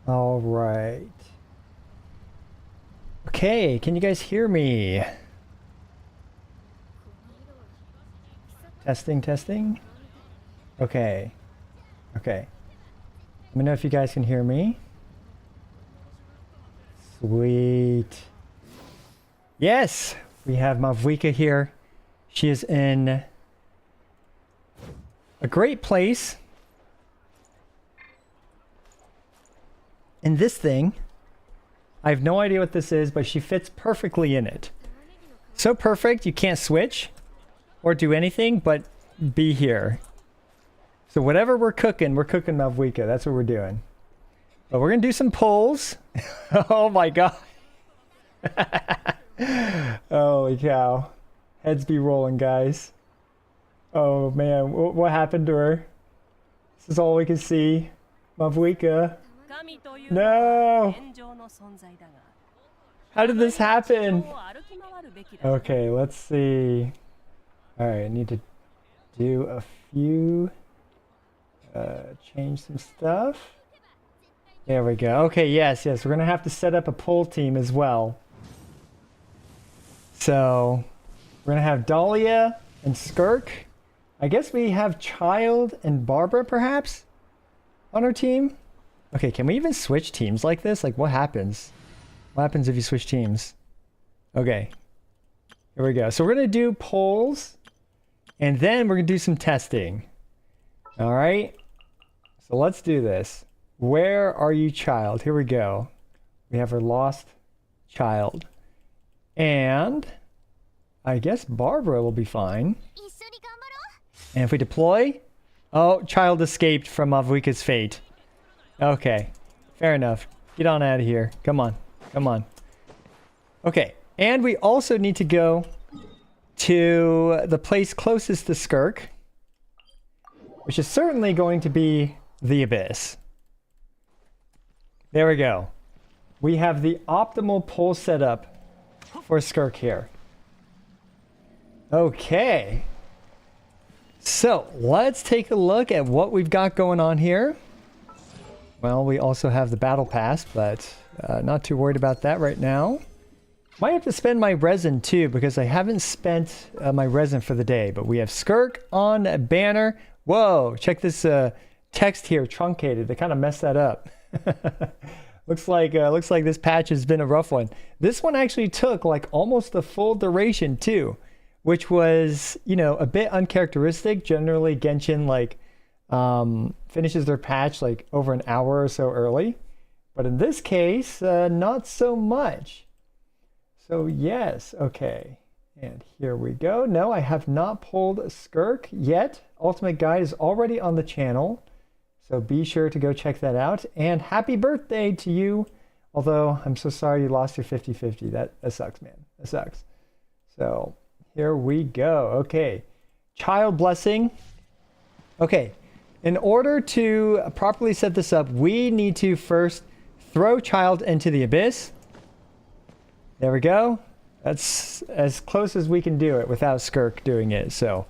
All right. Okay, can you guys hear me? Testing, testing. Okay. Okay. Let me know if you guys can hear me. Sweet. Yes! We have Mavwika here. She is in a great place. In this thing. I have no idea what this is, but she fits perfectly in it. So perfect, you can't switch or do anything but be here. So whatever we're cooking Mavwika. That's what we're doing. But we're going to do some pulls. Oh my god. Holy cow. Heads be rolling, guys. Oh man, what happened to her? This is all we can see. Mavwika. No! How did this happen? Okay, let's see. Alright, I need to do a few... change some stuff. There we go. Okay, yes, we're gonna have to set up a pull team as well. So, we're gonna have Dahlia and Skirk. I guess we have Child and Barbara, perhaps? On our team? Okay, can we even switch teams like this? Like, what happens? What happens if you switch teams? Okay. Here we go. So we're going to do polls. And then we're going to do some testing. All right. So let's do this. Where are you, Child? Here we go. We have our lost child. And I guess Barbara will be fine. And if we deploy... Oh, Child escaped from Mavwika's fate. Okay, fair enough. Get on out of here. Come on. Come on. Okay, and we also need to go to the place closest to Skirk, which is certainly going to be the Abyss. There we go. We have the optimal pull setup for Skirk here. Okay. So, let's take a look at what we've got going on here. Well, we also have the battle pass, but not too worried about that right now. Might have to spend my resin too, because I haven't spent my resin for the day. But we have Skirk on a banner. Whoa, check this text here, truncated. They kind of messed that up. looks like this patch has been a rough one. This one actually took like almost the full duration too, which was, you know, a bit uncharacteristic. Generally, Genshin finishes their patch like over an hour or so early, but in this case not so much. So yes, okay, and here we go. No, I have not pulled Skirk yet. Ultimate Guide is already on the channel, so be sure to go check that out. And happy birthday to you, although I'm so sorry you lost your 50-50. That sucks, man. That sucks. So here we go. Okay, Child Blessing. Okay, in order to properly set this up, we need to first throw Child into the Abyss. There we go. That's as close as we can do it without Skirk doing it. So,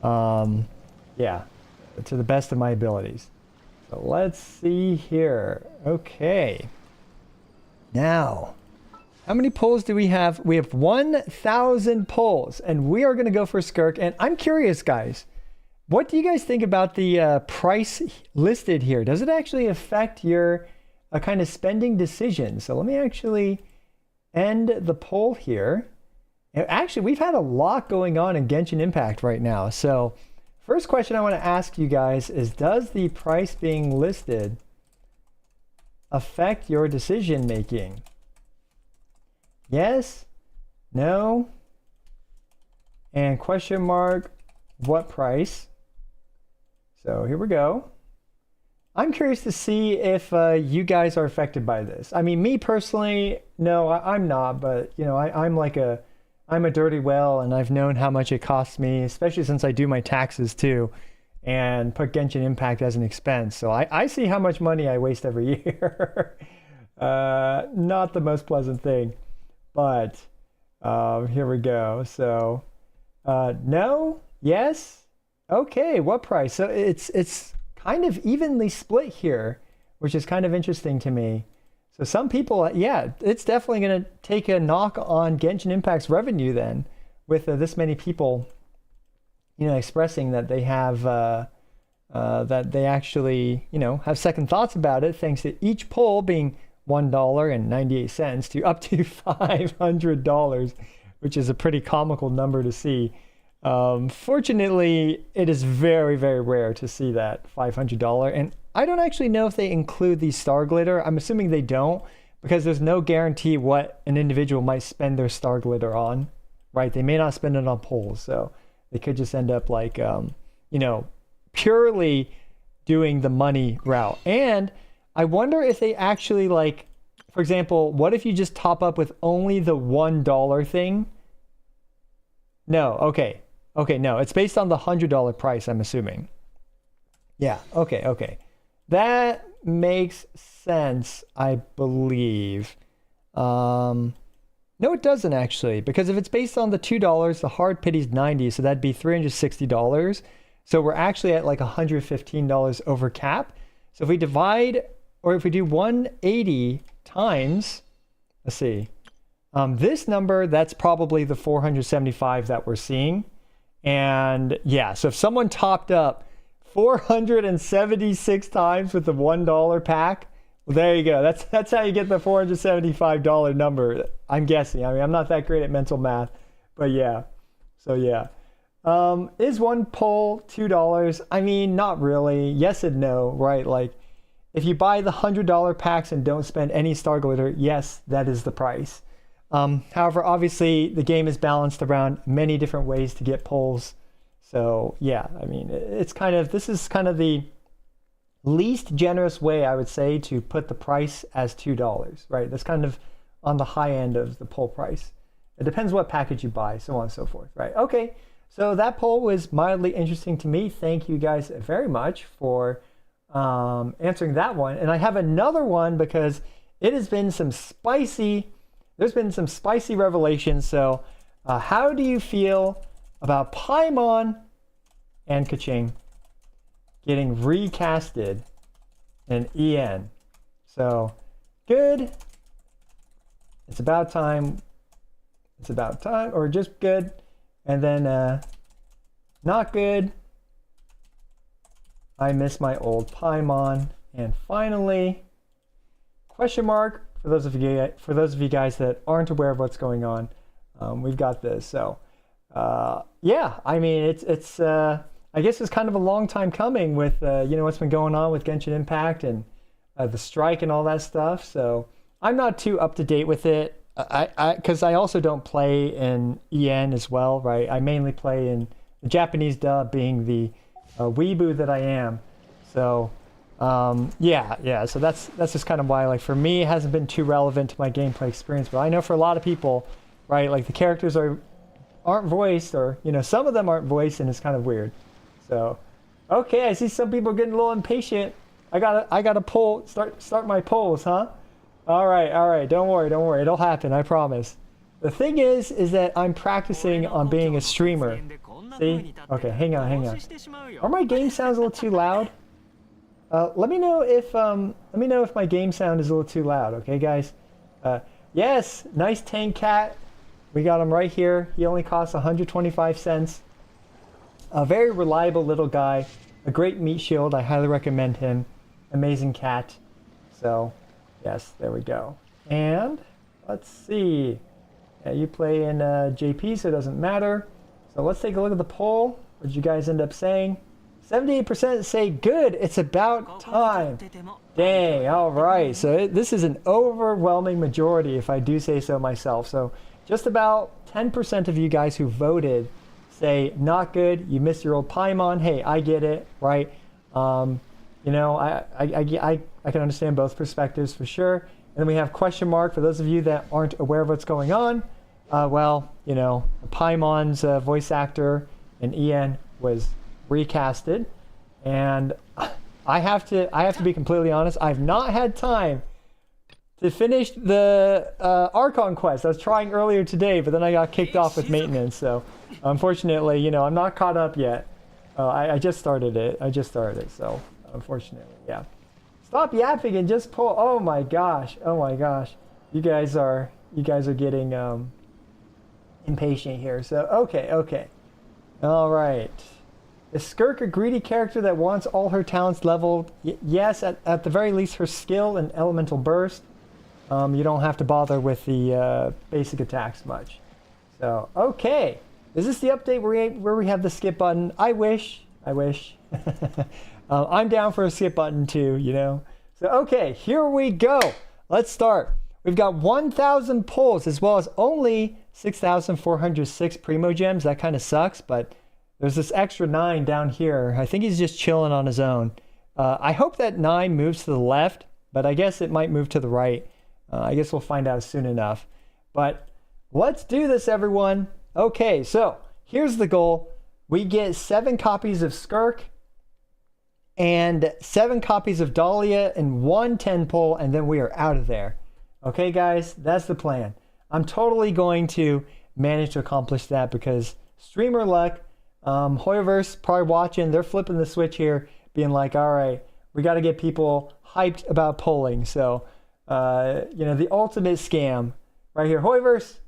yeah, to the best of my abilities. So let's see here. Okay. Now, how many pulls do we have? We have 1,000 pulls, and we are going to go for Skirk. And I'm curious, guys. What do you guys think about the price listed here? Does it actually affect your kind of spending decision? So let me actually end the poll here. And actually, we've had a lot going on in Genshin Impact right now. So first question I want to ask you guys is, does the price being listed affect your decision making? Yes, no, and question mark, what price? So here we go. I'm curious to see if you guys are affected by this. I mean, me personally, no, I'm not, but you know, I'm a dirty whale, and I've known how much it costs me, especially since I do my taxes too, and put Genshin Impact as an expense. So I see how much money I waste every year. Not the most pleasant thing, but here we go. So no, yes, okay, what price? So it's kind of evenly split here, which is kind of interesting to me. So some people, yeah, it's definitely going to take a knock on Genshin Impact's revenue then, with this many people, you know, expressing that they have, that they actually, you know, have second thoughts about it, thanks to each poll being $1.98 to up to $500, which is a pretty comical number to see. Fortunately, it is very, very rare to see that $500, and I don't actually know if they include the star glitter. I'm assuming they don't, because there's no guarantee what an individual might spend their star glitter on, right? They may not spend it on polls, so they could just end up like, you know, purely doing the money route. And I wonder if they actually, like, for example, what if you just top up with only the $1 thing? No, okay. Okay, no, it's based on the $100 price, I'm assuming. Yeah, okay. That makes sense, I believe. No, it doesn't actually, because if it's based on the $2, the hard pity's 90, so that'd be $360. So we're actually at like $115 over cap. So if we divide, or if we do 180 times, let's see, this number, that's probably the 475 that we're seeing. And yeah, so if someone topped up 476 times with the $1 pack, well, there you go. That's how you get the $475 number, I'm guessing. I mean, I'm not that great at mental math, but yeah. So yeah. Is one poll $2? I mean, not really. Yes and no, right? Like, if you buy the $100 packs and don't spend any star glitter, yes, that is the price. However, obviously, the game is balanced around many different ways to get polls. So yeah, I mean, this is kind of the least generous way, I would say, to put the price as $2, right? That's kind of on the high end of the poll price. It depends what package you buy, so on and so forth, right? Okay, so that poll was mildly interesting to me. Thank you guys very much for answering that one. And I have another one because it has been there's been some spicy revelations. So how do you feel about Paimon and Kaching getting recasted in EN? So good, it's about time, or just good, and then not good, I miss my old Paimon, and finally, question mark, for those of you guys that aren't aware of what's going on, we've got this. So yeah, I mean, it's I guess it's kind of a long time coming with you know, what's been going on with Genshin Impact and the strike and all that stuff. So I'm not too up to date with it, because I also don't play in EN as well, right? I mainly play in the Japanese dub, being the weeboo that I am. So yeah, so that's just kind of why, like, for me, it hasn't been too relevant to my gameplay experience. But I know for a lot of people, right, like, the characters aren't voiced, or, you know, some of them aren't voiced, and it's kind of weird. So okay, I see some people getting a little impatient. I gotta start my polls, huh? All right, don't worry, it'll happen, I promise. The thing is that I'm practicing on being a streamer. See? Okay, hang on. Are my game sounds a little too loud? Let me know if my game sound is a little too loud, okay, guys? Yes, nice tank cat. We got him right here. He only costs 125 cents. A very reliable little guy. A great meat shield. I highly recommend him. Amazing cat. So, yes, there we go. And let's see. Yeah, you play in JP, so it doesn't matter. So let's take a look at the poll. What did you guys end up saying? 78% say good. It's about time. Dang. All right. So this is an overwhelming majority, if I do say so myself. So just about 10% of you guys who voted say not good. You missed your old Paimon. Hey, I get it, right? You know, I can understand both perspectives for sure. And then we have question mark for those of you that aren't aware of what's going on. Well, you know, Paimon's voice actor in Ian was recasted, and I have to be completely honest. I've not had time to finish the Archon quest. I was trying earlier today, but then I got kicked off with maintenance. So unfortunately, you know, I'm not caught up yet. I just started it. So unfortunately, yeah. Stop yapping and just pull. Oh my gosh. Oh my gosh. You guys are getting impatient here. So okay. All right. Is Skirk a greedy character that wants all her talents leveled? Yes, at the very least, her skill and elemental burst. You don't have to bother with the basic attacks much. So, okay. Is this the update where we have the skip button? I wish. I'm down for a skip button too, you know. So, okay, here we go. Let's start. We've got 1,000 pulls as well as only 6,406 Primo Gems. That kind of sucks, but there's this extra 9 down here. I think he's just chilling on his own. I hope that 9 moves to the left, but I guess it might move to the right. I guess we'll find out soon enough. But let's do this, everyone. Okay, so here's the goal. We get 7 copies of Skirk and 7 copies of Dahlia and 1 10 pull, and then we are out of there. Okay, guys, that's the plan. I'm totally going to manage to accomplish that because streamer luck, Hoyoverse probably watching, they're flipping the switch here, being like, all right, we got to get people hyped about polling. So, you know, the ultimate scam right here. Hoyoverse,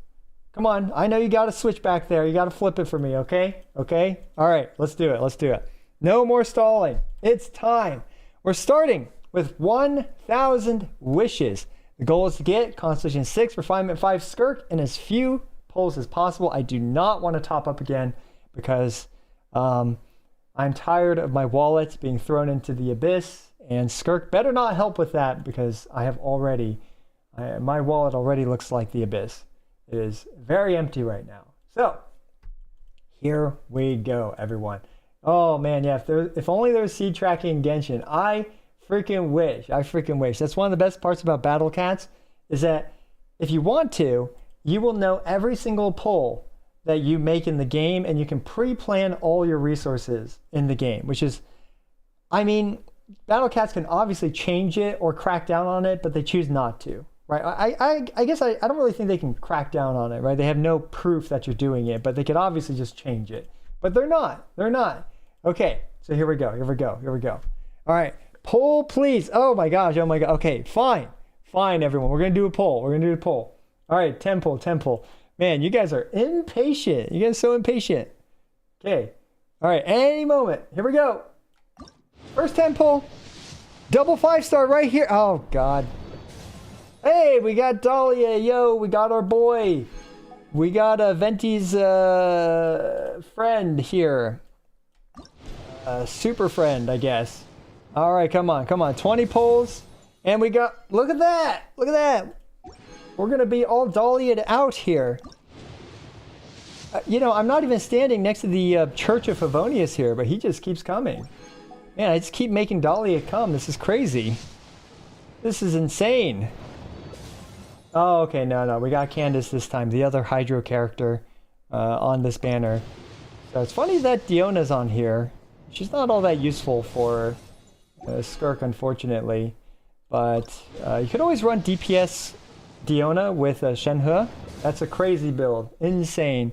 come on. I know you got to switch back there. You got to flip it for me, okay? Okay? All right, let's do it. No more stalling. It's time. We're starting with 1,000 wishes. The goal is to get Constellation 6, Refinement 5 Skirk in as few pulls as possible. I do not want to top up again because I'm tired of my wallet being thrown into the abyss, and Skirk better not help with that because I have already, my wallet already looks like the abyss. It is very empty right now. So here we go, everyone. Oh man, yeah, if only there was seed tracking in Genshin. I freaking wish. That's one of the best parts about Battle Cats is that if you want to, you will know every single pull that you make in the game, and you can pre-plan all your resources in the game, which is, I mean, Battle Cats can obviously change it or crack down on it, but they choose not to, right? I guess I don't really think they can crack down on it, right? They have no proof that you're doing it, but they could obviously just change it. But they're not. Okay, so here we go. All right, poll, please. Oh my gosh. Okay, fine, everyone. We're gonna do a poll. All right, 10 pull. Man, you guys are impatient. You guys are so impatient. Okay, all right, any moment. Here we go. First 10 pull. Double 5-star right here. Oh God. Hey, we got Dahlia. Yo, we got our boy. We got Venti's friend here. Super friend, I guess. All right, come on. 20 pulls. And we got, look at that. We're going to be all Dahlia'd out here. You know, I'm not even standing next to the Church of Favonius here, but he just keeps coming. Man, I just keep making Dahlia come. This is crazy. This is insane. Oh, okay, no. We got Candace this time, the other Hydro character on this banner. So it's funny that Diona's on here. She's not all that useful for Skirk, unfortunately. But you could always run DPS Diona with Shenhe. That's a crazy build. Insane.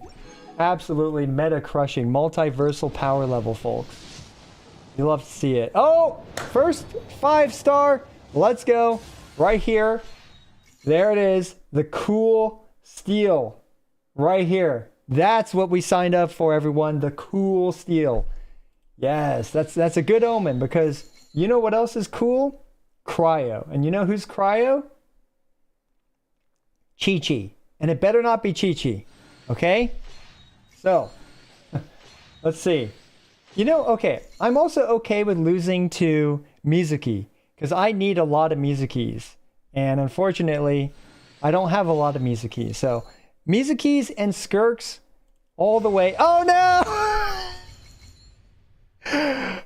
Absolutely meta-crushing. Multiversal power level, folks. You love to see it. Oh! First 5-star. Let's go. Right here. There it is. The cool steel. Right here. That's what we signed up for, everyone. The cool steel. Yes, that's a good omen because you know what else is cool? Cryo. And you know who's Cryo? Chi-Chi. And it better not be Chi-Chi. Okay? So, let's see. You know, okay, I'm also okay with losing to Mizuki because I need a lot of Mizukis. And unfortunately, I don't have a lot of Mizukis. So Mizukis and Skirks all the way. Oh no!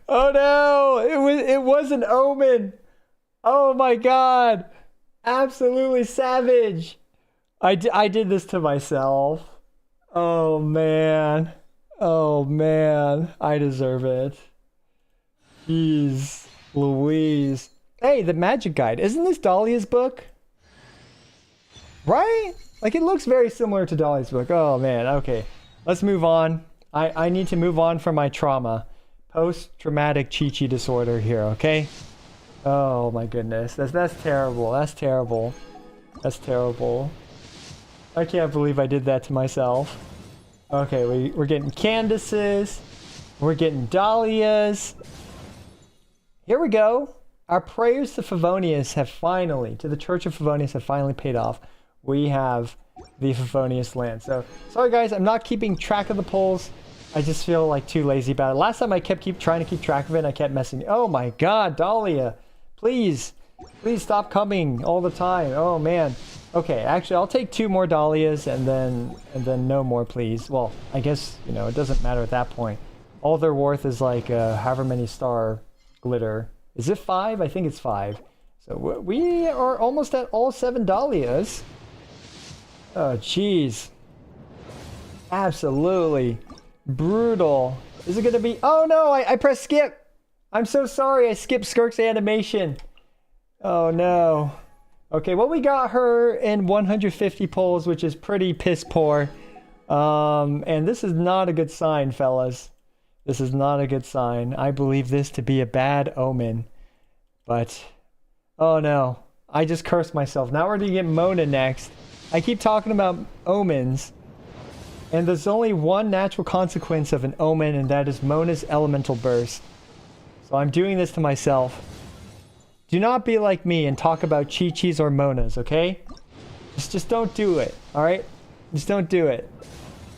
Oh no! It was an omen. Oh my god! Absolutely savage. I did this to myself. Oh man. Oh man. I deserve it. Jeez Louise. Hey, the magic guide. Isn't this Dahlia's book? Right? Like it looks very similar to Dahlia's book. Oh man. Okay. Let's move on. I need to move on from my trauma. Post-traumatic Chi-Chi disorder here, okay? Oh my goodness. That's terrible. That's terrible. That's terrible. I can't believe I did that to myself. Okay, we're getting Candaces. We're getting Dahlias. Here we go. Our prayers to Favonius have finally, to the Church of Favonius have finally paid off. We have the Favonius land. So, sorry guys, I'm not keeping track of the polls. I just feel like too lazy about it. Last time I kept trying to keep track of it and I kept messing. Oh my god, Dahlia. Please stop coming all the time. Oh man. Okay, actually I'll take 2 more Dahlias and then no more please. Well, I guess, you know, it doesn't matter at that point. All they're worth is like however many star glitter. Is it 5? I think it's 5. So we are almost at all 7 Dahlias. Oh jeez. Absolutely brutal. Is it gonna be? Oh no, I pressed skip. I'm so sorry, I skipped Skirk's animation. Oh no. Okay, well we got her in 150 polls, which is pretty piss poor. And this is not a good sign, fellas. This is not a good sign. I believe this to be a bad omen. But, oh no. I just cursed myself. Now we're gonna get Mona next. I keep talking about omens. And there's only one natural consequence of an omen, and that is Mona's elemental burst. So I'm doing this to myself. Do not be like me and talk about Chi-Chis or Monas, okay? Just don't do it, alright? Just don't do it.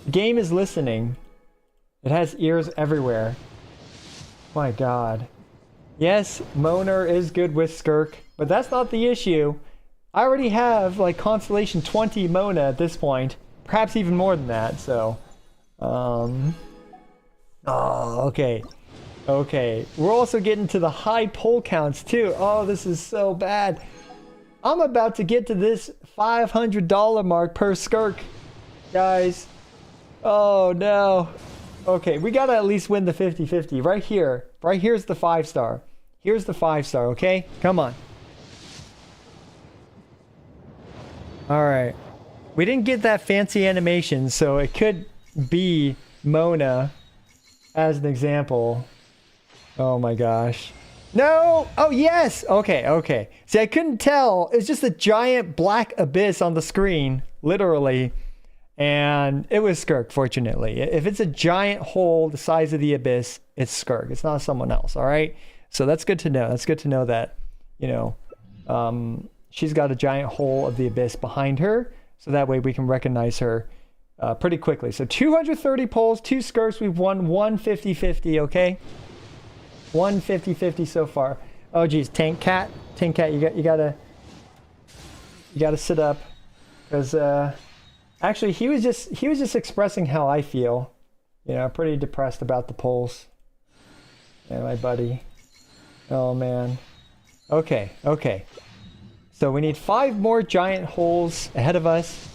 The game is listening. It has ears everywhere. My god. Yes, Mona is good with Skirk, but that's not the issue. I already have, like, Constellation 20 Mona at this point. Perhaps even more than that, so... Oh, okay. Okay. We're also getting to the high poll counts, too. Oh, this is so bad. I'm about to get to this $500 mark per Skirk, guys. Oh, no. Okay, we gotta at least win the 50-50. Right here. Right here's the 5-star. Here's the 5-star, okay? Come on. Alright. We didn't get that fancy animation, so it could be Mona as an example. Oh my gosh. No! Oh, yes! Okay, okay. See, I couldn't tell. It's just a giant black abyss on the screen, literally. And it was Skirk, fortunately. If it's a giant hole the size of the abyss, it's Skirk. It's not someone else, all right? So that's good to know. That's good to know that, you know, she's got a giant hole of the abyss behind her. So that way we can recognize her pretty quickly. So 230 polls, 2 Skirks. We've won 150-50, okay? 150-50 so far. Oh geez, Tank Cat, you gotta sit up, because actually he was just expressing how I feel. You know, pretty depressed about the polls. Yeah, my buddy. Oh man. Okay. So we need 5 more giant holes ahead of us.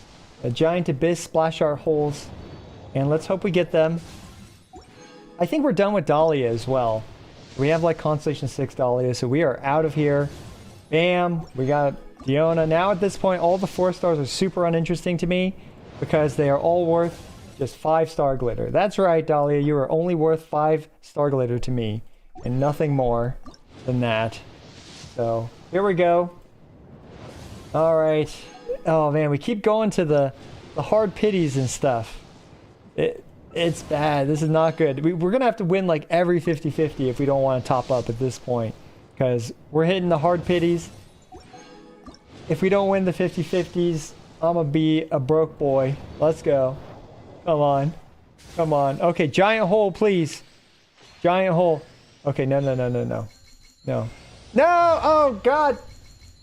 A giant abyss splash art holes. And let's hope we get them. I think we're done with Dahlia as well. We have like Constellation 6 Dahlia, so we are out of here. Bam! We got Diona. Now at this point, all the 4 stars are super uninteresting to me because they are all worth just 5-star glitter. That's right, Dahlia. You are only worth 5-star glitter to me and nothing more than that. So here we go. All right. Oh man, we keep going to the hard pities and stuff. It's bad. This is not good. We're gonna have to win like every 50-50 if we don't want to top up at this point, because we're hitting the hard pities. If we don't win the 50-50s, I'm gonna be a broke boy. Let's go. Come on. Okay, giant hole, please. Giant hole. Okay, no. No. No. Oh, God.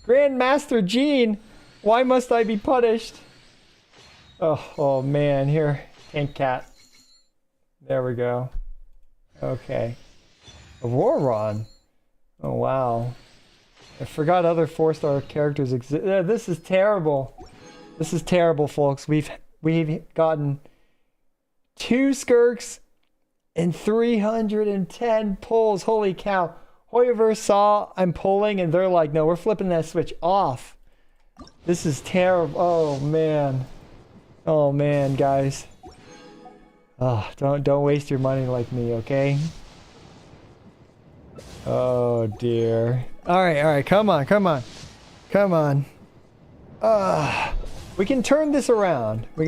Grandmaster Gene. Why must I be punished? Oh man. Here. Tank cat. There we go. Okay. Auroron. Oh, wow. I forgot other 4-star characters exist. This is terrible. This is terrible, folks. We've gotten 2 Skirks and 310 pulls. Holy cow. Hoyoverse saw I'm pulling and they're like, no, we're flipping that switch off. This is terrible. Oh man. Oh man, guys. Oh, don't waste your money like me, okay? Oh dear. Alright, come on. We can turn this around. We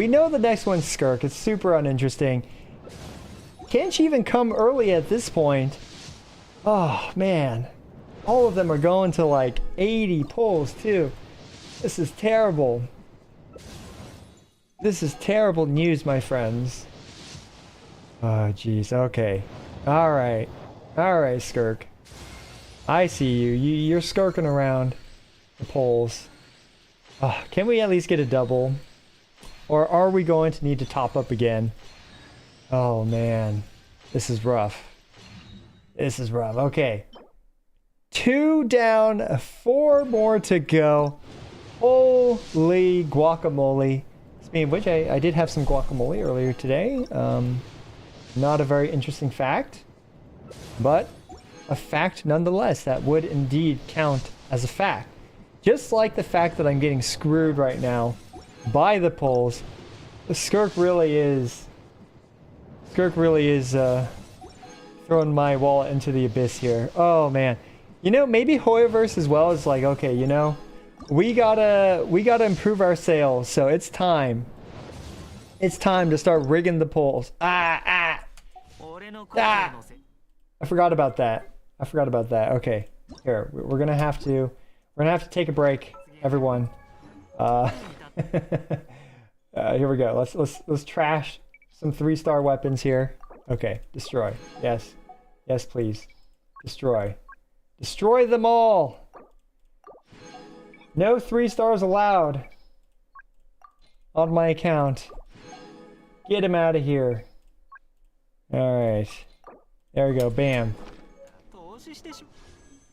know the next one's Skirk. It's super uninteresting. Can't she even come early at this point? Oh man. All of them are going to like 80 pulls too. This is terrible. This is terrible news, my friends. Oh jeez, okay. Alright, Skirk. I see you. You're skirking around the poles. Can we at least get a double? Or are we going to need to top up again? Oh man. This is rough. Okay. 2 down, 4 more to go. Holy guacamole. Speaking of which, I did have some guacamole earlier today. Not a very interesting fact, but a fact nonetheless that would indeed count as a fact. Just like the fact that I'm getting screwed right now by the polls. The Skirk really is throwing my wallet into the abyss here. Oh man. You know, maybe Hoyoverse as well is like, okay, you know, we gotta improve our sales, so it's time. It's time to start rigging the polls. I forgot about that. Okay. Here, we're gonna have to take a break, everyone. Here we go. Let's trash some 3-star weapons here. Okay, destroy. Yes, please. Destroy them all. No 3 stars allowed on my account. Get him out of here. Alright. There we go. Bam.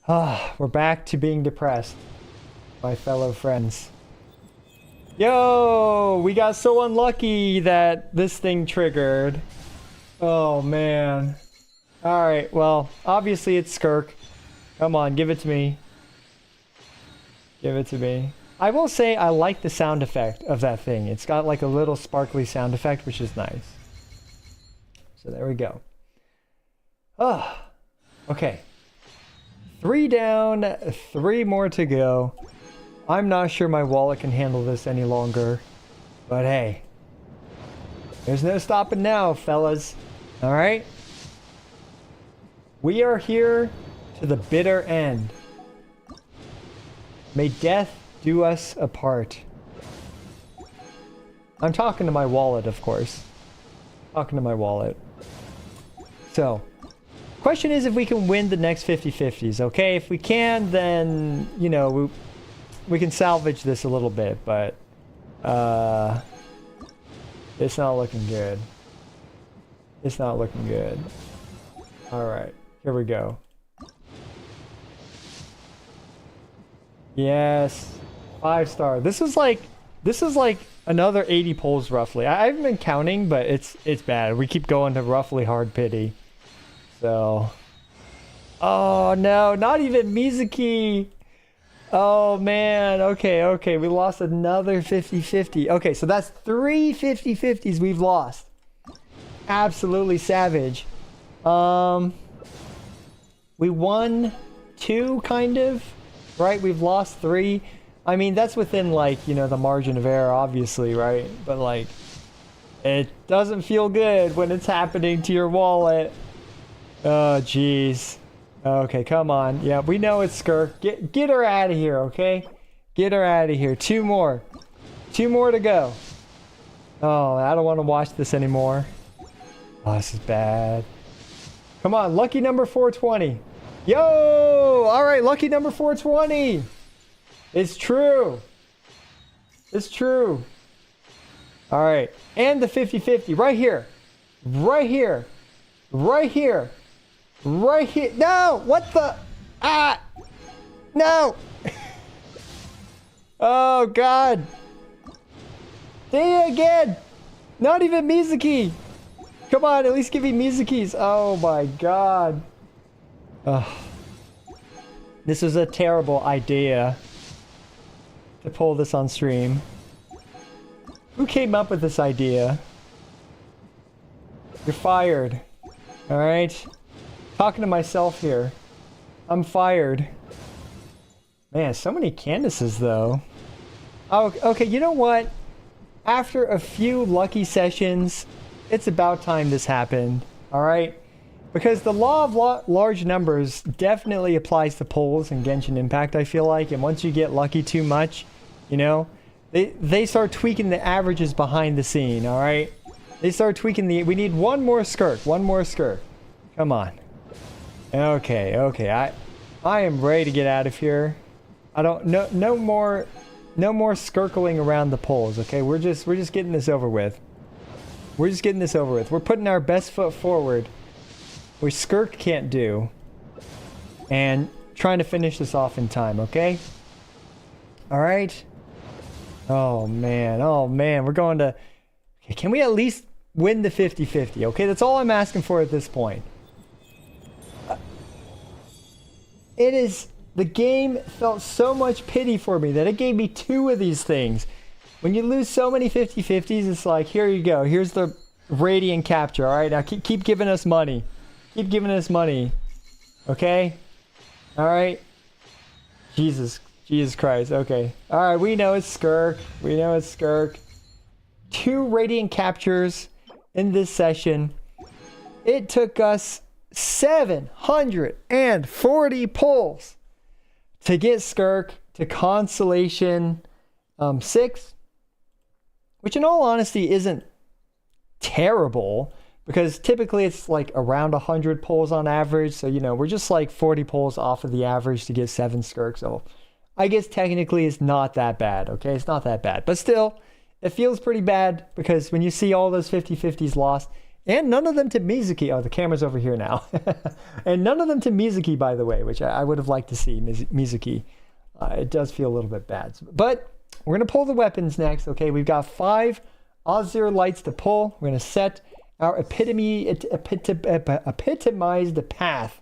We're back to being depressed, my fellow friends. Yo! We got so unlucky that this thing triggered. Oh, man. Alright, well, obviously it's Skirk. Come on, give it to me. I will say I like the sound effect of that thing. It's got like a little sparkly sound effect, which is nice. So there we go. Okay. 3 down, 3 more to go. I'm not sure my wallet can handle this any longer. But hey. There's no stopping now, fellas. Alright? We are here to the bitter end. May death do us apart. I'm talking to my wallet, of course. So, question is if we can win the next 50-50s, okay? If we can, then, you know, we can salvage this a little bit, but it's not looking good. Alright, here we go. Yes, 5-star. This is like another 80 pulls roughly. I haven't been counting, but it's bad. We keep going to roughly hard pity. So, oh no, not even Mizuki. Oh man, okay, we lost another 50-50. Okay, so that's 3 50-50s we've lost. Absolutely savage. We won 2 kind of. Right, we've lost 3. I mean, that's within, like, you know, the margin of error, obviously, right? But, like, it doesn't feel good when it's happening to your wallet. Oh, jeez. Okay, come on. Yeah, we know it's Skirk. Get her out of here, okay? Get her out of here. 2 more. 2 more to go. Oh, I don't want to watch this anymore. Oh, this is bad. Come on, lucky number 420. Yo! All right, lucky number 420. It's true. It's true. All right, and the 50-50 right here. Right here. Right here. Right here. No! What the? Ah! No! Oh, God. Dang it again. Not even Mizuki. Come on, at least give me Mizukis. Oh, my God. Ugh. This was a terrible idea to pull this on stream. Who came up with this idea? You're fired. All right? Talking to myself here. I'm fired. Man, so many Candaces, though. Oh, okay, you know what? After a few lucky sessions, it's about time this happened. All right? Because the law of large numbers definitely applies to pulls in Genshin Impact, I feel like. And once you get lucky too much, you know, they start tweaking the averages behind the scene, all right? They start tweaking the... We need one more Skirk. One more Skirk. Come on. Okay, okay. I am ready to get out of here. I don't... No more skirkling around the poles, okay? We're just getting this over with. We're just getting this over with. We're putting our best foot forward, which Skirk can't do, and trying to finish this off in time, okay? All right? Oh, man. Oh, man. We're going to... Okay, can we at least win the 50-50, okay? That's all I'm asking for at this point. It is... The game felt so much pity for me that it gave me 2 of these things. When you lose so many 50-50s, it's like, here you go. Here's the Radiant Capture, all right? Now keep giving us money. Keep giving us money. Okay? All right? Jesus Christ. Okay. All right, we know it's Skirk. We know it's Skirk. 2 Radiant Captures in this session. It took us 740 pulls to get Skirk to Constellation 6, which in all honesty isn't terrible, because typically it's like around 100 pulls on average. So, you know, we're just like 40 pulls off of the average to get 7 Skirk. So I guess technically it's not that bad, okay? It's not that bad. But still, it feels pretty bad because when you see all those 50-50s lost, and none of them to Mizuki. Oh, the camera's over here now. And none of them to Mizuki, by the way, which I would have liked to see Mizuki. It does feel a little bit bad. But we're going to pull the weapons next. Okay, we've got 5 Azure lights to pull. We're going to set our epitomized path.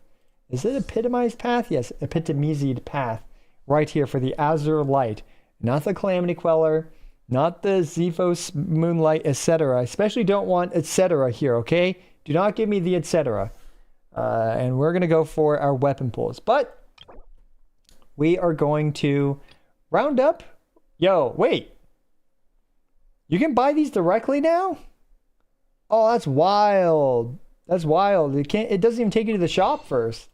Is it epitomized path? Yes, epitomized path. Right here for the Azure light. Not the Calamity Queller. Not the Zephos Moonlight, etc. I especially don't want etc. here, okay? Do not give me the etc. And we're going to go for our weapon pulls. But we are going to round up. Yo, wait. You can buy these directly now? Oh, that's wild. That's wild. It doesn't even take you to the shop first.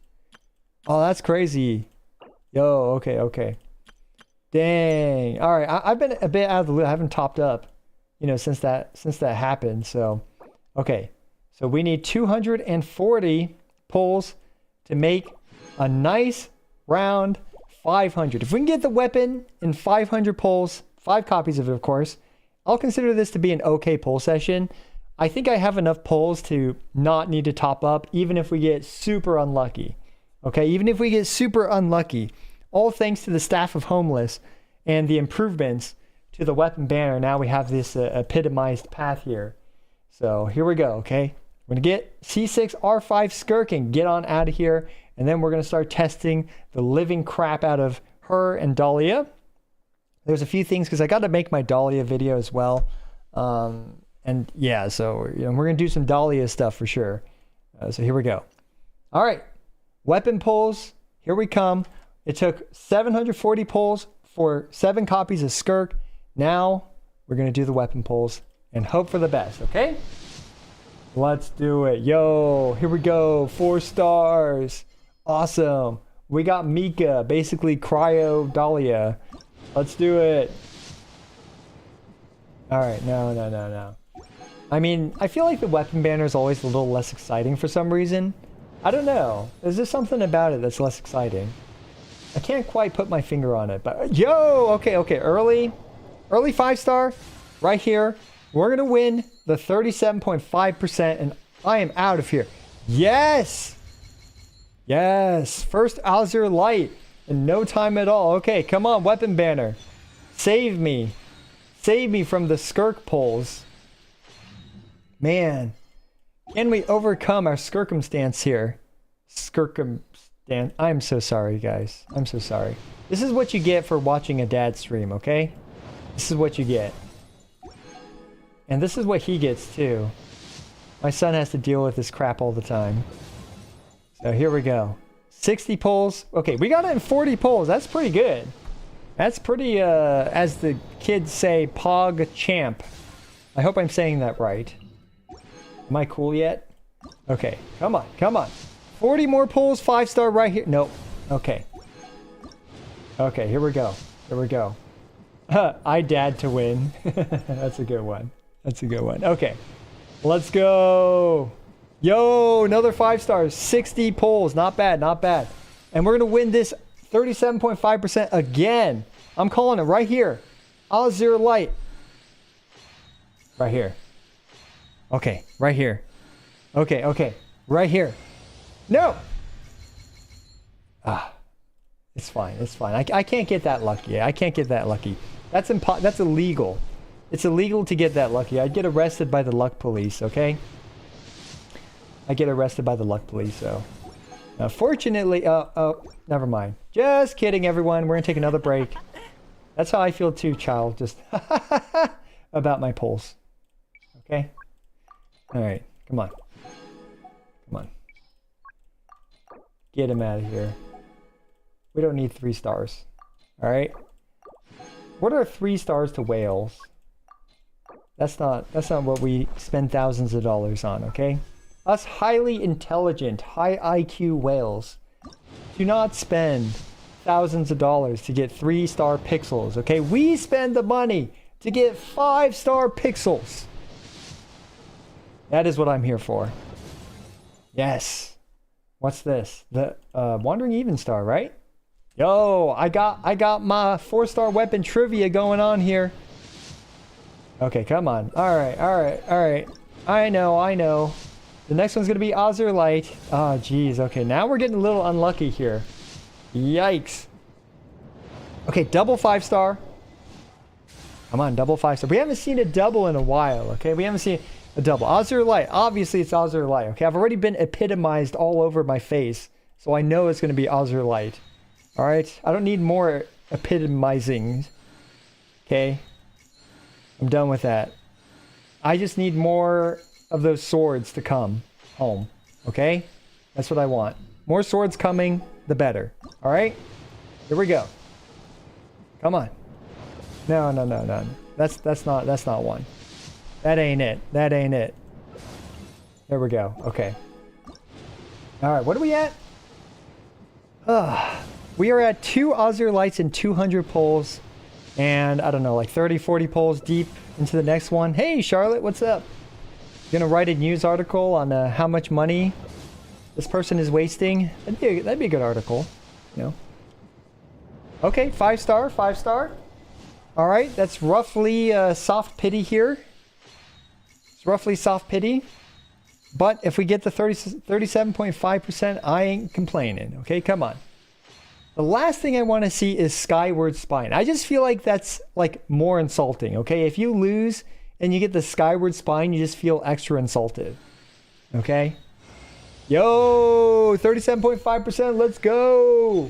Oh, that's crazy. Yo, okay, okay. Dang. All right, I've been a bit out of the loop. I haven't topped up, you know, since that happened. So, okay. So we need 240 pulls to make a nice round 500. If we can get the weapon in 500 pulls, 5 copies of it, of course, I'll consider this to be an okay pull session. I think I have enough pulls to not need to top up, even if we get super unlucky. Okay, even if we get super unlucky. All thanks to the Staff of Homeless and the improvements to the weapon banner. Now we have this epitomized path here. So here we go, okay? We're going to get C6 R5 Skirk and get on out of here. And then we're going to start testing the living crap out of her and Dahlia. There's a few things because I got to make my Dahlia video as well. And yeah, so you know, we're going to do some Dahlia stuff for sure. So here we go. All right, weapon pulls. Here we come. It took 740 pulls for 7 copies of Skirk. Now we're going to do the weapon pulls and hope for the best, okay? Let's do it. Yo, here we go. 4 stars. Awesome. We got Mika, basically Cryo Dahlia. Let's do it. All right, no. I mean, I feel like the weapon banner is always a little less exciting for some reason. I don't know. There's just something about it that's less exciting. I can't quite put my finger on it, but yo, okay, early 5-star right here. We're gonna win the 37.5%, and I am out of here. Yes, first Azure Light in no time at all. Okay, come on, weapon banner, save me from the Skirk pulls. Man, can we overcome our circumstance here? I'm so sorry, guys. I'm so sorry. This is what you get for watching a dad stream, okay? This is what you get. And this is what he gets, too. My son has to deal with this crap all the time. So here we go. 60 pulls. Okay, we got it in 40 pulls. That's pretty good. That's pretty, as the kids say, pog champ. I hope I'm saying that right. Am I cool yet? Okay, come on, come on. 40 more pulls, 5-star right here. Nope. Okay. Okay, here we go. Here we go. I dad to win. That's a good one. That's a good one. Okay. Let's go. Yo, another 5 stars. 60 pulls. Not bad, not bad. And we're going to win this 37.5% again. I'm calling it right here. Azure Light. Right here. Okay, right here. Okay. Right here. No! Ah. It's fine, it's fine. I can't get that lucky. I can't get that lucky. That's illegal. It's illegal to get that lucky. I'd get arrested by the luck police, okay? I get arrested by the luck police, so... fortunately... never mind. Just kidding, everyone. We're gonna take another break. That's how I feel too, child. Just... about my pulls. Okay? Alright, come on. Come on. Get him out of here. We don't need 3 stars. Alright? What are 3 stars to whales? That's not what we spend thousands of dollars on, okay? Us highly intelligent, high IQ whales do not spend thousands of dollars to get 3-star pixels, okay? We spend the money to get 5-star pixels. That is what I'm here for. Yes. What's this? The Wandering Even Star, right? Yo, I got my 4-star weapon trivia going on here. Okay, come on. All right. I know. The next one's gonna be Azure Light. Oh, geez. Okay, now we're getting a little unlucky here. Yikes. Okay, double 5-star. Come on, double 5-star. We haven't seen a double in a while, okay? We haven't seen a double. Azure Light. Obviously, it's Azure Light, okay? I've already been epitomized all over my face, so I know it's gonna be Azure Light. All right? I don't need more epitomizing, okay? I'm done with that. I just need more of those swords to come home, okay? That's what I want. More swords coming, the better. All right? Here we go. Come on. No. That's not one. That ain't it. There we go. Okay. All right, what are we at? We are at 2 Azure Lights and 200 pulls. And I don't know, like 30, 40 pulls deep into the next one. Hey, Charlotte, what's up? Gonna write a news article on how much money this person is wasting? That'd be a good article, you know. Okay, 5-star. All right, that's roughly soft pity here. It's roughly soft pity. But if we get the 37.5%, I ain't complaining. Okay, come on. The last thing I want to see is Skyward Spine. I just feel like that's like more insulting, okay? If you lose and you get the Skyward Spine, you just feel extra insulted, okay? Yo, 37.5%, let's go.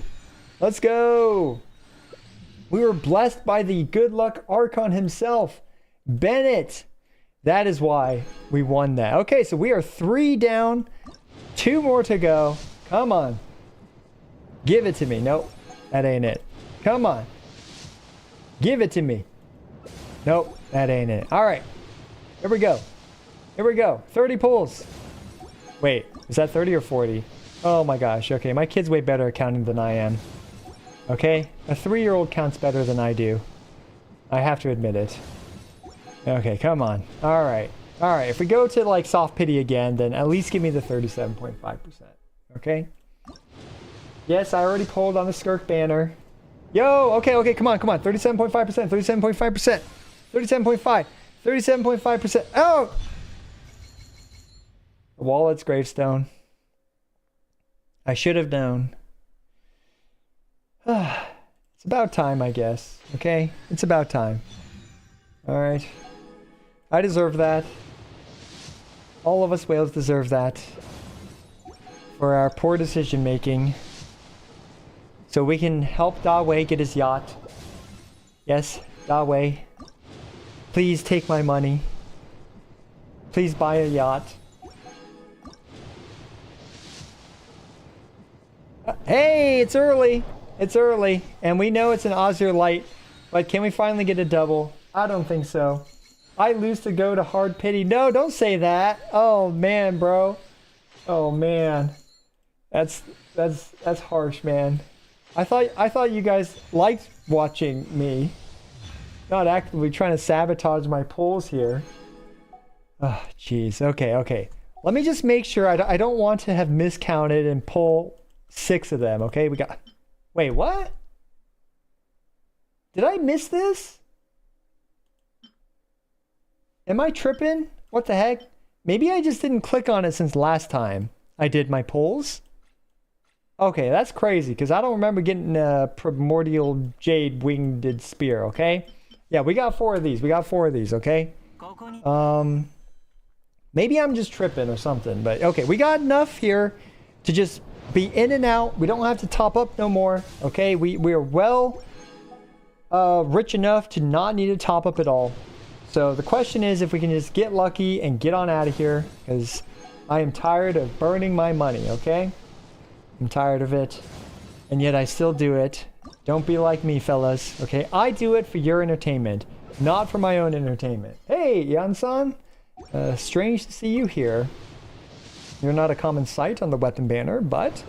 Let's go. We were blessed by the good luck Archon himself, Bennett. That is why we won that. Okay, so we are 3 down, 2 more to go. Come on. Give it to me. Nope, that ain't it. Come on. Give it to me. Nope, that ain't it. All right, here we go. 30 pulls. Wait, is that 30 or 40? Oh my gosh. Okay, my kid's way better at counting than I am. Okay, a 3-year-old counts better than I do. I have to admit it. Okay, come on. All right. If we go to like soft pity again, then at least give me the 37.5%. Okay. Yes, I already pulled on the Skirk banner. Yo, okay, come on. 37.5%, 37.5%, 37.5, 37.5%. Oh! The wallet's gravestone. I should have known. It's about time, I guess. Okay? It's about time. Alright. I deserve that. All of us whales deserve that. For our poor decision making. So we can help Dahlia get his yacht. Yes, Dahlia. Please take my money. Please buy a yacht. Hey, it's early. It's early. And we know it's an Azure Light. But can we finally get a double? I don't think so. I lose to go to hard pity. No, don't say that. Oh man, bro. Oh man. That's harsh, man. I thought you guys liked watching me. Not actively trying to sabotage my pulls here. Oh, jeez. Okay. Let me just make sure I don't want to have miscounted and pull 6 of them, okay? We got... Wait, what? Did I miss this? Am I tripping? What the heck? Maybe I just didn't click on it since last time I did my pulls. Okay, that's crazy, because I don't remember getting a primordial jade winged spear, okay? Yeah, we got 4 of these. Okay? Maybe I'm just tripping or something, but okay, we got enough here to just be in and out. We don't have to top up no more, okay? We are well rich enough to not need to top up at all. So the question is if we can just get lucky and get on out of here, because I am tired of burning my money, okay? I'm tired of it, and yet I still do it. Don't be like me, fellas, okay? I do it for your entertainment, not for my own entertainment. Hey, Yan-san. Strange to see you here. You're not a common sight on the weapon banner, but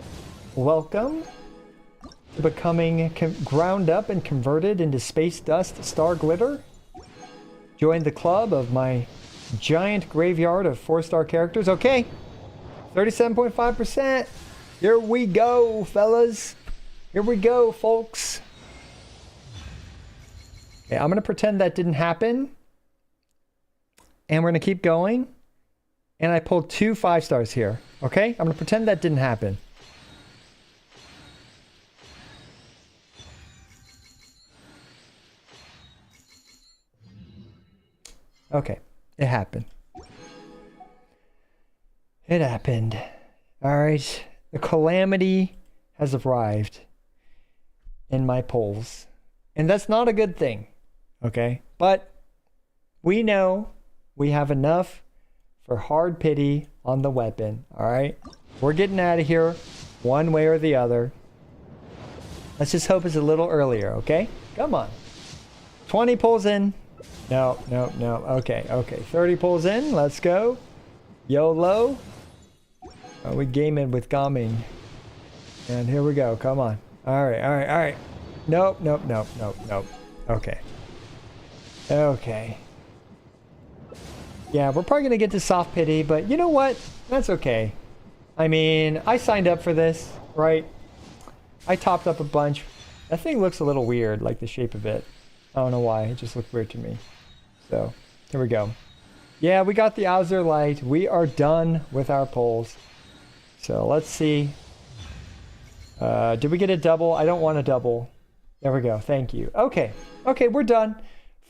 welcome to becoming ground up and converted into space dust star glitter. Join the club of my giant graveyard of 4-star characters. Okay, 37.5%. Here we go, fellas. Here we go, folks. Okay, I'm going to pretend that didn't happen. And we're going to keep going. And I pulled 2 5-stars here. Okay? I'm going to pretend that didn't happen. Okay. It happened. It happened. Alright. The calamity has arrived in my polls. And that's not a good thing. Okay? But we know we have enough for hard pity on the weapon. Alright? We're getting out of here one way or the other. Let's just hope it's a little earlier, okay? Come on. 20 pulls in. No. Okay. 30 pulls in. Let's go. YOLO. We game in with Gaming. And here we go. Come on. Alright. Nope. Okay. Yeah, we're probably going to get to soft pity, but you know what? That's okay. I mean, I signed up for this, right? I topped up a bunch. That thing looks a little weird, like the shape of it. I don't know why. It just looked weird to me. So, here we go. Yeah, we got the Azure Light. We are done with our polls. So, let's see. Did we get a double? I don't want a double. There we go. Thank you. Okay, we're done.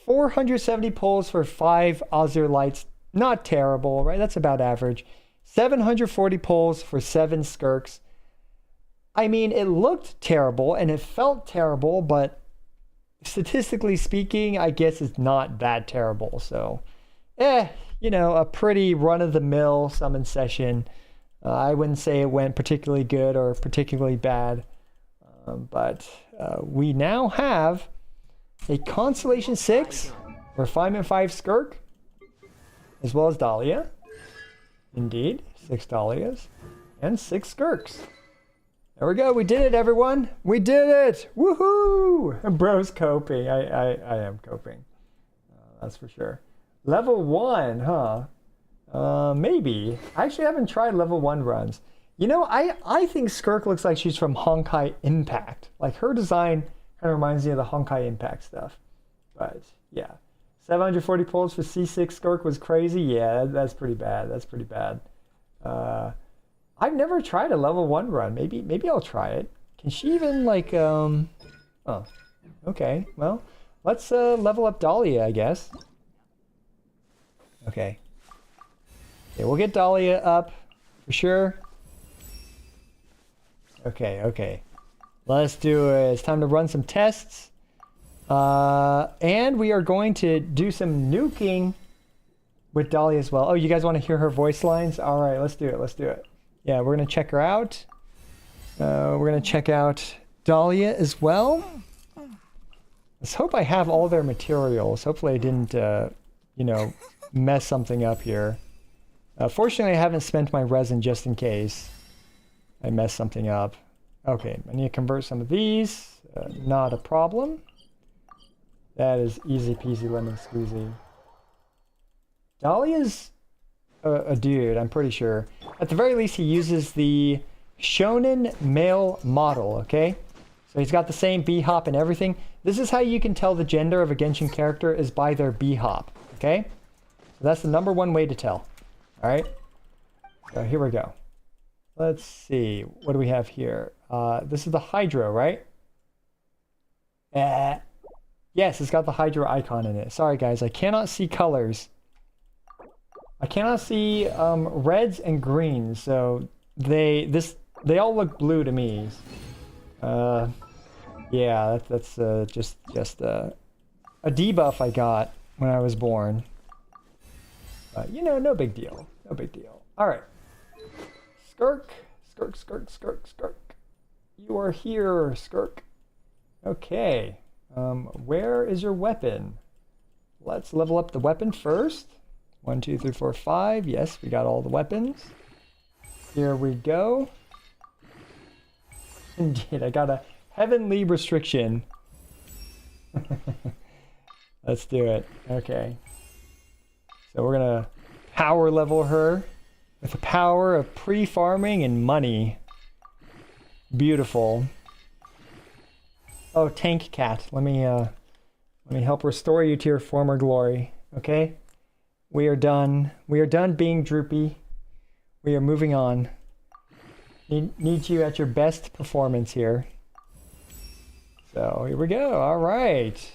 470 polls for 5 Azure Lights. Not terrible, right? That's about average. 740 polls for 7 Skirks. I mean, it looked terrible and it felt terrible, but statistically speaking, I guess it's not that terrible. So, you know, a pretty run-of-the-mill summon session. I wouldn't say it went particularly good or particularly bad, but we now have a Constellation 6, Refinement 5 Skirk, as well as Dahlia. Indeed, 6 Dahlias and 6 Skirks. There we go. We did it, everyone. We did it. Woohoo! And bro's coping. I am coping. That's for sure. Level 1, huh? Maybe. I actually haven't tried level 1 runs. You know, I think Skirk looks like she's from Honkai Impact. Like her design kind of reminds me of the Honkai Impact stuff. But yeah, 740 pulls for C6 Skirk was crazy. Yeah, that's pretty bad. That's pretty bad. I've never tried a level 1 run. Maybe I'll try it. Can she even like oh, okay. Well, let's level up Dahlia, I guess. Okay. Yeah, we'll get Dahlia up for sure. Okay. Let's do it. It's time to run some tests. And we are going to do some nuking with Dahlia as well. Oh, you guys want to hear her voice lines? All right, let's do it. Yeah, we're going to check her out. We're going to check out Dahlia as well. Let's hope I have all their materials. Hopefully I didn't, you know, mess something up here. Fortunately, I haven't spent my resin just in case I mess something up. Okay, I need to convert some of these. Not a problem. That is easy peasy lemon squeezy. Dahlia's a dude, I'm pretty sure. At the very least, he uses the Shonen male model, okay? So he's got the same B-hop and everything. This is how you can tell the gender of a Genshin character is by their B-hop, okay? So that's the #1 way to tell. All right, so here we go. Let's see, what do we have here? This is the Hydro, right? Yes, it's got the Hydro icon in it. Sorry guys, I cannot see colors. I cannot see reds and greens, so they all look blue to me. Yeah, that's just a debuff I got when I was born. But you know, no big deal. No big deal. All right. Skirk. You are here, Skirk. Okay. Where is your weapon? Let's level up the weapon first. 1, 2, 3, 4, 5. Yes, we got all the weapons. Here we go. Indeed, I got a heavenly restriction. Let's do it. Okay. So we're gonna power level her with the power of pre-farming and money. Beautiful. Oh, Tank Cat, let me help restore you to your former glory. Okay, we are done. We are done being droopy. We are moving on. Need you at your best performance here. So here we go. All right,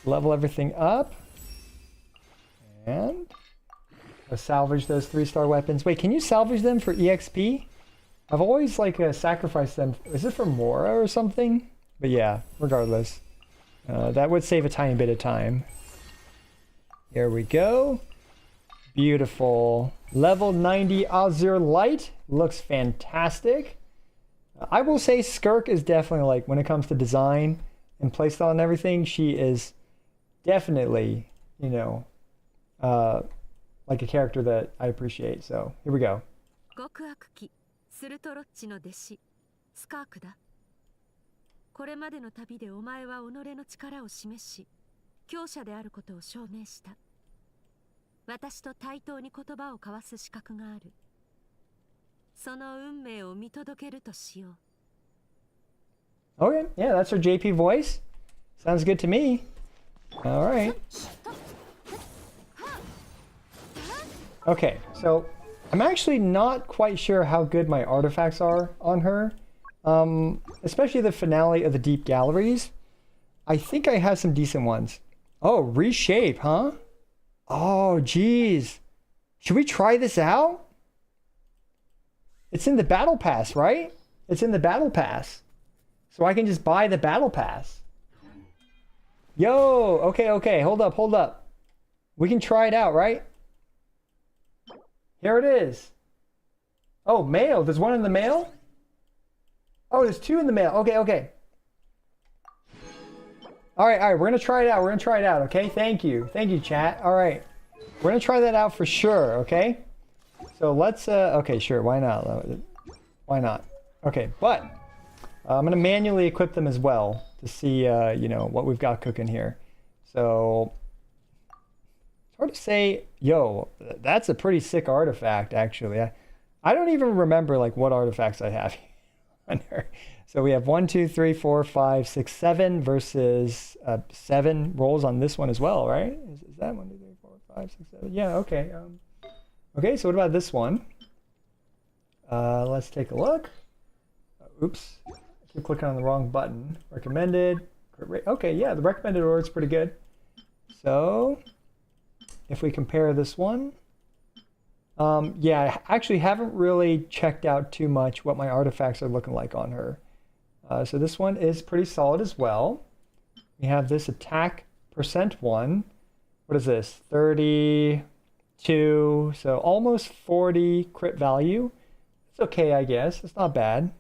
level everything up. And let's salvage those 3-star weapons. Wait, can you salvage them for EXP? I've always like sacrificed them. Is it for Mora or something? But yeah, regardless. That would save a tiny bit of time. Here we go. Beautiful. Level 90 Azure Light. Looks fantastic. I will say Skirk is definitely, like, when it comes to design and playstyle and everything, she is definitely, you know, like a character that I appreciate. So here we go. Okay, yeah, that's her JP voice. Sounds good to me. All right. Okay, so I'm actually not quite sure how good my artifacts are on her. Especially the finale of the Deep Galleries. I think I have some decent ones. Oh, reshape, huh? Oh, geez. Should we try this out? It's in the Battle Pass, right? It's in the Battle Pass. So I can just buy the Battle Pass. Yo, okay, hold up. We can try it out, right? Here it is. Oh, mail. There's one in the mail? Oh, there's 2 in the mail. Okay. All right. We're going to try it out. Okay. Thank you, chat. All right. We're going to try that out for sure. Okay. So let's, okay, sure. Why not? Okay. But I'm going to manually equip them as well to see, you know, what we've got cooking here. So it's hard to say, yo, that's a pretty sick artifact, actually. I don't even remember like what artifacts I have on her. So we have 1, 2, 3, 4, 5, 6, 7 versus 7 rolls on this one as well, right? Is that 1, 2, 3, 4, 5, 6, 7? Yeah, okay. Okay, so what about this one? Let's take a look. Oops, I keep clicking on the wrong button. Recommended. Okay, yeah, the recommended order is pretty good. So if we compare this one, yeah, I actually haven't really checked out too much what my artifacts are looking like on her. So this one is pretty solid as well. We have this attack percent one. What is this? 32, so almost 40 crit value. It's okay, I guess. It's not bad.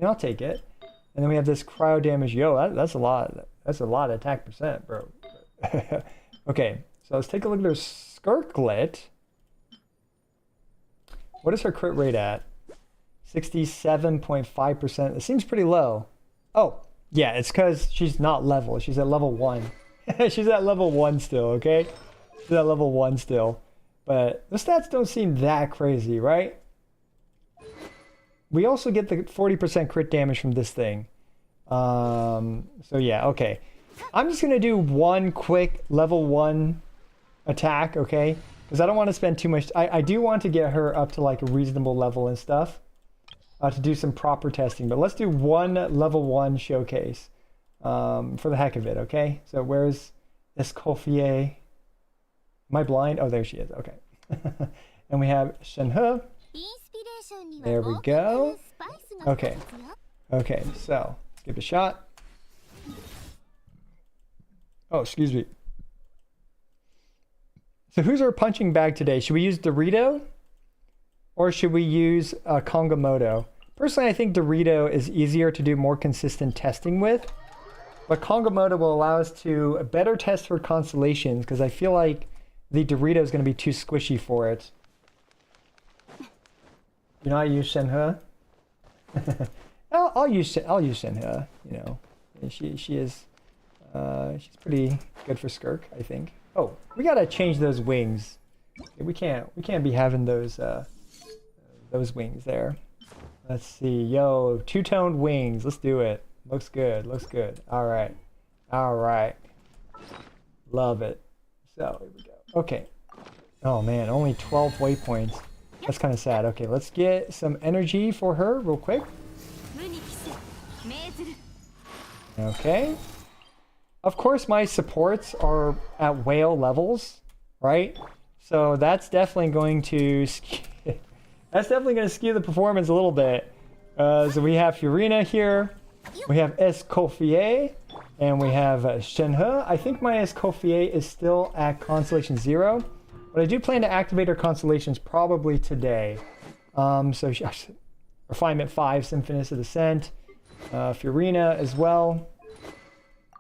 I'll take it. And then we have this cryo damage. Yo, that's a lot. That's a lot of attack percent, bro. Okay, so let's take a look at her Skirklet. What is her crit rate at? 67.5%. It seems pretty low. Oh, yeah, it's because she's not level. She's at level 1. She's at level 1 still, okay? She's at level 1 still. But the stats don't seem that crazy, right? We also get the 40% crit damage from this thing. So yeah, okay. I'm just going to do one quick level 1 attack, okay? Because I don't want to spend too much. I do want to get her up to like a reasonable level and stuff to do some proper testing. But let's do one level 1 showcase for the heck of it, okay? So where's Escoffier? Am I blind? Oh, there she is. Okay. And we have Shenhe. There we go. Okay. Okay, so let's give it a shot. Oh, excuse me. So who's our punching bag today? Should we use Dorito? Or should we use Kongamoto? Personally, I think Dorito is easier to do more consistent testing with. But Kongamoto will allow us to better test for constellations because I feel like the Dorito is going to be too squishy for it. You know, I use Shenhe. I'll use Shenhe. You know, she is she's pretty good for Skirk, I think. Oh, we gotta change those wings. We can't be having those wings there. Let's see, yo, two-toned wings. Let's do it. Looks good. Looks good. All right, all right. Love it. So here we go. Okay. Oh man, only 12 waypoints. That's kind of sad. Okay, let's get some energy for her real quick. Okay. Of course, my supports are at whale levels, right? So that's definitely going to skew the performance a little bit. So we have Fiorina here, we have Escoffier, and we have Shenhe. I think my Escoffier is still at Constellation 0. But I do plan to activate her constellations probably today. So Refinement 5, Symphonist of Descent, Fiorina as well.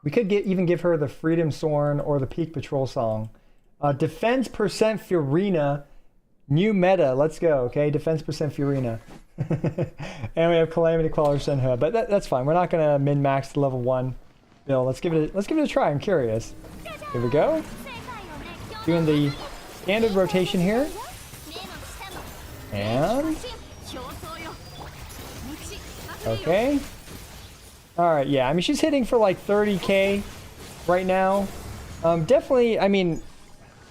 We could even give her the Freedom Sorn or the Peak Patrol Song. Defense percent Fiorina, new meta. Let's go, okay? Defense percent Fiorina. And we have Calamity Queller Shenhe, but that's fine. We're not gonna min-max the level 1 build. Let's give it a try. I'm curious. Here we go. Doing the standard rotation here. And okay. All right, yeah. I mean, she's hitting for like 30k right now. Definitely. I mean,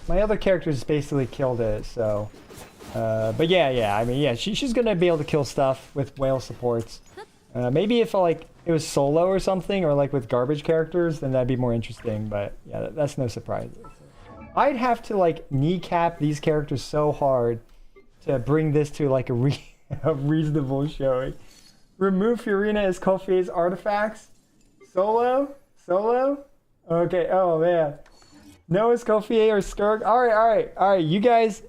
my other characters basically killed it. So, but yeah. I mean, yeah. She's gonna be able to kill stuff with whale supports. Maybe if like it was solo or something, or like with garbage characters, then that'd be more interesting. But yeah, that's no surprise. I'd have to like kneecap these characters so hard to bring this to like a reasonable showing. Remove Fiorina Escoffier's artifacts. Solo? Okay, oh man. No Escoffier or Skirk. All right. You guys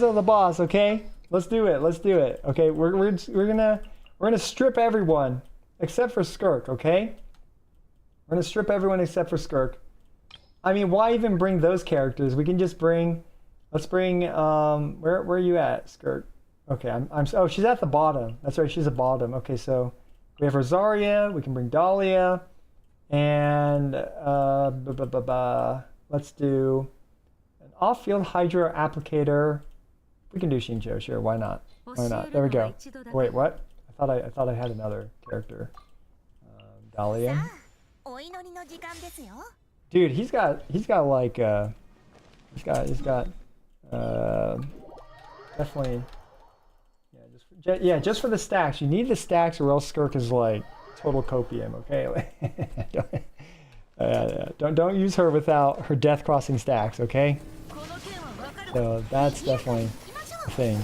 are the boss, okay? Let's do it. Okay, we're gonna strip everyone except for Skirk, okay? We're gonna strip everyone except for Skirk. I mean, why even bring those characters? We can just bring. Let's bring. Where are you at, Skirk? Okay, oh, she's at the bottom. That's right, she's at bottom. Okay, so we have Rosaria. We can bring Dahlia, and let's do an off-field hydro applicator. We can do Shinjo, sure. Why not? Why not? There we go. Wait, what? I thought I had another character. Dahlia. Dude, he's got like he's got definitely just for the stacks. You need the stacks or else Skirk is like total copium, okay? Don't use her without her death crossing stacks, okay? So that's definitely a thing.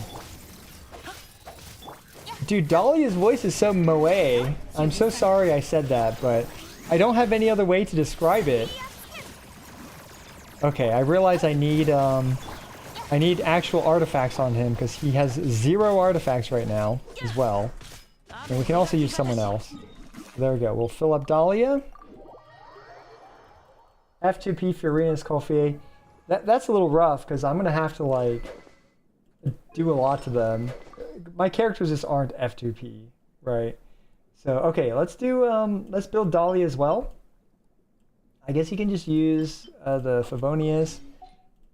Dude, Dahlia's voice is so moe. I'm so sorry I said that, but I don't have any other way to describe it. Okay, I realize I need actual artifacts on him because he has 0 artifacts right now as well. And we can also use someone else. There we go. We'll fill up Dahlia. F2P Furious Coffee. That's a little rough because I'm gonna have to like do a lot to them. My characters just aren't F2P, right? So okay, let's build Dahlia as well. I guess you can just use the Favonius.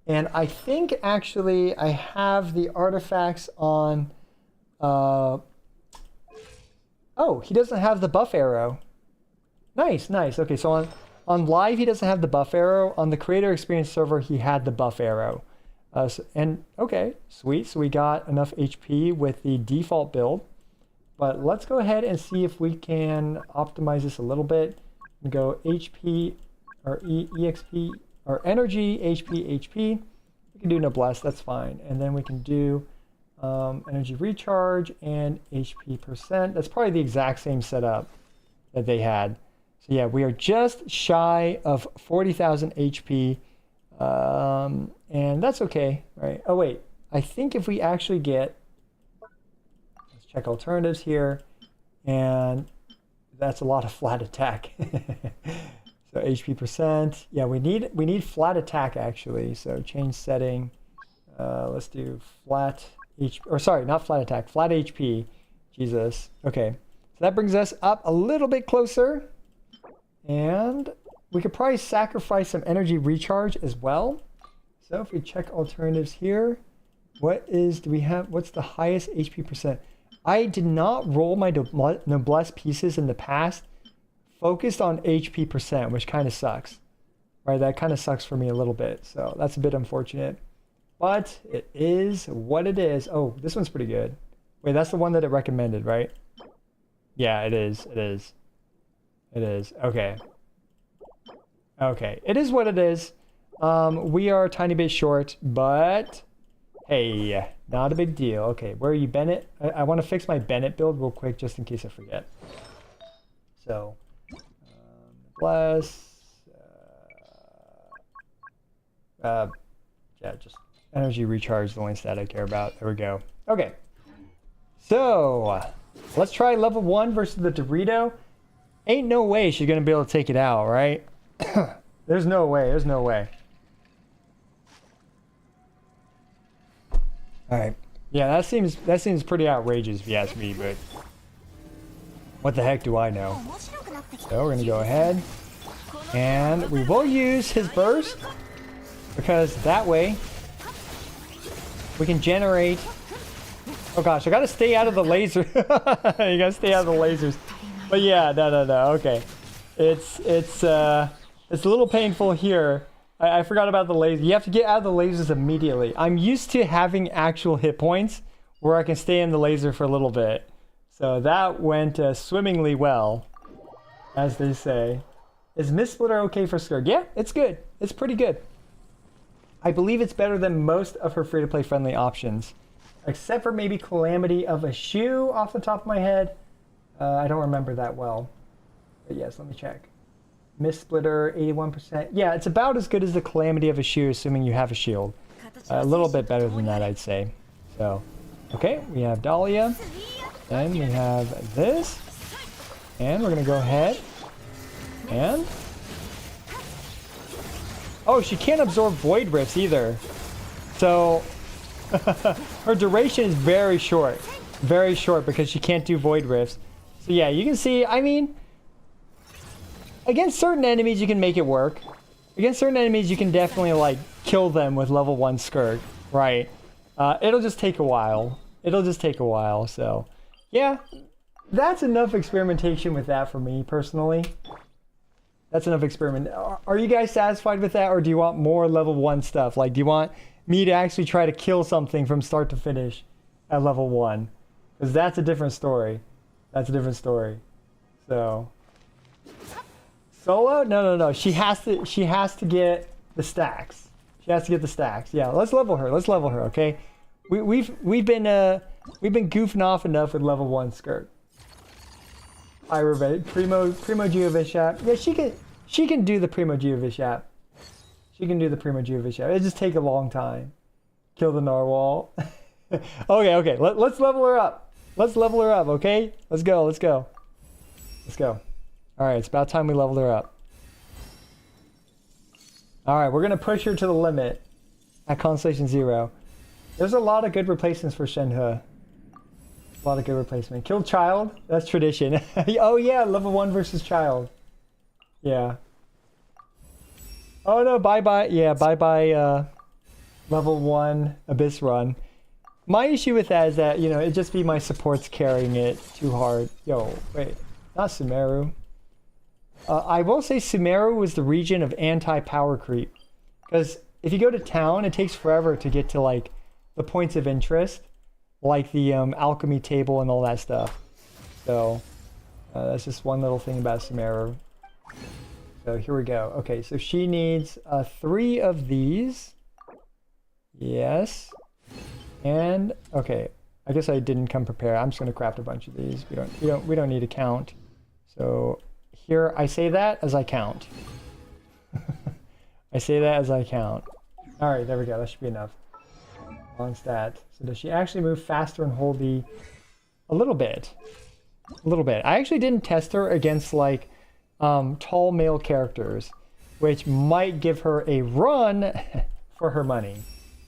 And I think actually I have the artifacts on oh, he doesn't have the buff arrow. Nice. Okay, so on live he doesn't have the buff arrow. On the creator experience server he had the buff arrow. And okay, sweet. So we got enough HP with the default build. But let's go ahead and see if we can optimize this a little bit. We go HP or EXP or energy, HP. We can do noblesse, that's fine. And then we can do energy recharge and HP percent. That's probably the exact same setup that they had. So yeah, we are just shy of 40,000 HP. And that's okay, right? Oh wait, I think if we actually get, let's check alternatives here, and that's a lot of flat attack. So HP percent, yeah, we need flat attack actually. So change setting. Let's do flat HP, or sorry, not flat attack, flat HP. Jesus. Okay, so that brings us up a little bit closer, and we could probably sacrifice some energy recharge as well. So if we check alternatives here, what's the highest HP percent? I did not roll my noblesse pieces in the past focused on HP percent, which kind of sucks, right? That kind of sucks for me a little bit. So that's a bit unfortunate, but it is what it is. Oh, this one's pretty good. Wait, that's the one that it recommended, right? Yeah, it is. Okay. Okay, it is what it is. We are a tiny bit short, but hey, not a big deal. Okay, where are you, Bennett? I want to fix my Bennett build real quick just in case I forget. So, bless. Yeah, just energy recharge is the only stat I care about. There we go. Okay, so let's try level 1 versus the Dorito. Ain't no way she's gonna be able to take it out, right? There's no way. All right. Yeah, that seems pretty outrageous if you ask me, but what the heck do I know? So we're gonna go ahead and we will use his burst because that way we can generate. Oh gosh, I gotta stay out of the laser. You gotta stay out of the lasers. But yeah, no. Okay, it's a little painful here. I forgot about the laser. You have to get out of the lasers immediately. I'm used to having actual hit points where I can stay in the laser for a little bit. So that went swimmingly well, as they say. Is Mist Splitter okay for Skirk? Yeah, it's good. It's pretty good. I believe it's better than most of her free-to-play friendly options, except for maybe Calamity of a Shoe off the top of my head. I don't remember that well. But yes, let me check. Mist Splitter, 81%. Yeah, it's about as good as the Calamity of a Shoe, assuming you have a shield. A little bit better than that, I'd say. So, okay, we have Dahlia. Then we have this. And we're going to go ahead. And... oh, she can't absorb Void Rifts either. So, her duration is very short. Very short because she can't do Void Rifts. So yeah, you can see, I mean... against certain enemies, you can make it work. Against certain enemies, you can definitely, like, kill them with level 1 Skirk, right? It'll just take a while. It'll just take a while. So yeah, that's enough experimentation with that for me personally. That's enough experiment. Are you guys satisfied with that, or do you want more level 1 stuff? Like, do you want me to actually try to kill something from start to finish at level 1? Because that's a different story. That's a different story. So solo? No. She has to get the stacks. She has to get the stacks. Yeah, let's level her. Let's level her, okay? We've been goofing off enough with level 1 Skirk. Primo Geovishap. Yeah, she can do the Primo Geovishap. She can do the Primo Geovishap. It just take a long time. Kill the narwhal. Okay. Let's level her up. Let's level her up, okay? Let's go. All right, it's about time we leveled her up. All right, we're gonna push her to the limit at Constellation 0. There's a lot of good replacements for Shenhe. A lot of good replacement. Kill child. That's tradition. Oh yeah, level 1 versus child. Yeah. Oh no, bye. Yeah, bye. Level 1 Abyss run. My issue with that is that, you know, it'd just be my supports carrying it too hard. Yo, wait, not Sumeru. I will say Sumeru was the region of anti-power creep. Because if you go to town, it takes forever to get to like the points of interest. Like the alchemy table and all that stuff. So that's just one little thing about Sumeru. So here we go. Okay, so she needs 3 of these. Yes. And okay, I guess I didn't come prepared. I'm just gonna craft a bunch of these. We don't need to count. So here I say that as I count. I say that as I count. All right, there we go. That should be enough. On stat. So does she actually move faster and hold the a little bit? A little bit. I actually didn't test her against like tall male characters, which might give her a run for her money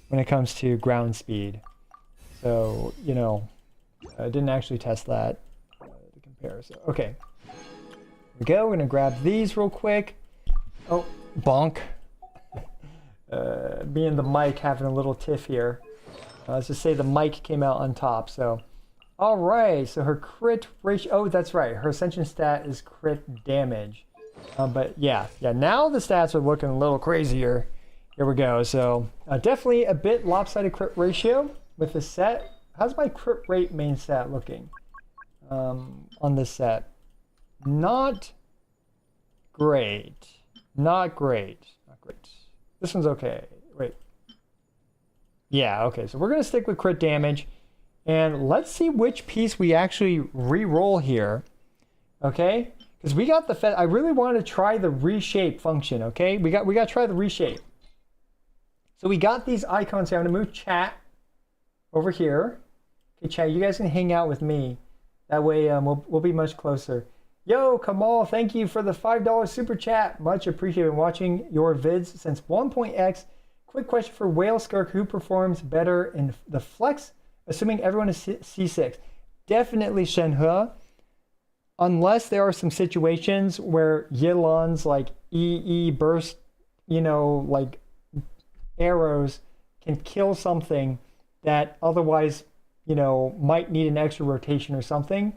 when it comes to ground speed. So, you know, I didn't actually test that to compare. So, okay. Here we go. We're gonna grab these real quick. Oh, bonk. Me and the mic having a little tiff here. Let's just say the mic came out on top. So, all right. So her crit ratio. Oh, that's right. Her ascension stat is crit damage. But yeah. Now the stats are looking a little crazier. Here we go. So definitely a bit lopsided crit ratio with this set. How's my crit rate main stat looking on this set? Not great. Not great. This one's okay. Wait. Yeah, okay, so we're going to stick with crit damage. And let's see which piece we actually re-roll here. Okay? Because we got the... I really want to try the reshape function, okay? We got to try the reshape. So we got these icons here. I'm going to move chat over here. Okay, chat, you guys can hang out with me. That way we'll be much closer. Yo, Kamal, thank you for the $5 super chat. Much appreciated. Watching your vids since 1.x. Quick question for Whale Skirk. Who performs better in the flex, assuming everyone is C6? Definitely Shenhe. Unless there are some situations where Yilon's like EE burst, you know, like arrows can kill something that otherwise, you know, might need an extra rotation or something.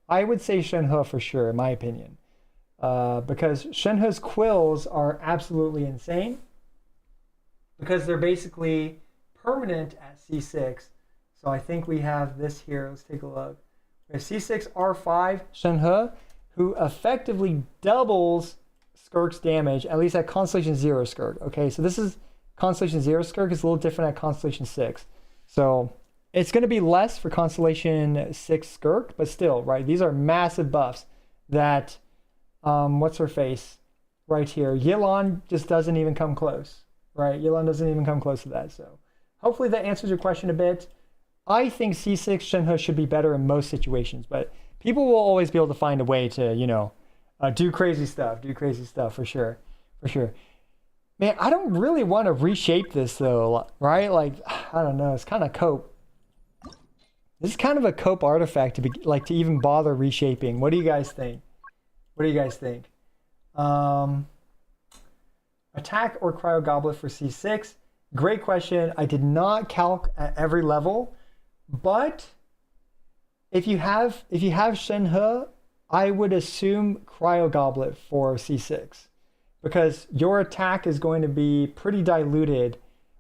I would say Shenhe for sure, in my opinion. Because Shenhe's quills are absolutely insane. Because they're basically permanent at C6. So I think we have this here. Let's take a look. We have C6 R5 Shenhe, who effectively doubles Skirk's damage, at least at Constellation 0 Skirk. Okay, so this is Constellation 0 Skirk. It's a little different at Constellation 6. So it's going to be less for Constellation 6 Skirk, but still, right? These are massive buffs that, what's her face right here? Yilon just doesn't even come close, right? Yilon doesn't even come close to that. So hopefully that answers your question a bit. I think C6 Shenhe should be better in most situations, but people will always be able to find a way to, you know, do crazy stuff for sure, for sure. Man, I don't really want to reshape this though, right? Like, I don't know, it's kind of cope. This is kind of a cope artifact to be like to even bother reshaping. What do you guys think? What do you guys think? Attack or cryo goblet for C6? Great question. I did not calc at every level. But if you have Shenhe, I would assume Cryo Goblet for C6 because your attack is going to be pretty diluted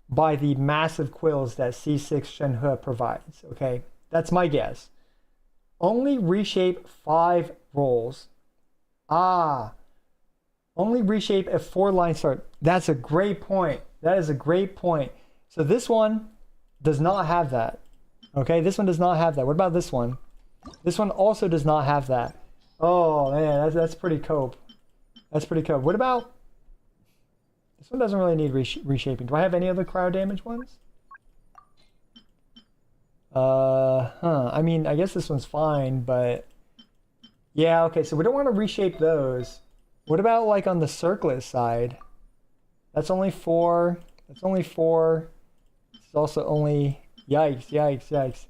by the massive quills that C6 Shenhe provides. Okay, that's my guess. Only reshape 5 rolls. Only reshape a 4-line start. That's a great point. That is a great point. So this one does not have that. Okay, this one does not have that. What about this one? This one also does not have that. Oh man, that's pretty cope. That's pretty cope. What about this one? Doesn't really need reshaping. Do I have any other cryo damage ones? I mean, I guess this one's fine, but yeah, okay. So we don't want to reshape those. What about like on the circlet side? That's only 4. That's only 4. It's also only yikes, yikes, yikes.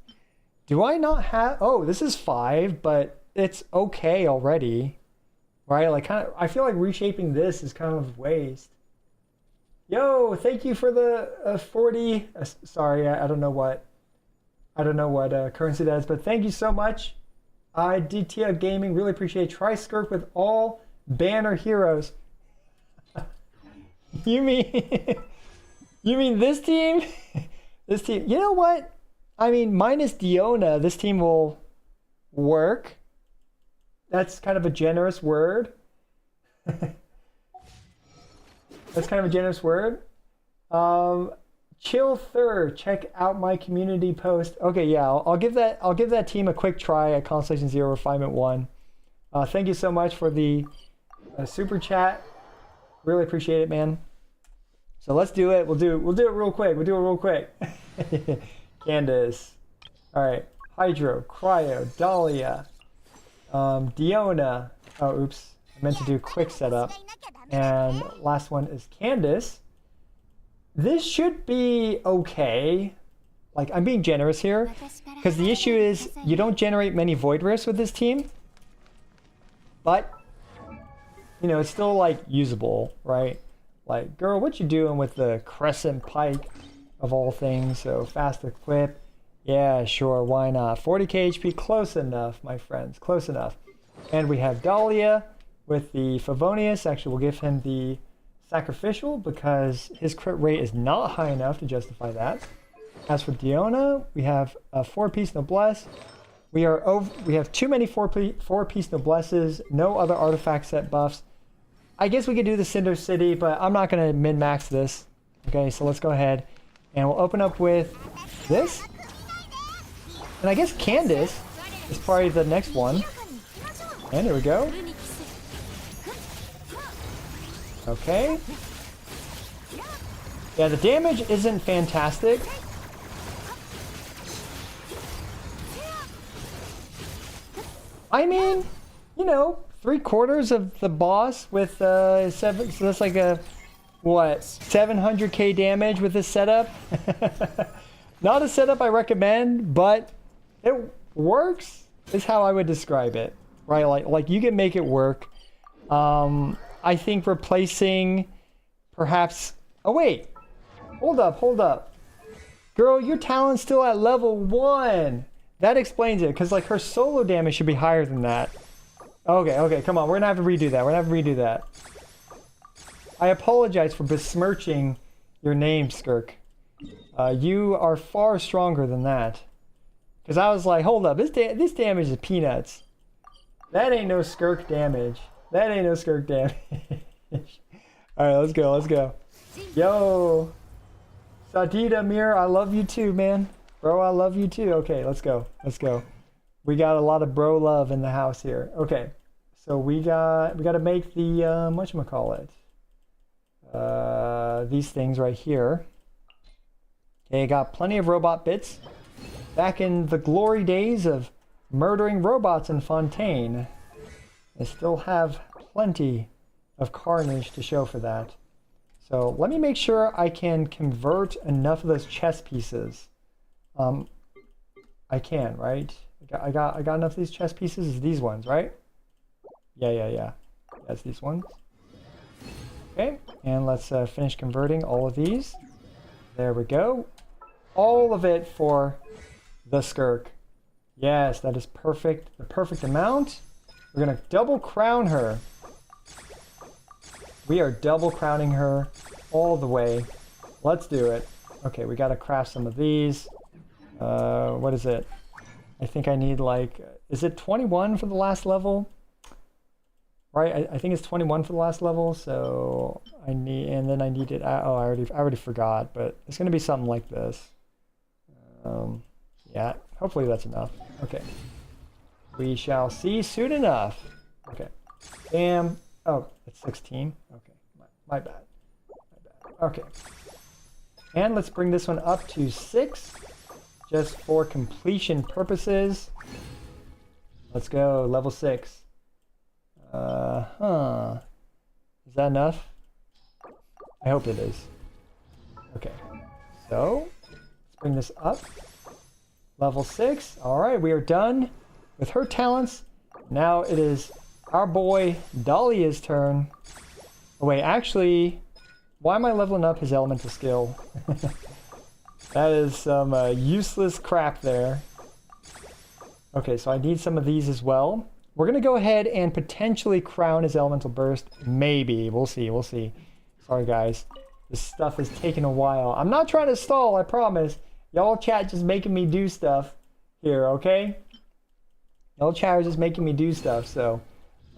Do I not have? Oh, this is 5, but it's okay already, right? Like kind of, I feel like reshaping this is kind of waste. Yo, thank you for the 40. Sorry, I don't know what currency that is, but thank you so much. DTF Gaming, really appreciate it. Try Skirk with all banner heroes. You mean this team? This team. You know what? I mean, minus Diona, this team will work. That's kind of a generous word. That's kind of a generous word. Chill Third, check out my community post. Okay, yeah, I'll give that team a quick try at Constellation 0 Refinement 1. Thank you so much for the super chat. Really appreciate it, man. So let's do it. We'll do it real quick. We'll do it real quick. Candace. All right. Hydro, Cryo, Dahlia, Diona. Oh, oops. I meant to do quick setup. And last one is Candace. This should be okay. Like, I'm being generous here. Because the issue is you don't generate many void rifts with this team. But, you know, it's still, like, usable, right? Like, girl, what you doing with the Crescent Pike of all things? So, fast equip. Yeah, sure, why not? 40k HP, close enough, my friends, close enough. And we have Dahlia with the Favonius. Actually, we'll give him the Sacrificial because his crit rate is not high enough to justify that. As for Diona, we have a 4-piece Noblesse. We have too many 4-piece Noblesses, no other artifact set buffs. I guess we could do the Cinder City, but I'm not going to min-max this. Okay, so let's go ahead and we'll open up with this. And I guess Candace is probably the next one. And here we go. Okay. Yeah, the damage isn't fantastic. I mean, you know, 3/4 of the boss with 7, so that's like a, what, 700k damage with this setup? Not a setup I recommend, but it works, is how I would describe it, right? Like you can make it work. I think replacing perhaps, oh wait, hold up. Girl, your talent's still at level 1. That explains it, because like her solo damage should be higher than that. Okay, come on, we're gonna have to redo that. I apologize for besmirching your name, Skirk. You are far stronger than that. Because I was like, hold up, this damage is peanuts. That ain't no Skirk damage. Alright, let's go. Yo! Sadida Mir, I love you too, man. Bro, I love you too. Okay, let's go. We got a lot of bro love in the house here. Okay, so we got to make the whatchamacallit. These things right here. Okay, got plenty of robot bits. Back in the glory days of murdering robots in Fontaine, I still have plenty of carnage to show for that. So let me make sure I can convert enough of those chess pieces. I can, right? I got enough of these chess pieces. It's these ones, right? Yeah. That's these ones. Okay, and let's finish converting all of these. There we go. All of it for the Skirk. Yes, that is perfect. The perfect amount. We're going to double crown her. We are double crowning her all the way. Let's do it. Okay, we got to craft some of these. What is it? I think I need like, is it 21 for the last level? Right, I think it's 21 for the last level, so I need, and then I need it, oh, I already forgot, but it's gonna be something like this. Yeah, hopefully that's enough. Okay. We shall see soon enough. Okay. Bam. Oh, it's 16. Okay, my bad. My bad. Okay. And let's bring this one up to 6, just for completion purposes. Let's go, level 6. Is that enough? I hope it is. Okay. So, let's bring this up. Level 6. Alright, we are done with her talents. Now it is our boy Dahlia's turn. Oh wait, actually, why am I leveling up his elemental skill? That is some useless crap there. Okay, so I need some of these as well. We're going to go ahead and potentially crown his elemental burst. Maybe. We'll see. We'll see. Sorry, guys. This stuff is taking a while. I'm not trying to stall, I promise. Y'all chat just making me do stuff here, okay? Y'all chat are just making me do stuff, so...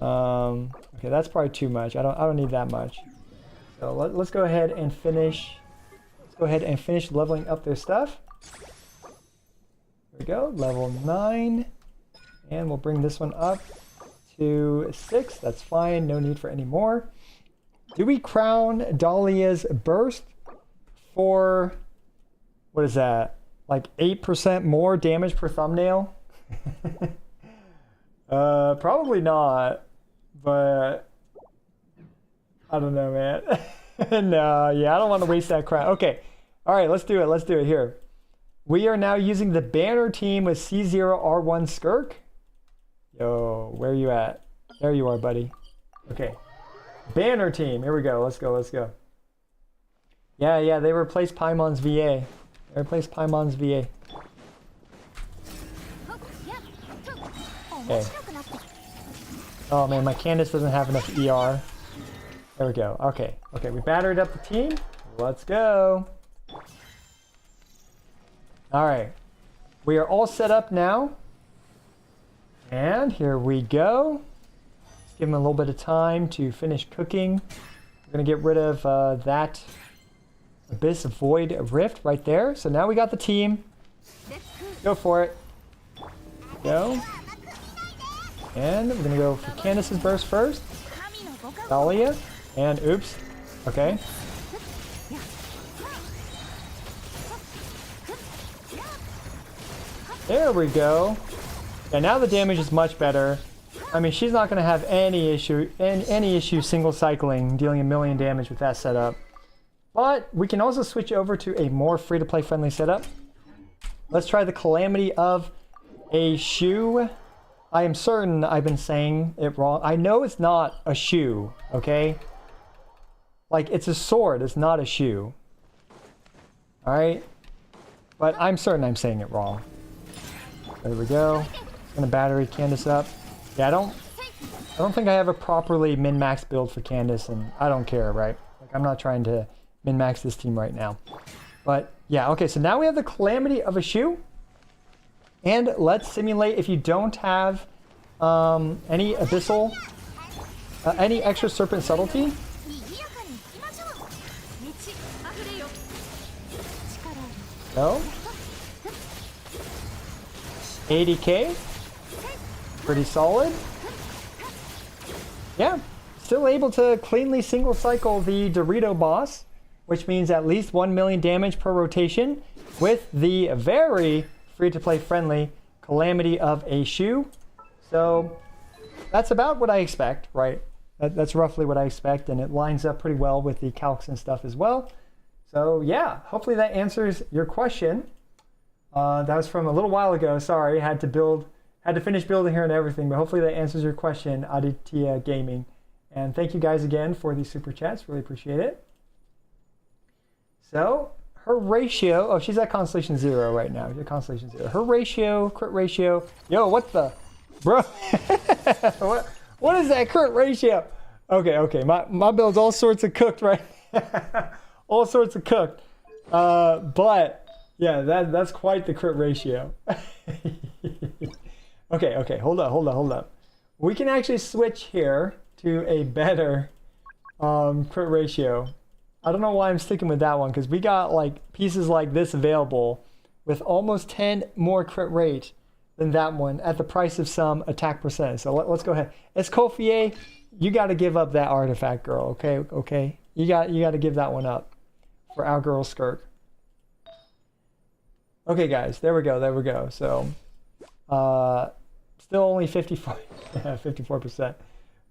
okay, that's probably too much. I don't need that much. So let's go ahead and finish... Let's go ahead and finish leveling up their stuff. There we go. Level 9. And we'll bring this one up to 6. That's fine. No need for any more. Do we crown Dahlia's burst for, what is that? Like 8% more damage per thumbnail? Probably not. But I don't know, man. No, yeah, I don't want to waste that crown. Okay. All right, let's do it. Let's do it here. We are now using the banner team with C0R1 Skirk. Yo, where are you at? There you are, buddy. Okay. Banner team. Here we go. Let's go. Let's go. Yeah, they replaced Paimon's VA. They replaced Paimon's VA. Okay. Oh man, my Candace doesn't have enough ER. There we go. Okay. Okay, we battered up the team. Let's go. Alright. We are all set up now. And here we go. Let's give him a little bit of time to finish cooking. We're going to get rid of that Abyss Void Rift right there. So now we got the team. Go for it. Go. And we're going to go for Candace's burst first. Dahlia. And oops. Okay. There we go. Yeah, now the damage is much better. I mean, she's not going to have any issue single cycling, dealing 1,000,000 damage with that setup. But we can also switch over to a more free-to-play friendly setup. Let's try the Calamity of a Shoe. I am certain I've been saying it wrong. I know it's not a shoe, okay? Like, it's a sword, it's not a shoe. Alright? But I'm certain I'm saying it wrong. There we go. Gonna battery Candace up. Yeah, I don't think I have a properly min-max build for Candace, and I don't care, right? Like, I'm not trying to min-max this team right now. But yeah, okay, so now we have the Calamity of a Shoe. And let's simulate if you don't have any abyssal, any extra serpent subtlety. No. 80k. Pretty solid. Yeah. Still able to cleanly single cycle the Dorito boss, which means at least 1,000,000 damage per rotation with the very free-to-play friendly Calamity of a Shoe. So that's about what I expect, right? That's roughly what I expect, and it lines up pretty well with the calcs and stuff as well. So yeah, hopefully that answers your question. That was from a little while ago. Sorry, had to finish building here and everything, but hopefully that answers your question, Aditya Gaming. And thank you guys again for the super chats. Really appreciate it. So her ratio, oh, she's at Constellation 0 right now. She's at Constellation 0. Her ratio, crit ratio, yo, what the, bro? what is that crit ratio? Okay, my build's all sorts of cooked, right? All sorts of cooked. But yeah, that's quite the crit ratio. Okay, hold up. We can actually switch here to a better crit ratio. I don't know why I'm sticking with that one, because we got like pieces like this available with almost 10 more crit rate than that one at the price of some attack percentage. So let's go ahead. Escoffier, you got to give up that artifact, girl. Okay. You got to give that one up for our girl Skirk. Okay, guys, there we go. So, still only 54%,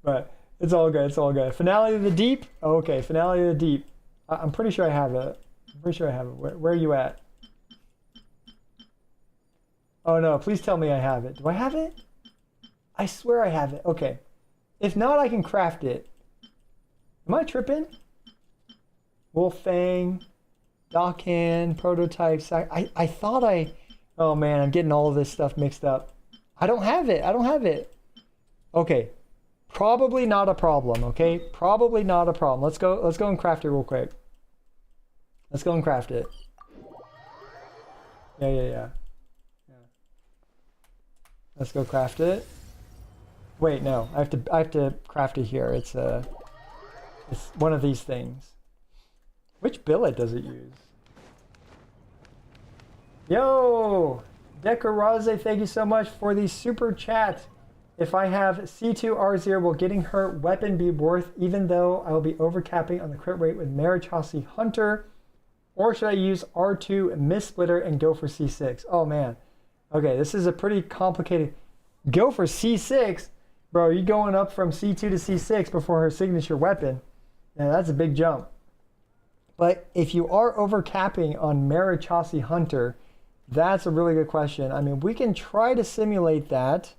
but it's all good. Finale of the Deep. Okay, Finale of the Deep. I'm pretty sure I have it. Where are you at? Oh no, please tell me I have it. Do I have it? I swear I have it. Okay. If not, I can craft it. Am I tripping? Wolfang, Dockhand, prototypes. I thought I... Oh man, I'm getting all of this stuff mixed up. I don't have it. Okay. Probably not a problem, okay? Probably not a problem. Let's go and craft it real quick. Let's go and craft it. Yeah. Let's go craft it. Wait, no. I have to craft it here. It's one of these things. Which billet does it use? Yo! Decaraze, thank you so much for the super chat. If I have C2R0, will getting her weapon be worth, even though I will be overcapping on the crit rate with Marichasi Hunter? Or should I use R2 Mist Splitter and go for C6? Oh man. Okay, this is a pretty complicated... Go for C6? Bro, you going up from C2 to C6 before her signature weapon? Yeah, that's a big jump. But if you are overcapping on Marichasi Hunter, that's a really good question. I mean, we can try to simulate that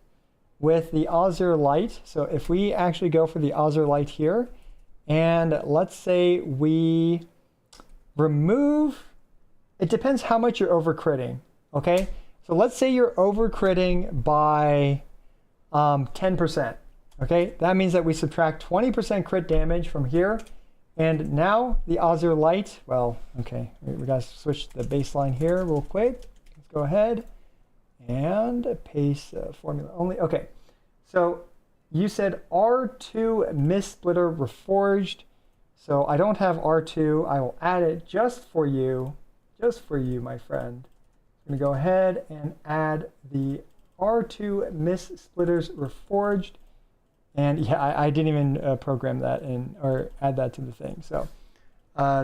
with the Azure Light. So if we actually go for the Azure Light here, and let's say we remove, it depends how much you're overcritting, okay? So let's say you're overcritting by 10%, okay? That means that we subtract 20% crit damage from here, and now the Azure Light, well, okay, we gotta switch the baseline here real quick. Let's go ahead and paste formula only. Okay, so you said R2 Mist Splitter Reforged. So I don't have R2. I will add it just for you, my friend. I'm gonna go ahead and add the R2 Mist Splitters Reforged. And yeah, I didn't even program that in or add that to the thing. So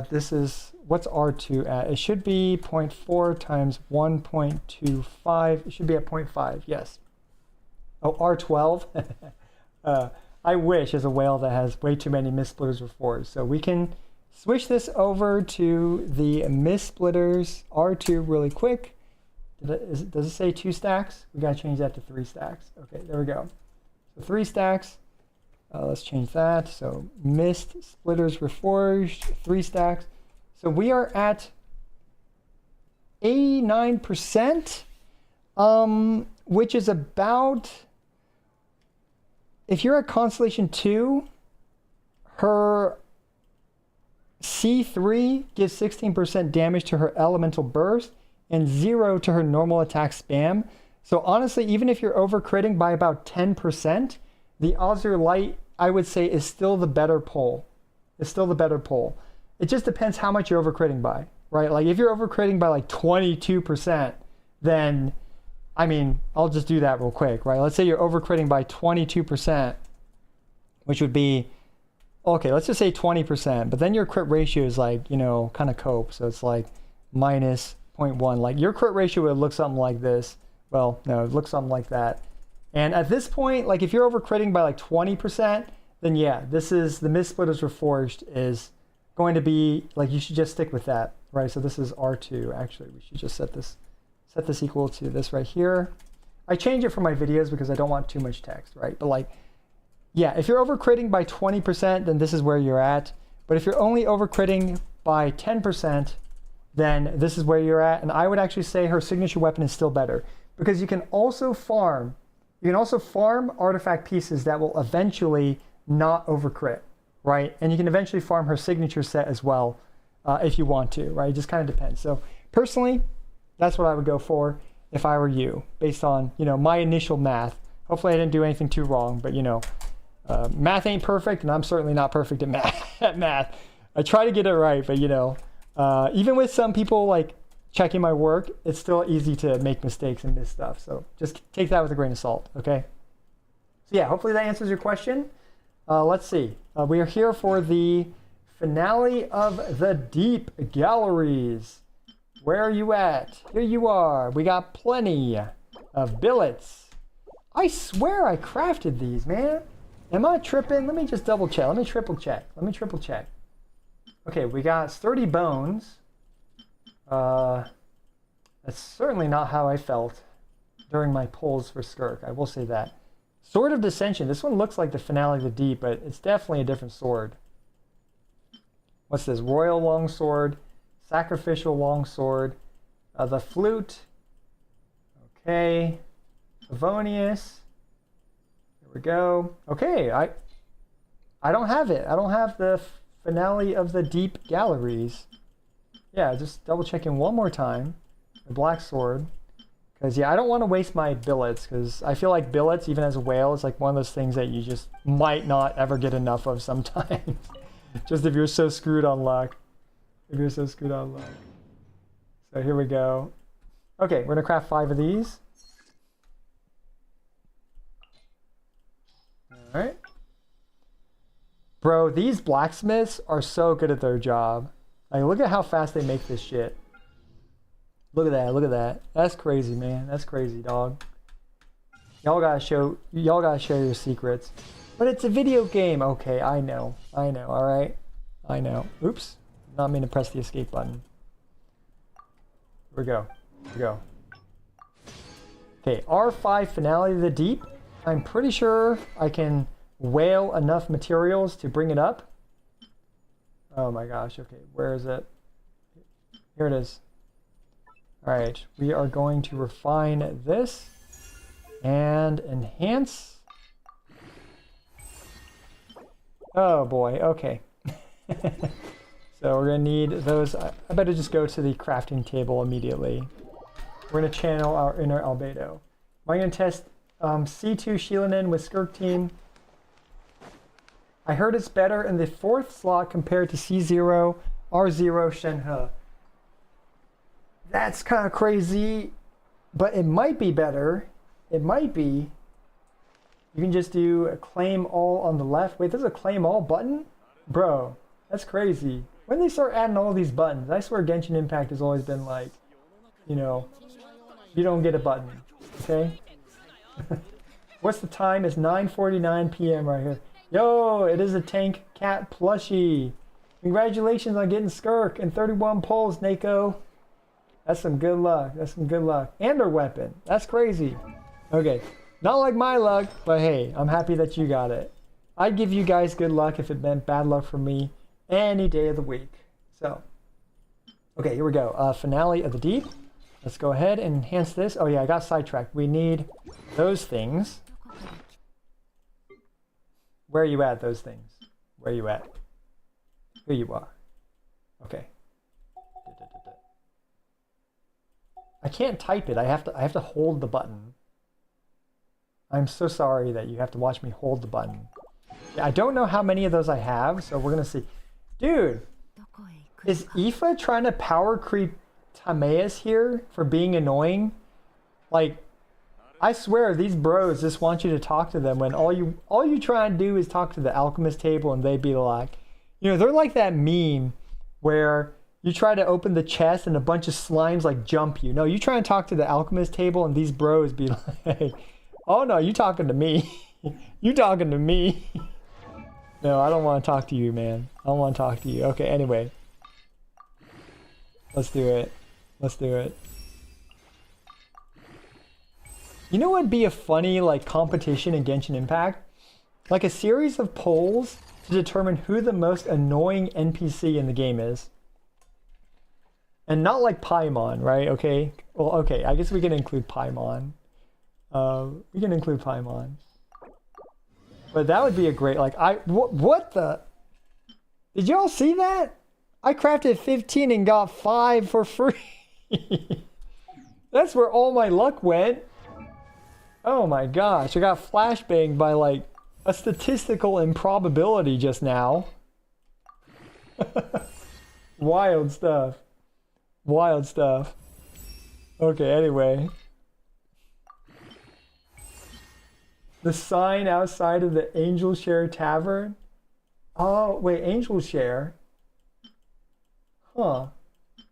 this is, what's R2 at? It should be 0.4 times 1.25. It should be at 0.5, yes. Oh, R12. I wish, as a whale that has way too many Mist Splitters Reforged. So we can switch this over to the Mist Splitters R2 really quick. Does it say 2 stacks? We gotta change that to 3 stacks. Okay, there we go. So 3 stacks. Let's change that. So Mist Splitters Reforged, 3 stacks. So we are at 89%, which is about, if you're at Constellation 2, her C3 gives 16% damage to her elemental burst and 0 to her normal attack spam. So honestly, even if you're overcritting by about 10%, the Azure Light, I would say, is still the better pull. It just depends how much you're overcritting by, right? Like if you're overcritting by like 22%, then, I mean, I'll just do that real quick, right? Let's say you're overcritting by 22%, which would be, okay, let's just say 20%, but then your crit ratio is like, you know, kind of cope. So it's like minus 0.1. Like your crit ratio would look something like this. Well, no, it looks something like that. And at this point, like if you're overcritting by like 20%, then yeah, this is, the Mist Splitters Reforged is going to be, like, you should just stick with that, right? So this is R2. Actually, we should just set this equal to this right here. I change it for my videos because I don't want too much text, right? But like, yeah, if you're overcritting by 20%, then this is where you're at. But if you're only overcritting by 10%, then this is where you're at. And I would actually say her signature weapon is still better because you can also farm artifact pieces that will eventually not overcrit, right? And you can eventually farm her signature set as well if you want to, right? It just kind of depends. So personally, that's what I would go for if I were you, based on, you know, my initial math. Hopefully I didn't do anything too wrong, but you know, math ain't perfect, and I'm certainly not perfect at math. I try to get it right, but you know, even with some people like checking my work, it's still easy to make mistakes and miss stuff. So just take that with a grain of salt, okay? So yeah, hopefully that answers your question. Let's see. We are here for the finale of the Deep Galleries. Where are you at? Here you are. We got plenty of billets. I swear I crafted these, man. Am I tripping? Let me just double check. Let me triple check. Okay, we got sturdy bones. That's certainly not how I felt during my pulls for Skirk. I will say that. Sword of Dissension. This one looks like the Finale of the Deep, but it's definitely a different sword. What's this? Royal Longsword. Sacrificial Longsword. The Flute. Okay. Favonius. Here we go. Okay, I don't have it. I don't have the Finale of the Deep Galleries. Yeah, just double checking one more time. The Black Sword. Because, yeah, I don't want to waste my billets, because I feel like billets, even as a whale, is like one of those things that you just might not ever get enough of sometimes. Just if you're so screwed on luck. So here we go. Okay, we're going to craft 5 of these. Alright. Bro, these blacksmiths are so good at their job. Like, look at how fast they make this shit. Look at that. That's crazy, man. That's crazy, dog. Y'all gotta show your secrets. But it's a video game. Okay, I know, alright? I know. Oops. Not mean to press the escape button. Here we go. Okay, R5 Finale of the Deep. I'm pretty sure I can whale enough materials to bring it up. Oh my gosh, okay, where is it? Here it is. Alright, we are going to refine this and enhance. Oh boy, okay. So we're going to need those. I better just go to the crafting table immediately. We're going to channel our inner albedo. I'm going to test C2 Shilinen with Skirk team. I heard it's better in the 4th slot compared to C0, R0 Shenhe. That's kind of crazy, but it might be better. It might be. You can just do a claim all on the left. Wait, there's a claim all button? Bro, that's crazy. When they start adding all these buttons, I swear Genshin Impact has always been like, you know, you don't get a button, okay? What's the time? It's 9:49 p.m. right here. Yo, it is a Tank Cat plushie. Congratulations on getting Skirk and 31 pulls, Nako. That's some good luck. And her weapon. That's crazy. Okay. Not like my luck, but hey, I'm happy that you got it. I'd give you guys good luck if it meant bad luck for me any day of the week. So, okay, here we go. Finale of the Deep. Let's go ahead and enhance this. Oh yeah, I got sidetracked. We need those things. Where are you at, those things? Where are you at? Here you are. Okay. I can't type it. I have to hold the button. I'm so sorry that you have to watch me hold the button. I don't know how many of those I have, so we're gonna see. Dude, is Aoife trying to power creep Timaeus here for being annoying? Like, I swear these bros just want you to talk to them when all you try and do is talk to the alchemist table, and they be like, you know, they're like that meme where you try to open the chest and a bunch of slimes like jump you. No, you try and talk to the alchemist table and these bros be like, oh no, you talking to me. You talking to me. No, I don't want to talk to you, man. I don't want to talk to you. Okay, anyway. Let's do it. You know what would be a funny like competition in Genshin Impact? Like a series of polls to determine who the most annoying NPC in the game is. And not like Paimon, right? Okay. Well, okay. I guess we can include Paimon. We can include Paimon. But that would be a great, like, what the? Did y'all see that? I crafted 15 and got 5 for free. That's where all my luck went. Oh my gosh. I got flashbanged by like a statistical improbability just now. Wild stuff. Wild stuff. Okay, anyway. The sign outside of the Angel Share Tavern? Oh, wait, Angel Share? Huh.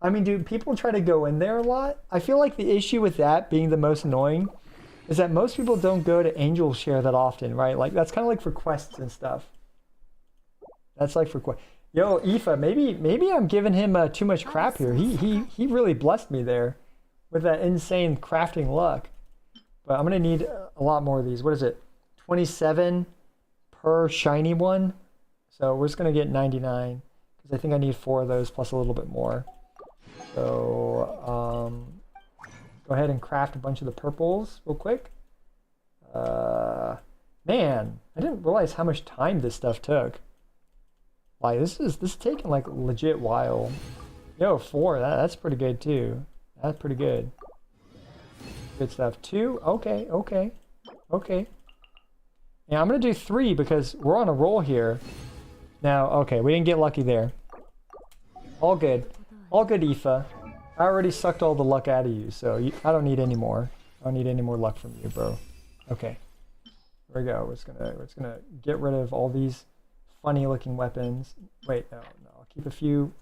I mean, do people try to go in there a lot? I feel like the issue with that being the most annoying is that most people don't go to Angel Share that often, right? Like, that's kind of like for quests and stuff. That's like for quests. Yo, Aoife, maybe I'm giving him too much crap here. He really blessed me there with that insane crafting luck. But I'm gonna need a lot more of these. What is it? 27 per shiny one. So we're just gonna get 99 because I think I need 4 of those plus a little bit more. So go ahead and craft a bunch of the purples real quick. Man, I didn't realize how much time this stuff took. Like this is taking like legit while. Yo, 4, that's pretty good too. That's pretty good. Good stuff. 2, okay. Yeah, I'm gonna do 3 because we're on a roll here. Now, okay, we didn't get lucky there. All good. All good, Aoife. I already sucked all the luck out of you, so I don't need any more. I don't need any more luck from you, bro. Okay. Here we go. We're just gonna get rid of all these funny looking weapons. Wait, no, I'll keep a few.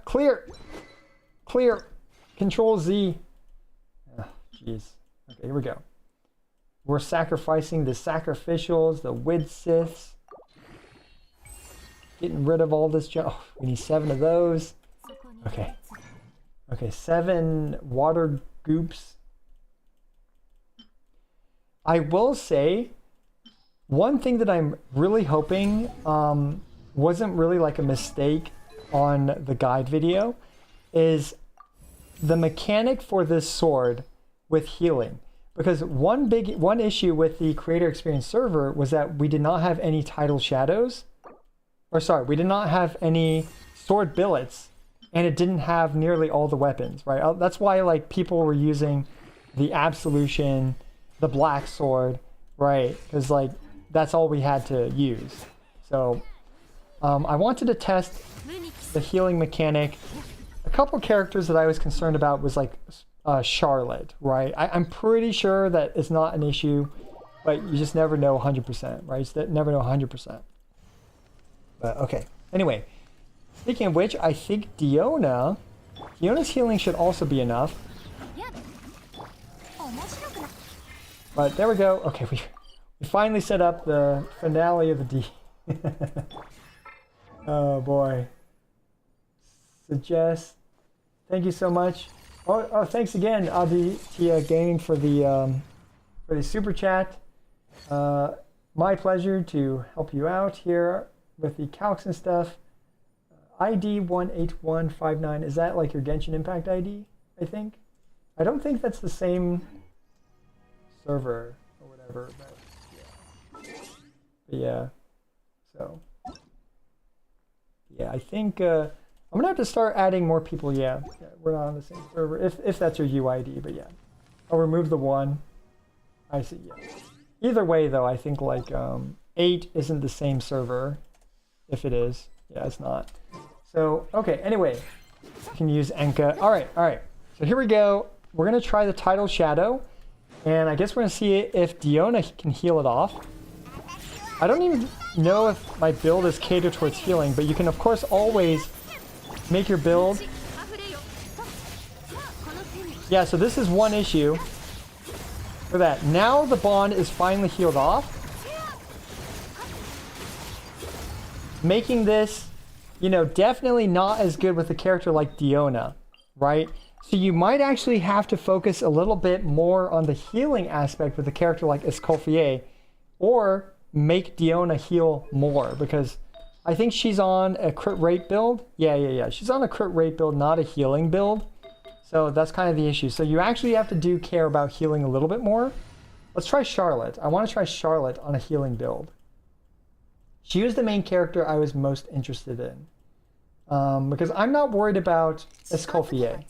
Clear. Control Z. Oh, jeez. Okay, here we go. We're sacrificing the sacrificials, the Wid Siths. Getting rid of all this junk. Oh, we need 7 of those. Okay. Okay, 7 water goops. I will say, one thing that I'm really hoping wasn't really like a mistake on the guide video is the mechanic for this sword with healing. Because one issue with the creator experience server was that we did not have any tidal shadows. Or sorry, we did not have any sword billets, and it didn't have nearly all the weapons, right? That's why like people were using the Absolution, the black sword, right? Because like that's all we had to use. So I wanted to test the healing mechanic. A couple characters that I was concerned about was like Charlotte, right? I'm pretty sure that it's not an issue, but you just never know 100%, right? You never know 100%. But okay. Anyway, speaking of which, I think Diona's healing should also be enough. But there we go. Okay, we finally set up the finale of the D. Oh boy. Suggest. Thank you so much. Oh, thanks again, Tia Gaming for the super chat. My pleasure to help you out here with the calcs and stuff. ID 18159, is that like your Genshin Impact ID? I think. I don't think that's the same server or whatever, but yeah. So yeah, I think I'm gonna have to start adding more people. Yeah, we're not on the same server if that's your UID, but yeah, I'll remove the 1. I see. Yeah. Either way, though, I think like 8 isn't the same server. If it is, yeah, it's not. So okay. Anyway, you can use Enka. All right. So here we go. We're gonna try the tidal shadow, and I guess we're gonna see if Diona can heal it off. I don't even know if my build is catered towards healing, but you can of course always make your build. Yeah, so this is one issue for that. Now the bond is finally healed off, making this, you know, definitely not as good with a character like Diona, right? So you might actually have to focus a little bit more on the healing aspect with a character like Escoffier, or make Diona heal more, because I think she's on a crit rate build. Yeah. She's on a crit rate build, not a healing build. So that's kind of the issue. So you actually have to care about healing a little bit more. Let's try Charlotte. I want to try Charlotte on a healing build. She was the main character I was most interested in. Because I'm not worried about Escoffier.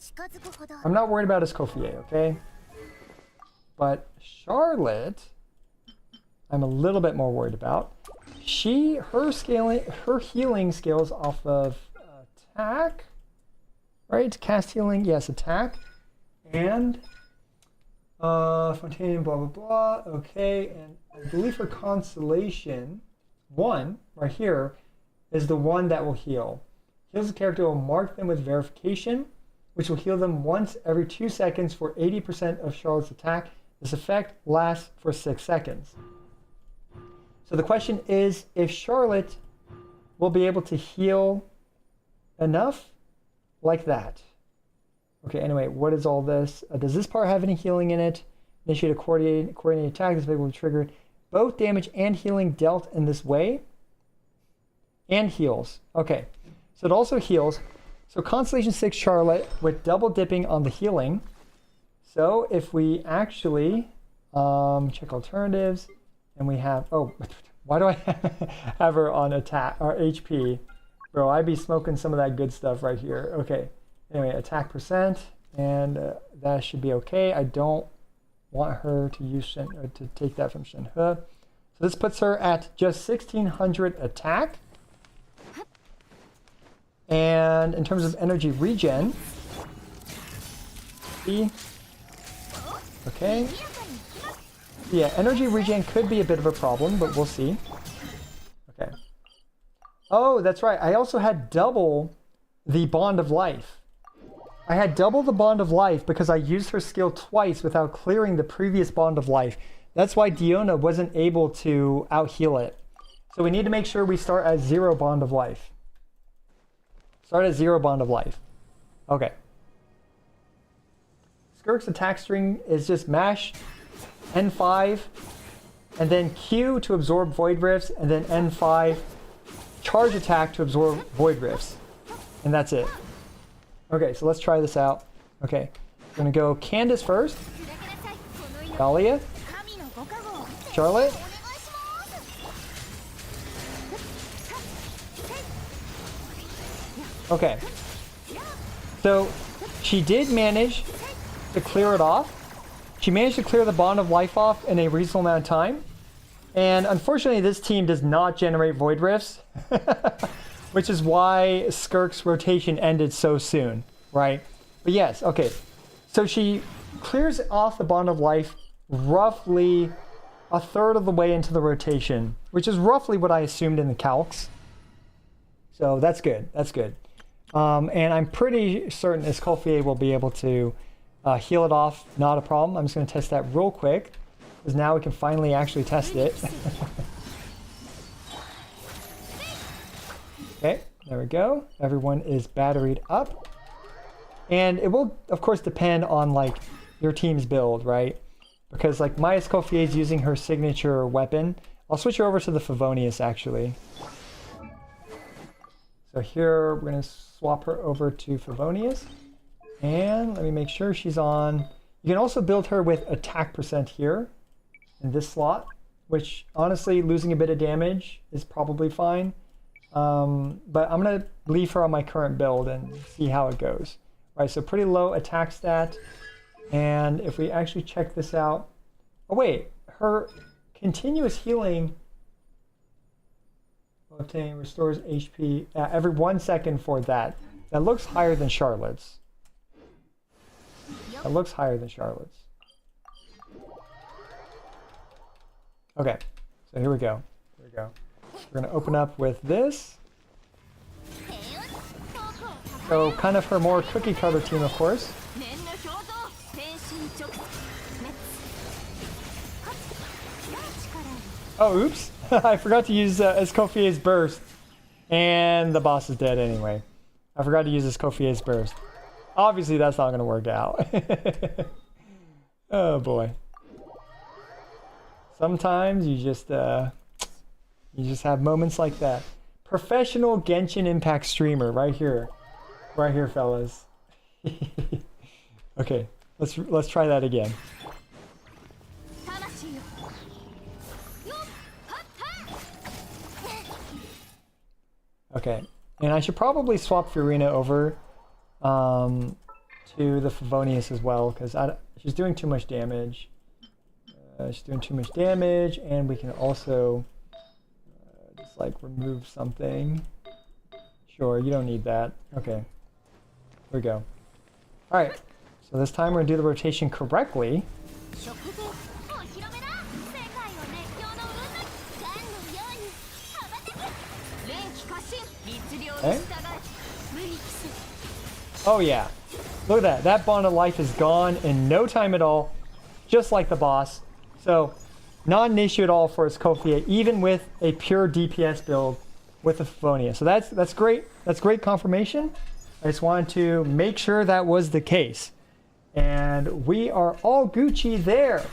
I'm not worried about Escoffier, okay? But Charlotte, I'm a little bit more worried about. Her healing scales off of attack, right? Cast healing, yes, attack, and Fontaine, blah blah blah. Okay, and I believe her constellation, 1 right here, is the one that will heal. Heals the character will mark them with verification, which will heal them once every 2 seconds for 80% of Charlotte's attack. This effect lasts for 6 seconds. So the question is if Charlotte will be able to heal enough like that. Okay, anyway, what is all this? Does this part have any healing in it? Initiate a coordinated attack. This will be triggered. Both damage and healing dealt in this way. And heals. Okay, so it also heals. So Constellation 6 Charlotte with double dipping on the healing. So if we actually check alternatives, and we have, oh, why do I have her on attack or HP? Bro, I'd be smoking some of that good stuff right here. Okay, anyway, attack percent, and that should be okay. I don't want her to use to take that from Shenhe. So this puts her at just 1600 attack. And in terms of energy regen, okay. Yeah, energy regen could be a bit of a problem, but we'll see. Okay. Oh, that's right. I also had double the Bond of Life. I had double the Bond of Life because I used her skill twice without clearing the previous Bond of Life. That's why Diona wasn't able to out-heal it. So we need to make sure we start at 0 Bond of Life. Start at 0 Bond of Life. Okay. Skirk's attack string is just mash N5, and then Q to absorb Void Rifts, and then N5 charge attack to absorb Void Rifts. And that's it. Okay, so let's try this out. Okay, we're gonna go Candace first. Dahlia. Charlotte. Okay. So she did manage to clear it off. She managed to clear the Bond of Life off in a reasonable amount of time. And unfortunately, this team does not generate Void Rifts, which is why Skirk's rotation ended so soon, right? But yes, okay. So she clears off the Bond of Life roughly a third of the way into the rotation, which is roughly what I assumed in the calcs. So that's good. That's good. And I'm pretty certain Escoffier will be able to heal it off, not a problem. I'm just going to test that real quick, because now we can finally actually test it. Okay, there we go. Everyone is batteried up. And it will, of course, depend on, like, your team's build, right? Because, like, my Escoffier is using her signature weapon. I'll switch her over to the Favonius, actually. So here, we're going to swap her over to Favonius. And let me make sure she's on. You can also build her with attack percent here in this slot, which honestly, losing a bit of damage is probably fine. But I'm going to leave her on my current build and see how it goes. All right, so pretty low attack stat. And if we actually check this out, oh wait, her continuous healing restores HP every 1 second for that. That looks higher than Charlotte's. That looks higher than Charlotte's. Okay, so here we go. Here we go. We're going to open up with this. So kind of her more cookie cutter team, of course. Oh, oops. I forgot to use Escoffier's burst. And the boss is dead anyway. I forgot to use Escoffier's burst. Obviously, that's not going to work out. Oh, boy. Sometimes you just have moments like that. Professional Genshin Impact streamer right here. Right here, fellas. Okay, let's try that again. Okay, and I should probably swap Furina over to the Favonius as well, because she's doing too much damage. She's doing too much damage, and we can also just like remove something. Sure, you don't need that. Okay, here we go. Alright, so this time we're going to do the rotation correctly. Okay. Oh yeah, look at that. That bond of life is gone in no time at all, just like the boss. So, not an issue at all for its Kofier, even with a pure DPS build with the Favonius. So that's great. That's great confirmation. I just wanted to make sure that was the case. And we are all Gucci there.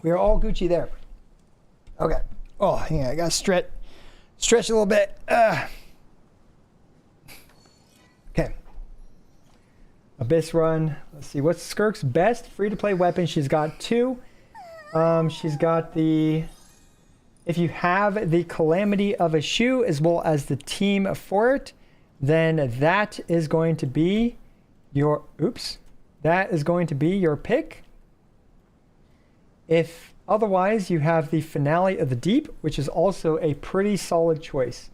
We are all Gucci there. Okay. Oh, hang on. I gotta stretch a little bit. Okay. Abyss run. Let's see. What's Skirk's best free-to-play weapon? She's got two. She's got the... If you have the Calamity of a Shoe as well as the team for it, then that is going to be your... Oops. That is going to be your pick. If otherwise, you have the Finale of the Deep, which is also a pretty solid choice.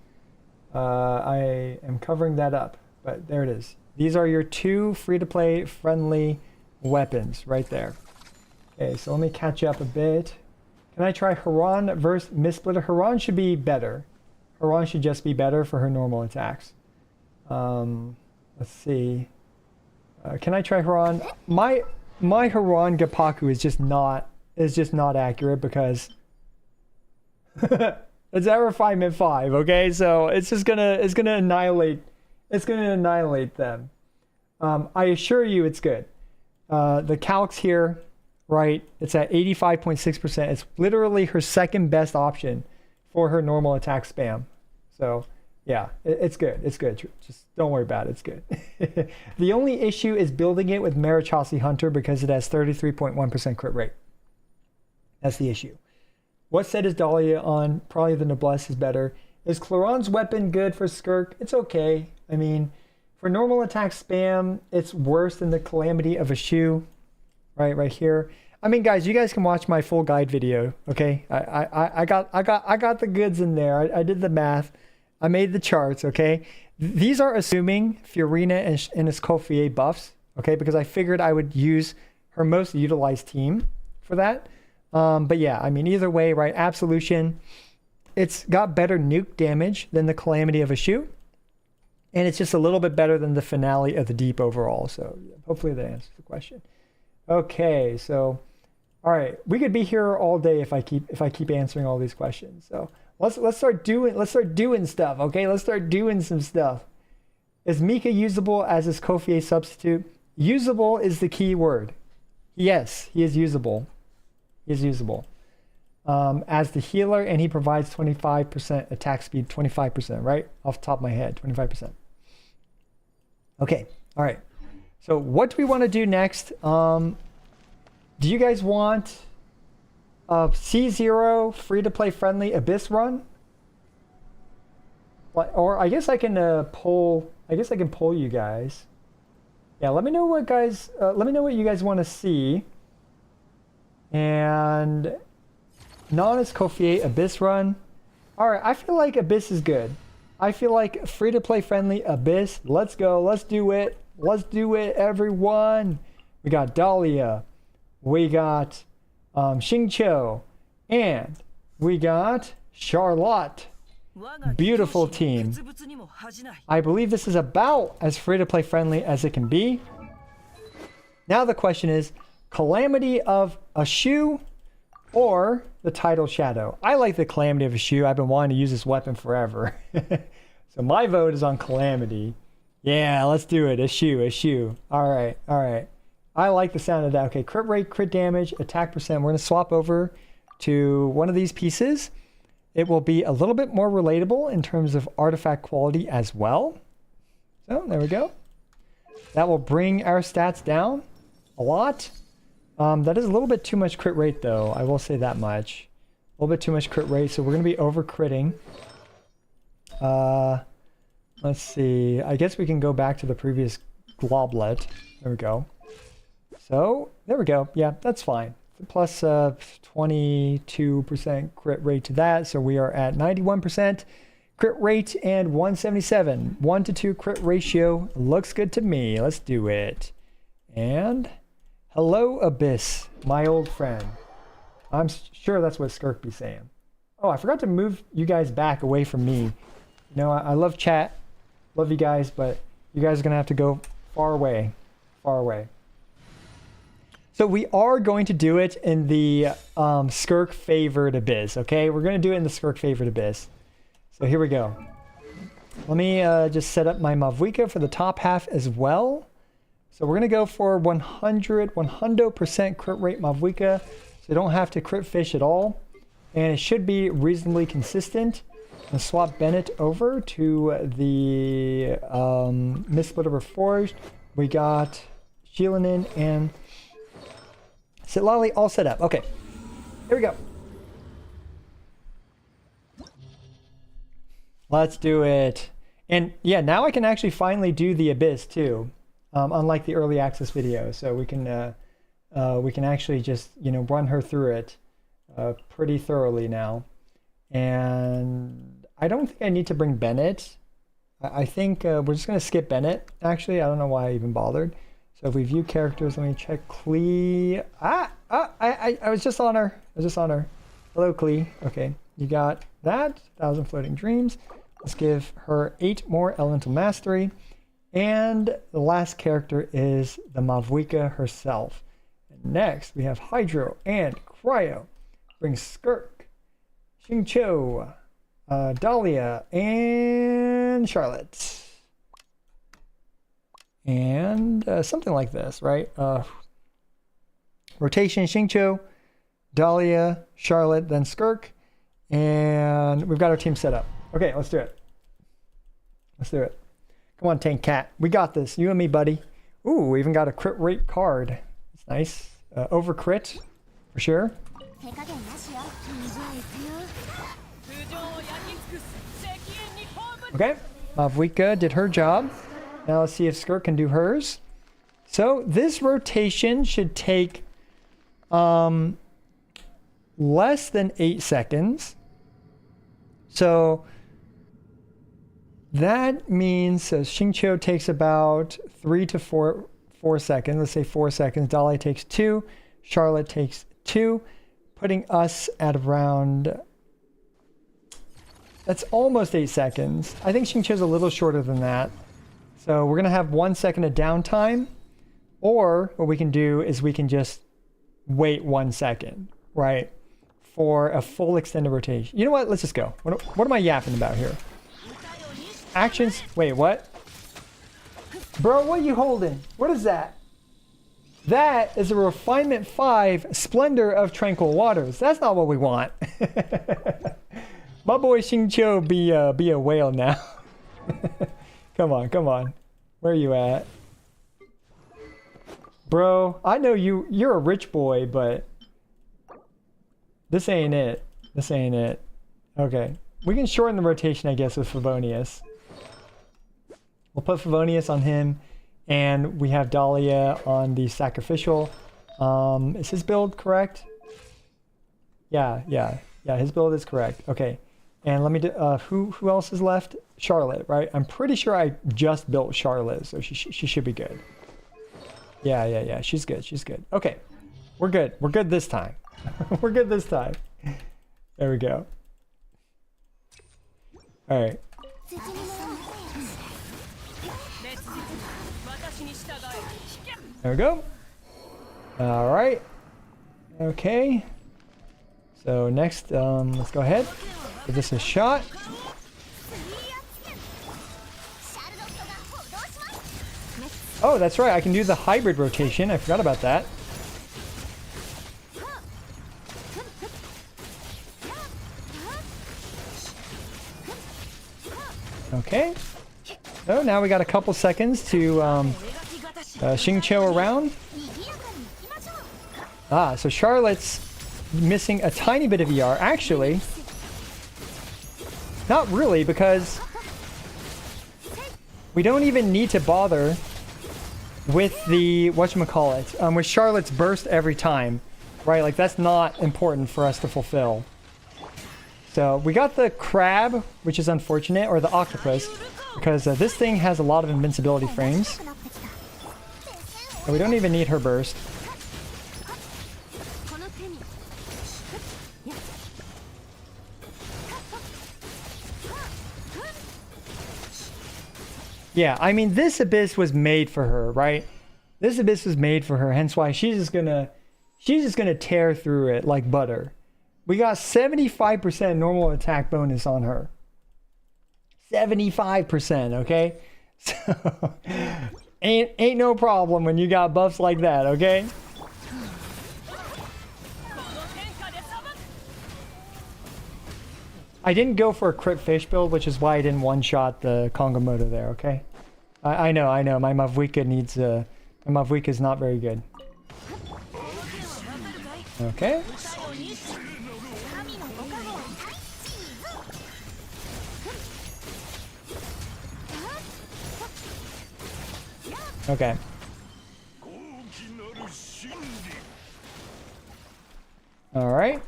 I am covering that up, but there it is. These are your two free-to-play friendly weapons right there. Okay, so let me catch up a bit. Can I try Haran versus Mistsplitter? Haran should be better. Haran should just be better for her normal attacks. Let's see. Can I try Haran? My Haran Gapaku is just not accurate because it's at refinement 5. Okay, so it's gonna annihilate them. I assure you, it's good. The calcs here. Right, it's at 85.6%. It's literally her second best option for her normal attack spam. So, yeah, it's good. It's good. Just don't worry about it. It's good. The only issue is building it with Marichasi Hunter because it has 33.1% crit rate. That's the issue. What set is Dahlia on? Probably the Noblesse is better. Is Cloron's weapon good for Skirk? It's okay. I mean, for normal attack spam, it's worse than the Calamity of a Shoe. Right here. I mean, guys, you guys can watch my full guide video. Okay, I got the goods in there. I did the math. I made the charts. Okay, these are assuming Furina and his Kofier buffs. Okay, because I figured I would use her most utilized team for that. But yeah, I mean, either way, right? Absolution. It's got better nuke damage than the Calamity of a Shoe, and it's just a little bit better than the Finale of the Deep overall. So hopefully that answers the question. Okay, so all right, we could be here all day if I keep answering all these questions. So let's start doing stuff. Okay, let's start doing some stuff. Is Mika usable as his Kofier substitute? Usable is the key word. Yes, he is usable. He is usable as the healer, and he provides 25% attack speed. 25%, right off the top of my head, 25%. Okay, all right. So what do we want to do next? Do you guys want a C0 free-to-play friendly Abyss run? Or I guess I can poll. I guess I can poll you guys. Yeah, let me know what guys. Let me know what you guys want to see. And non-is Kofier Abyss run. All right, I feel like Abyss is good. I feel like free-to-play friendly Abyss. Let's go. Let's do it. Let's do it, everyone. We got Dahlia. We got Xingqiu. And we got Charlotte. Beautiful team. I believe this is about as free-to-play friendly as it can be. Now the question is, Calamity of a Shoe or the Tidal Shadow? I like the Calamity of a Shoe. I've been wanting to use this weapon forever. So my vote is on Calamity. Yeah, let's do it. A shoe. All right. I like the sound of that. Okay, crit rate, crit damage, attack percent. We're going to swap over to one of these pieces. it will be a little bit more relatable in terms of artifact quality as well. So there we go. That will bring our stats down a lot. That is a little bit too much crit rate though. I will say that much. A little bit too much crit rate. So we're going to be over critting. Let's see. I guess we can go back to the previous globlet. There we go. So there we go. Yeah, that's fine. Plus 22% crit rate to that. So we are at 91% crit rate and 177. 1 to 2 crit ratio. Looks good to me. Let's do it. And hello, Abyss, my old friend. I'm sure that's what Skirk be saying. Oh, I forgot to move you guys back away from me. You know, I love chat. Love you guys, but you guys are going to have to go far away. Far away. So we are going to do it in the Skirk favored Abyss, okay? We're going to do it in the Skirk favored Abyss. So here we go. Let me just set up my Mavwika for the top half as well. So we're going to go for 100% crit rate Mavwika. So you don't have to crit fish at all. And it should be reasonably consistent. And swap Bennett over to the Mistsplitter Reforged. We got Shilinin and Sitlali all set up. Okay, here we go. Let's do it. And yeah, now I can actually finally do the Abyss too, unlike the early access video. So we can actually just, you know, run her through it pretty thoroughly now. And I don't think I need to bring Bennett. I think we're just going to skip Bennett. Actually, I don't know why I even bothered. So if we view characters, let me check Klee. I was just on her. Hello, Klee. Okay, you got that. 1,000 Floating Dreams. Let's give her 8 more Elemental Mastery. And the last character is the Mavwika herself. And next, we have Hydro and Cryo. Bring Skirk, Xingqiu, Dahlia, and Charlotte. And something like this, right? Rotation, Xingqiu, Dahlia, Charlotte, then Skirk. And we've got our team set up. Okay, let's do it. Let's do it. Come on, Tank Cat. We got this. You and me, buddy. Ooh, we even got a crit rate card. That's nice. Over crit, for sure. Okay, Mavwika did her job. Now let's see if Skirk can do hers. So this rotation should take less than 8 seconds. So that means Xingqiu takes about 3 to 4 seconds. Let's say 4 seconds. Dahlia takes 2. Charlotte takes 2. Putting us at around... That's almost 8 seconds. I think Xingqiu's a little shorter than that. So we're going to have 1 second of downtime. Or what we can do is we can just wait 1 second, right? For a full extended rotation. You know what? Let's just go. What am I yapping about here? Actions. Wait, what? Bro, what are you holding? What is that? That is a Refinement 5 Splendor of Tranquil Waters. That's not what we want. My boy Xingqiu be a whale now. Come on, come on. Where are you at? Bro, I know you're a rich boy, but this ain't it. This ain't it. Okay. We can shorten the rotation, I guess, with Favonius. We'll put Favonius on him, and we have Dahlia on the Sacrificial. Is his build correct? Yeah, his build is correct. Okay. And let me do, who else is left? Charlotte, right? I'm pretty sure I just built Charlotte, so she should be good. Yeah. She's good. She's good. Okay. We're good. We're good this time. We're good this time. There we go. All right. There we go. All right. Okay. So next, let's go ahead. Give this a shot. Oh, that's right. I can do the hybrid rotation. I forgot about that. Okay. So now we got a couple seconds to Xingqiu around. Ah, so Charlotte's missing a tiny bit of ER. Actually, not really, because we don't even need to bother with the whatchamacallit, with Charlotte's burst every time, right? Like, that's not important for us to fulfill. So we got the crab, which is unfortunate, or the octopus, because this thing has a lot of invincibility frames. So we don't even need her burst. Yeah, I mean, this abyss was made for her, right? This abyss was made for her, hence why she's just gonna tear through it like butter. We got 75% normal attack bonus on her. 75%, okay? So ain't no problem when you got buffs like that, okay? I didn't go for a crit fish build, which is why I didn't one-shot the Congo Moto there, okay? I know. My Mavwika needs my Mavwika is not very good. Okay. Okay. All right.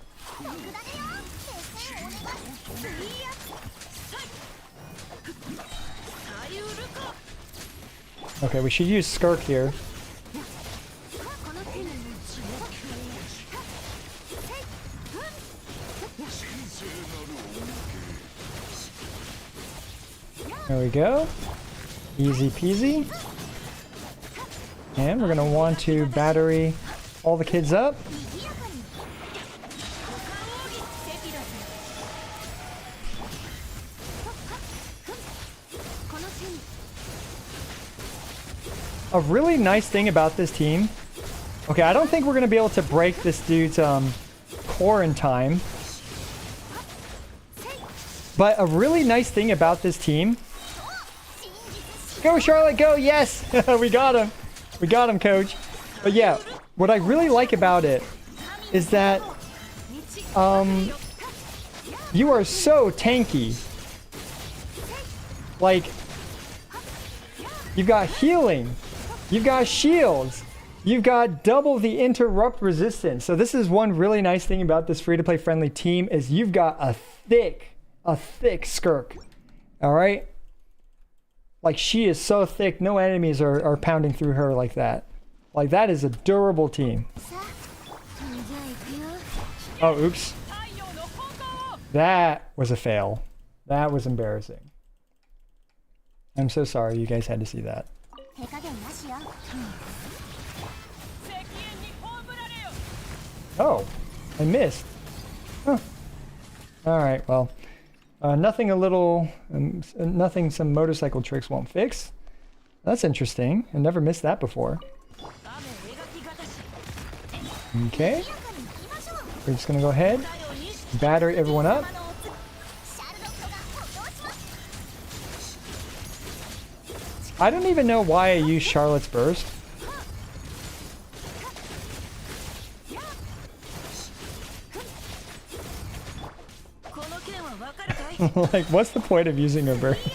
Okay, we should use Skirk here. There we go. Easy peasy. And we're going to want to battery all the kids up. A really nice thing about this team. Okay, I don't think we're going to be able to break this dude's core in time. But a really nice thing about this team. Go, Charlotte, go! Yes! We got him! We got him, coach. But yeah, what I really like about it is that you are so tanky. Like, you've got healing. You've got shields. You've got double the interrupt resistance. So this is one really nice thing about this free-to-play friendly team is you've got a thick Skirk. All right? Like, she is so thick, no enemies are pounding through her like that. Like, that is a durable team. Oh, oops. That was a fail. That was embarrassing. I'm so sorry you guys had to see that. Oh, I missed. Huh. All right, well, nothing some motorcycle tricks won't fix. That's interesting. I never missed that before. Okay. We're just gonna go ahead, battery everyone up. I don't even know why I use Charlotte's Burst. Like, what's the point of using a burst?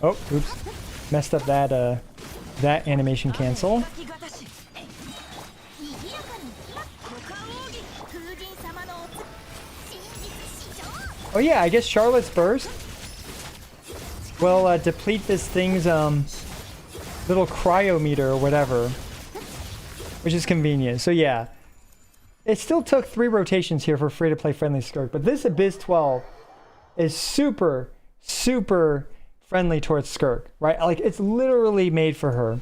Oh, oops. Messed up that that animation cancel. Oh yeah, I guess Charlotte's Burst will deplete this thing's little cryometer or whatever, which is convenient. So yeah, it still took 3 rotations here for free-to-play friendly Skirk, but this Abyss 12 is super friendly towards Skirk, right? Like, it's literally made for her.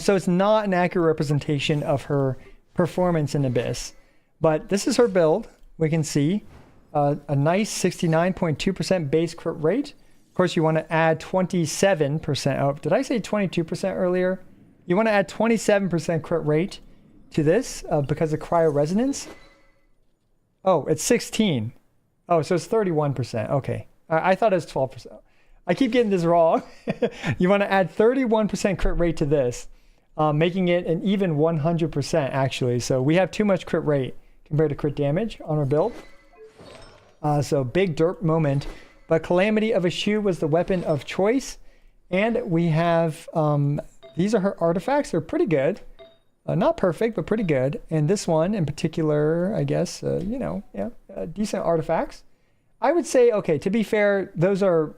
So it's not an accurate representation of her performance in Abyss, but this is her build. We can see a nice 69.2% base crit rate. Of course, you want to add 27%. Oh, did I say 22% earlier? You want to add 27% crit rate to this because of cryo resonance. Oh, it's 16. Oh, so it's 31%. Okay. I thought it was 12%. I keep getting this wrong. You want to add 31% crit rate to this, making it an even 100% actually. So we have too much crit rate compared to crit damage on our build. So big derp moment. But Calamity of Eschew was the weapon of choice. And we have, these are her artifacts. They're pretty good. Not perfect, but pretty good. And this one in particular, I guess, you know, yeah, decent artifacts. I would say, okay, to be fair, those are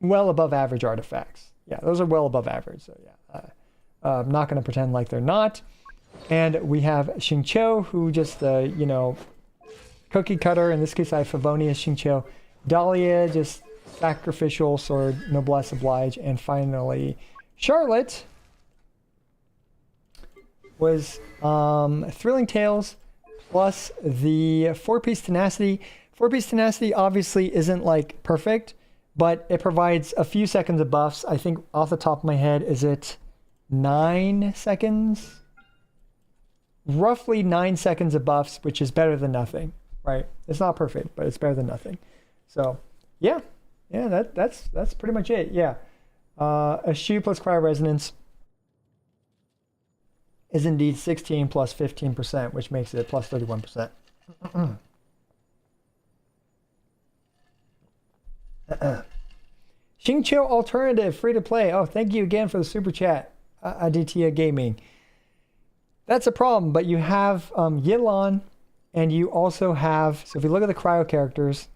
well above average artifacts. Yeah, those are well above average. So yeah, I'm not going to pretend like they're not. And we have Xingqiu, who just, you know, cookie cutter. In this case, I have Favonius Xingqiu. Dahlia, just sacrificial sword, noblesse oblige. And finally, Charlotte was Thrilling Tales plus the 4-piece tenacity. 4-piece tenacity obviously isn't like perfect, but it provides a few seconds of buffs. I think off the top of my head, is it 9 seconds? Roughly 9 seconds of buffs, which is better than nothing, right? It's not perfect, but it's better than nothing. So yeah, that's pretty much it. Yeah, Eschew plus cryo resonance is indeed 16 plus 15%, which makes it plus 31%. Xingqiu alternative, free to play. Oh, thank you again for the super chat, Aditya Gaming. That's a problem, but you have Yilan, and you also have, so if you look at the cryo characters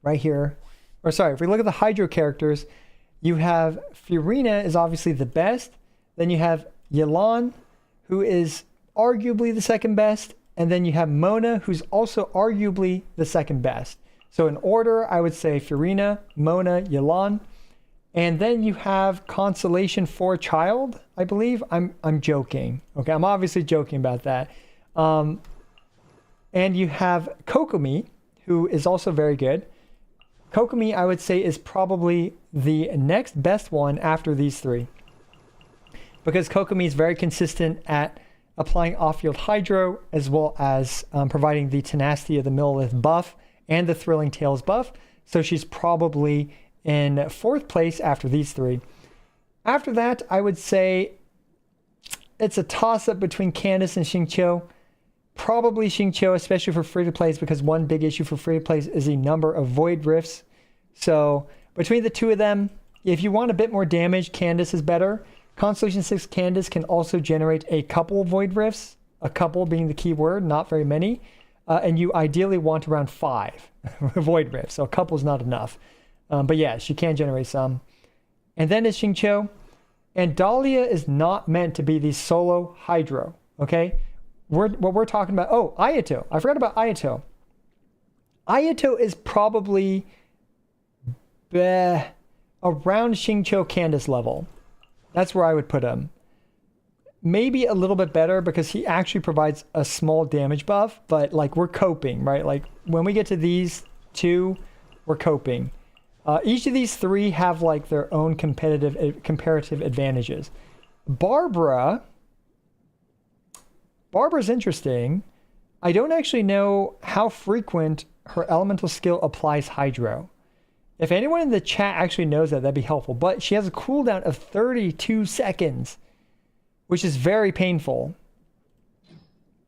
right here, or sorry, if we look at the hydro characters, you have Furina is obviously the best. Then you have Yilan, who is arguably the second best. And then you have Mona, who's also arguably the second best. So in order, I would say Furina, Mona, Yilan. And then you have Constellation for Child, I believe. I'm joking. Okay, I'm obviously joking about that. And you have Kokomi, who is also very good. Kokomi, I would say, is probably the next best one after these three. Because Kokomi is very consistent at applying off-field hydro, as well as providing the tenacity of the Millilith buff and the Thrilling Tales buff. So she's probably in 4th place after these three. After that, I would say it's a toss-up between Candace and Xingqiu. Probably Xingqiu, especially for free-to-plays, because one big issue for free-to-plays is the number of Void Rifts. So between the two of them, if you want a bit more damage, Candace is better. Constellation 6 Candace can also generate a couple Void Rifts, a couple being the key word, not very many. And you ideally want around 5 Void Rifts, so a couple is not enough. But yeah, she can generate some. And then is Xingqiu. And Dahlia is not meant to be the solo Hydro, okay? What we're talking about, oh, Ayato. I forgot about Ayato. Ayato is probably around Xingqiu Candace level. That's where I would put him. Maybe a little bit better because he actually provides a small damage buff, but like we're coping, right? Like when we get to these two, we're coping. Each of these three have like their own comparative advantages. Barbara's interesting. I don't actually know how frequent her elemental skill applies hydro. If anyone in the chat actually knows that, that'd be helpful. But she has a cooldown of 32 seconds, which is very painful.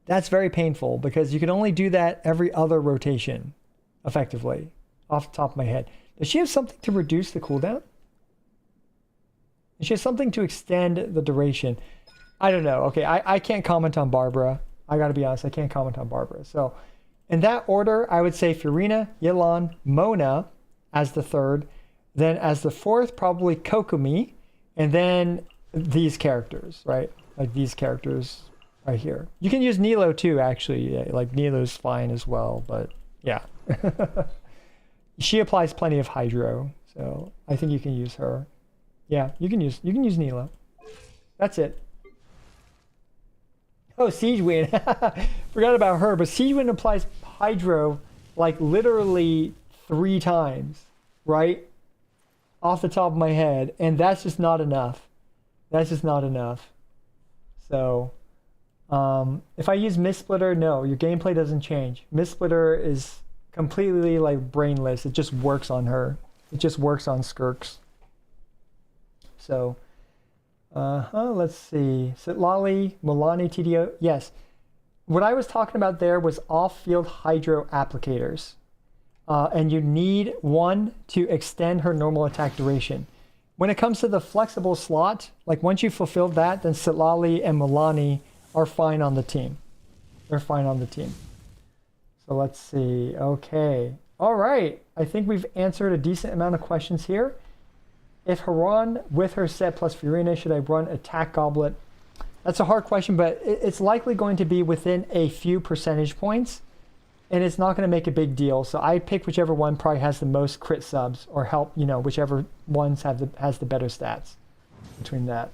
That's very painful because you can only do that every other rotation, effectively, off the top of my head. Does she have something to reduce the cooldown? Does she have something to extend the duration? I don't know. Okay, I can't comment on Barbara. I gotta be honest, I can't comment on Barbara. So in that order, I would say Furina, Yilan, Mona as the third. Then as the fourth, probably Kokomi. And then these characters, right? Like these characters right here. You can use Nilo too, actually. Yeah, like Nilo's fine as well, but yeah. She applies plenty of hydro, so I think you can use her. Yeah, you can use Nilo. That's it. Oh, Siegewind. Forgot about her, but Siegewind applies hydro like literally 3 times, right? off the top of my head, and that's just not enough. That's just not enough. So, if I use Mist Splitter, no, your gameplay doesn't change. Mist Splitter is completely like brainless. It just works on her. It just works on Skirks. So, let's see. Sitlali, Milani, TDO. Yes. What I was talking about there was off-field hydro applicators. And you need one to extend her normal attack duration. When it comes to the flexible slot, like once you fulfilled that, then Sitlali and Milani are fine on the team. They're fine on the team. So let's see. Okay. All right. I think we've answered a decent amount of questions here. If Haran with her set plus Furina, should I run Attack Goblet? That's a hard question, but it's likely going to be within a few percentage points, and it's not going to make a big deal. So I pick whichever one probably has the most crit subs or help, you know, whichever ones has the better stats between that.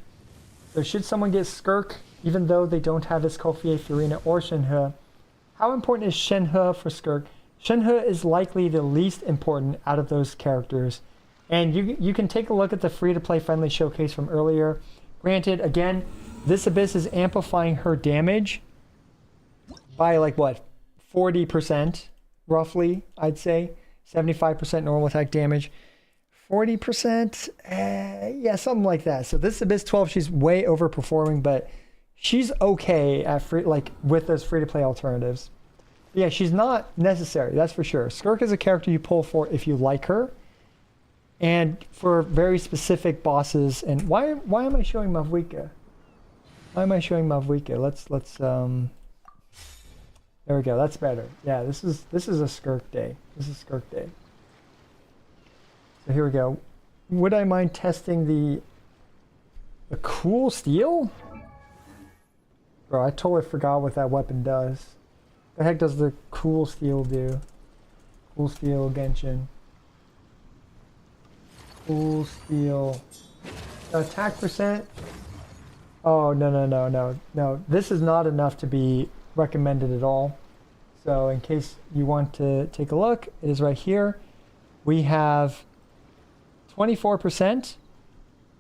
So should someone get Skirk, even though they don't have Escoffier, Furina, or Shenhe? How important is Shenhe for Skirk? Shenhe is likely the least important out of those characters. And you can take a look at the free-to-play friendly showcase from earlier. Granted, again, this Abyss is amplifying her damage by like what, 40% roughly, I'd say. 75% normal attack damage. 40%, yeah, something like that. So this Abyss 12, she's way overperforming, but she's okay at with those free-to-play alternatives. But yeah, she's not necessary, that's for sure. Skirk is a character you pull for if you like her, and for very specific bosses. And why am I showing Mavwika? Why am I showing Mavwika? Let's there we go. That's better. Yeah, this is a Skirk day. This is Skirk day. So here we go. Would I mind testing the cool steel? Bro, I totally forgot what that weapon does. The heck does the cool steel do? Cool steel Genshin. Cool steel. Attack percent. Oh, no. This is not enough to be recommended at all. So in case you want to take a look, it is right here. We have 24%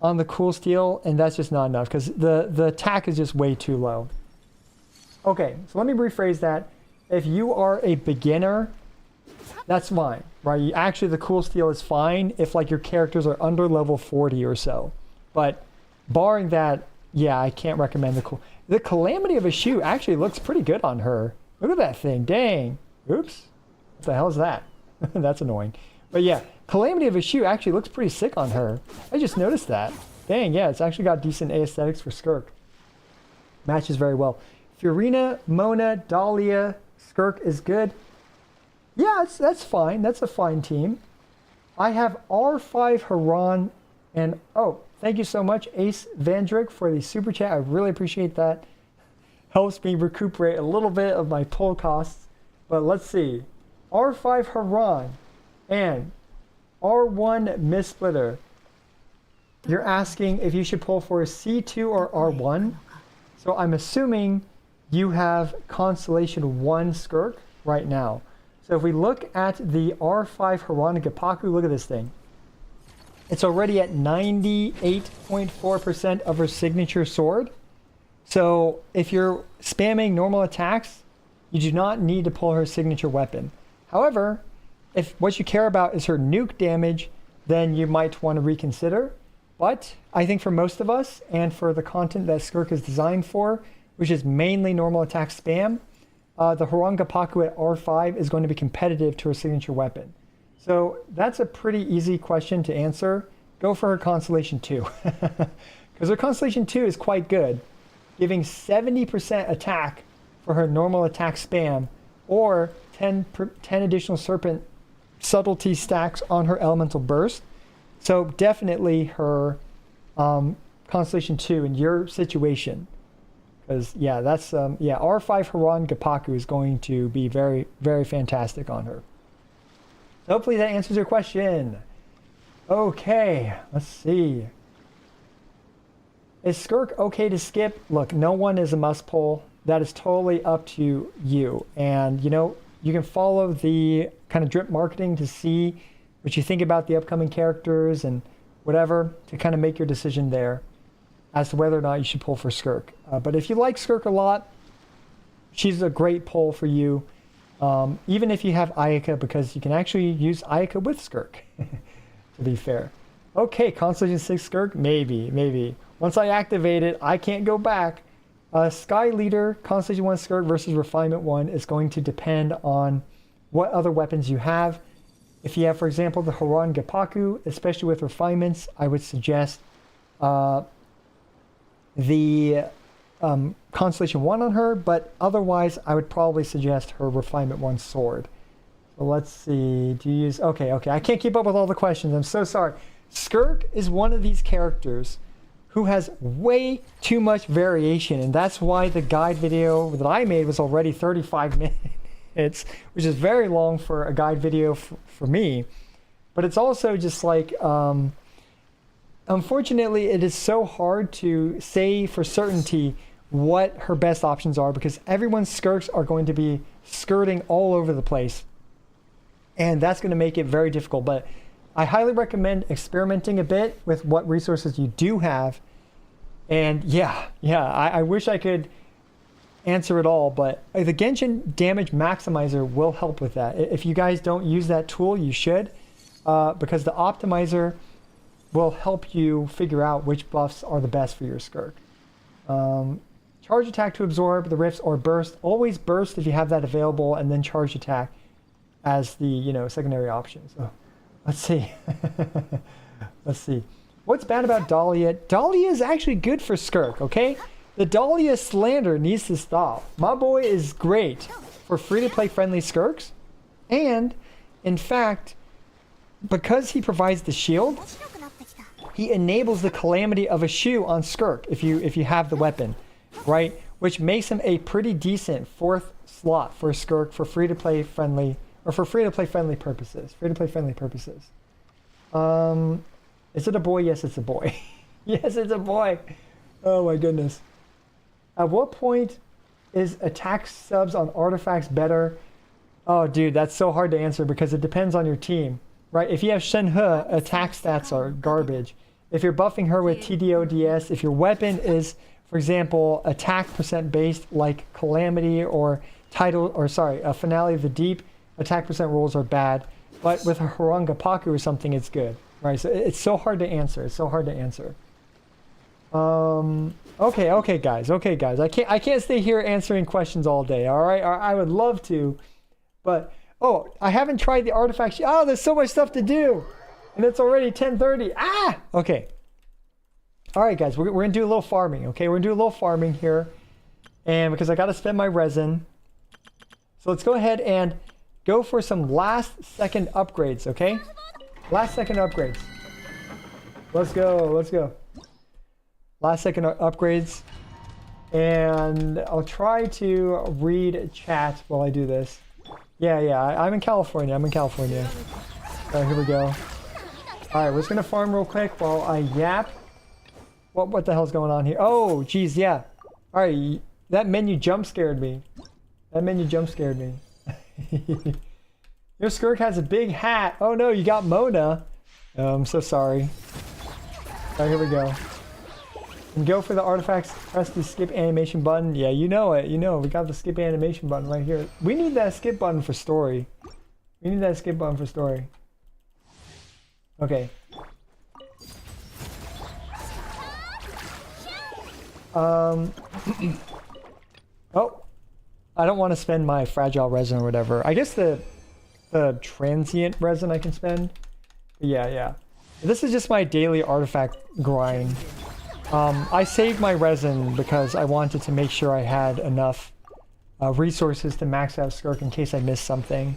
on the cool steel, and that's just not enough because the attack is just way too low. Okay, so let me rephrase that. If you are a beginner, that's fine, right? Actually, the cool steel is fine if like your characters are under level 40 or so. But barring that, yeah, I can't recommend the Calamity of a Shoe actually looks pretty good on her. Look at that thing, dang. Oops, what the hell is that? That's annoying. But yeah, Calamity of a Shoe actually looks pretty sick on her. I just noticed that. Dang, yeah, it's actually got decent aesthetics for Skirk. Matches very well. Furina, Mona, Dahlia, Skirk is good. Yeah, that's fine. That's a fine team. I have R5 Haran and, oh, thank you so much, Ace Vandrick, for the super chat. I really appreciate that. Helps me recuperate a little bit of my pull costs. But let's see. R5 Haran and R1 Mist Splitter. You're asking if you should pull for a C2 or R1. So I'm assuming you have Constellation 1 Skirk right now. So if we look at the R5 Haran Gapaku, look at this thing. It's already at 98.4% of her signature sword. So if you're spamming normal attacks, you do not need to pull her signature weapon. However, if what you care about is her nuke damage, then you might want to reconsider. But I think for most of us, and for the content that Skirk is designed for, which is mainly normal attack spam, the Harangapaku at R5 is going to be competitive to her signature weapon. So that's a pretty easy question to answer. Go for her Constellation 2. Because her Constellation 2 is quite good, giving 70% attack for her normal attack spam, or 10 additional Serpent subtlety stacks on her elemental burst. So definitely her Constellation 2 in your situation. Because yeah, that's R5 Haran Gapaku is going to be very, very fantastic on her. So hopefully that answers your question. Okay, let's see. Is Skirk okay to skip? Look, no one is a must pull. That is totally up to you. And you know, you can follow the kind of drip marketing to see what you think about the upcoming characters and whatever, to kind of make your decision there as to whether or not you should pull for Skirk. But if you like Skirk a lot, she's a great pull for you. Even if you have Ayaka, because you can actually use Ayaka with Skirk, to be fair. Okay, Constellation 6 Skirk, maybe. Once I activate it, I can't go back. Sky Leader, Constellation 1 Skirk versus Refinement 1 is going to depend on what other weapons you have. If you have, for example, the Haran Gapaku, especially with refinements, I would suggest the Constellation 1 on her, but otherwise I would probably suggest her Refinement 1 sword. So let's see, do you use... Okay, I can't keep up with all the questions, I'm so sorry. Skirk is one of these characters who has way too much variation, and that's why the guide video that I made was already 35 minutes, which is very long for a guide video for me. But it's also just like, unfortunately, it is so hard to say for certainty what her best options are, because everyone's skirks are going to be skirting all over the place, and that's going to make it very difficult. But I highly recommend experimenting a bit with what resources you do have. And I wish I could answer it all, but the Genshin damage maximizer will help with that. If you guys don't use that tool, you should, because the optimizer will help you figure out which buffs are the best for your Skirk. Charge attack to absorb the rifts or burst. Always burst if you have that available, and then charge attack as the secondary option. So let's see. Let's see. What's bad about Dahlia? Dahlia is actually good for Skirk, okay? The Dahlia slander needs to stop. My boy is great for free-to-play friendly Skirks, and in fact, because he provides the shield, he enables the calamity of a shoe on Skirk if you have the weapon, right? Which makes him a pretty decent 4th slot for Skirk for free-to-play friendly, or for free-to-play friendly purposes. Is it a boy? Yes, it's a boy. Yes, it's a boy. Oh my goodness. At what point is attack subs on artifacts better? Oh dude, that's so hard to answer because it depends on your team, right? If you have Shenhe, attack stats are garbage. If you're buffing her with TDODS, if your weapon is, for example, attack percent based like Calamity or Finale of the Deep, attack percent rolls are bad. But with a Harangapaku or something, it's good. Right, so it's so hard to answer. Okay, guys. I can't stay here answering questions all day. All right, I would love to, but I haven't tried the artifacts. Oh, there's so much stuff to do, and it's already 10:30. Okay. All right, guys, we're gonna do a little farming. Okay, we're gonna do a little farming here, and because I gotta spend my resin, so let's go ahead and go for some last second upgrades. Okay. Last second upgrades. Let's go. Last second upgrades. And I'll try to read chat while I do this. Yeah, I'm in California. All right, here we go. All right, we're just going to farm real quick while I yap. What the hell's going on here? Oh, geez, yeah. All right, that menu jump scared me. Your Skirk has a big hat. Oh no, you got Mona. Oh, I'm so sorry. All right, here we go. And go for the artifacts. Press the skip animation button. Yeah, you know it. We got the skip animation button right here. We need that skip button for story. Okay. Oh, I don't want to spend my fragile resin or whatever. I guess the transient resin I can spend. Yeah. This is just my daily artifact grind. I saved my resin because I wanted to make sure I had enough resources to max out Skirk in case I missed something.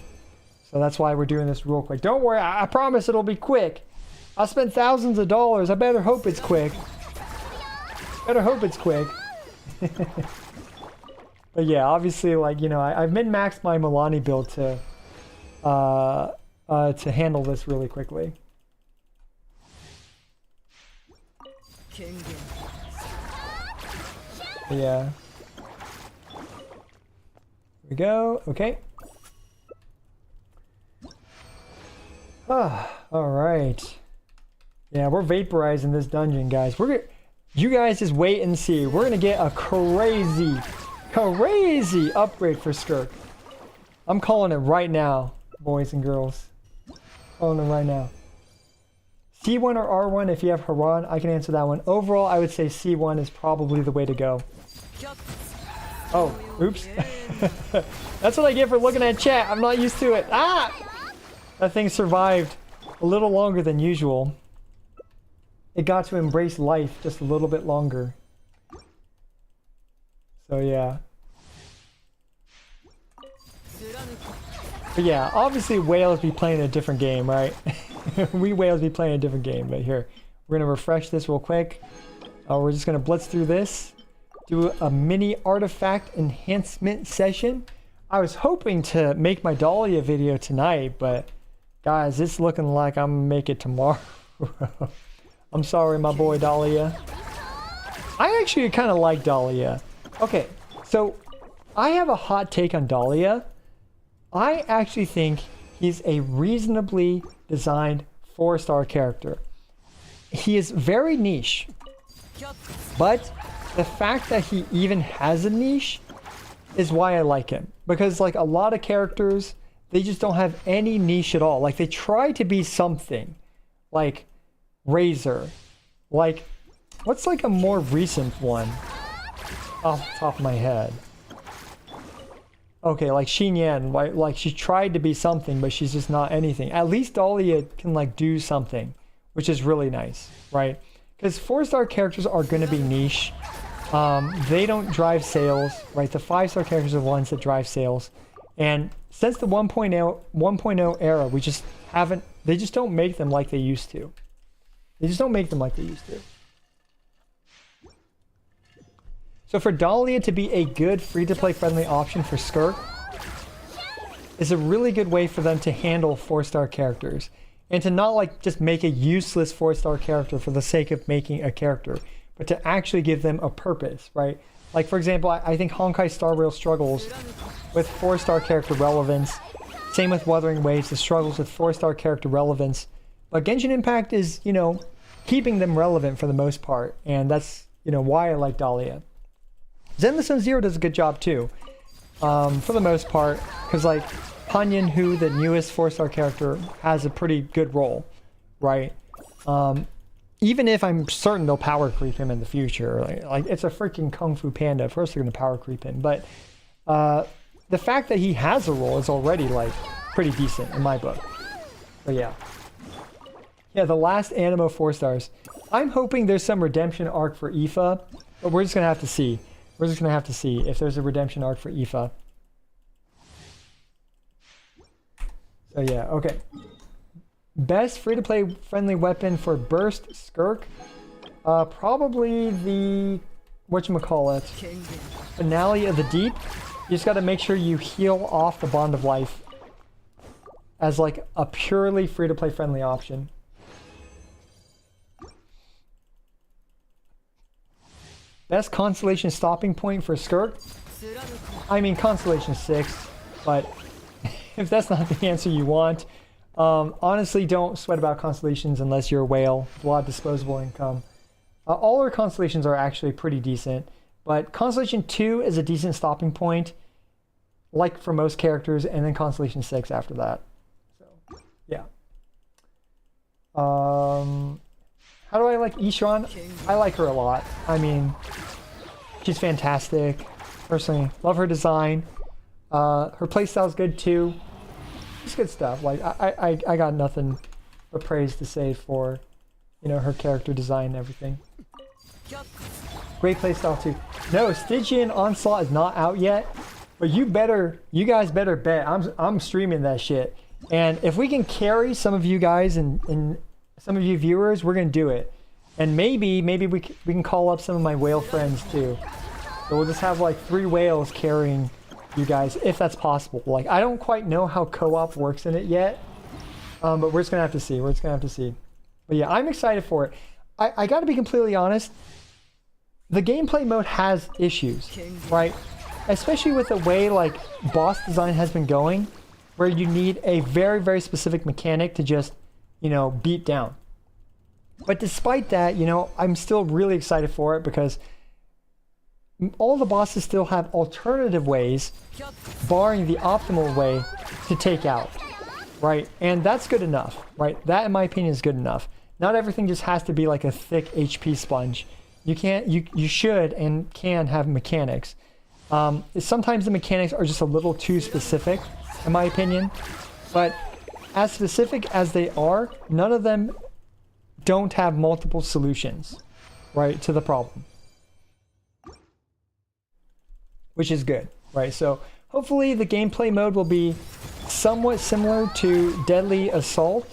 So that's why we're doing this real quick. Don't worry, I promise it'll be quick. I spent thousands of dollars. I better hope it's quick. But yeah, obviously, like, I've min-maxed my Milani build to handle this really quickly. Yeah. Here we go. Okay. All right. Yeah, we're vaporizing this dungeon, guys. You guys just wait and see. We're gonna get a crazy upgrade for Skirk. I'm calling it right now, boys and girls. Calling it right now. C1 or R1 if you have Haran, I can answer that one. Overall, I would say C1 is probably the way to go. Oh, oops. That's what I get for looking at chat. I'm not used to it. Ah! That thing survived a little longer than usual. It got to embrace life just a little bit longer. So yeah. But yeah, obviously whales be playing a different game, right? We whales be playing a different game, but here. We're gonna refresh this real quick. We're just gonna blitz through this. Do a mini artifact enhancement session. I was hoping to make my Dahlia video tonight, but guys, it's looking like I'm gonna make it tomorrow. I'm sorry, my boy Dahlia. I actually kind of like Dahlia. Okay, so I have a hot take on Dahlia. I actually think he's a reasonably designed 4-star character. He is very niche, but the fact that he even has a niche is why I like him. Because like a lot of characters, they just don't have any niche at all. Like they try to be something. Like Razor. Like, what's like a more recent one off the top of my head? Okay, like Xin Yan, like she tried to be something, but she's just not anything. At least Dahlia can like do something, which is really nice, right? Because 4-star characters are going to be niche. They don't drive sales, right? The 5-star characters are the ones that drive sales. And since the 1.0 era, we just haven't, they just don't make them like they used to. They just don't make them like they used to. So for Dahlia to be a good free-to-play friendly option for Skirk is a really good way for them to handle 4-star characters. And to not like just make a useless 4-star character for the sake of making a character, but to actually give them a purpose, right? Like for example, I think Honkai Star Rail struggles with 4-star character relevance. Same with Wuthering Waves, it struggles with 4-star character relevance. But Genshin Impact is, you know, keeping them relevant for the most part. And that's, you know, why I like Dahlia. Zen the Sun Zero does a good job too, for the most part, because like Hanyan, who the newest 4-star character, has a pretty good role, right? Even if I'm certain they'll power creep him in the future, like it's a freaking Kung Fu Panda. Of course they're gonna power creep him, but the fact that he has a role is already like pretty decent in my book. But yeah, the last Animo 4-stars. I'm hoping there's some redemption arc for Aoife, but we're just gonna have to see. We're just going to have to see if there's a redemption arc for Aoife. So yeah, okay. Best free-to-play friendly weapon for burst Skirk? Probably the, whatchamacallit, Finale of the Deep. You just got to make sure you heal off the Bond of Life as like a purely free-to-play friendly option. Best constellation stopping point for Skirk? I mean constellation 6, but if that's not the answer you want, honestly don't sweat about constellations unless you're a whale with a lot of disposable income. All our constellations are actually pretty decent, but constellation 2 is a decent stopping point, like for most characters, and then constellation 6 after that. So yeah. How do I like Ishran? I like her a lot. I mean, she's fantastic. Personally, love her design. Her playstyle is good too. It's good stuff. Like I got nothing but praise to say for, you know, her character design and everything. Great playstyle too. No, Stygian Onslaught is not out yet, but you guys better bet I'm streaming that shit. And if we can carry some of you guys and some of you viewers, we're gonna do it. And maybe we can call up some of my whale friends too. So we'll just have like 3 whales carrying you guys, if that's possible. Like I don't quite know how co-op works in it yet, but we're just gonna have to see. But yeah, I'm excited for it. I gotta be completely honest. The gameplay mode has issues, right? Especially with the way like boss design has been going, where you need a very, very specific mechanic to just, you know, beat down. But despite that, you know, I'm still really excited for it because all the bosses still have alternative ways, barring the optimal way, to take out, right? And that's good enough, right? That, in my opinion, is good enough. Not everything just has to be like a thick HP sponge. You should and can have mechanics. Sometimes the mechanics are just a little too specific, in my opinion. But as specific as they are, none of them don't have multiple solutions, right, to the problem. Which is good, right? So hopefully the gameplay mode will be somewhat similar to Deadly Assault.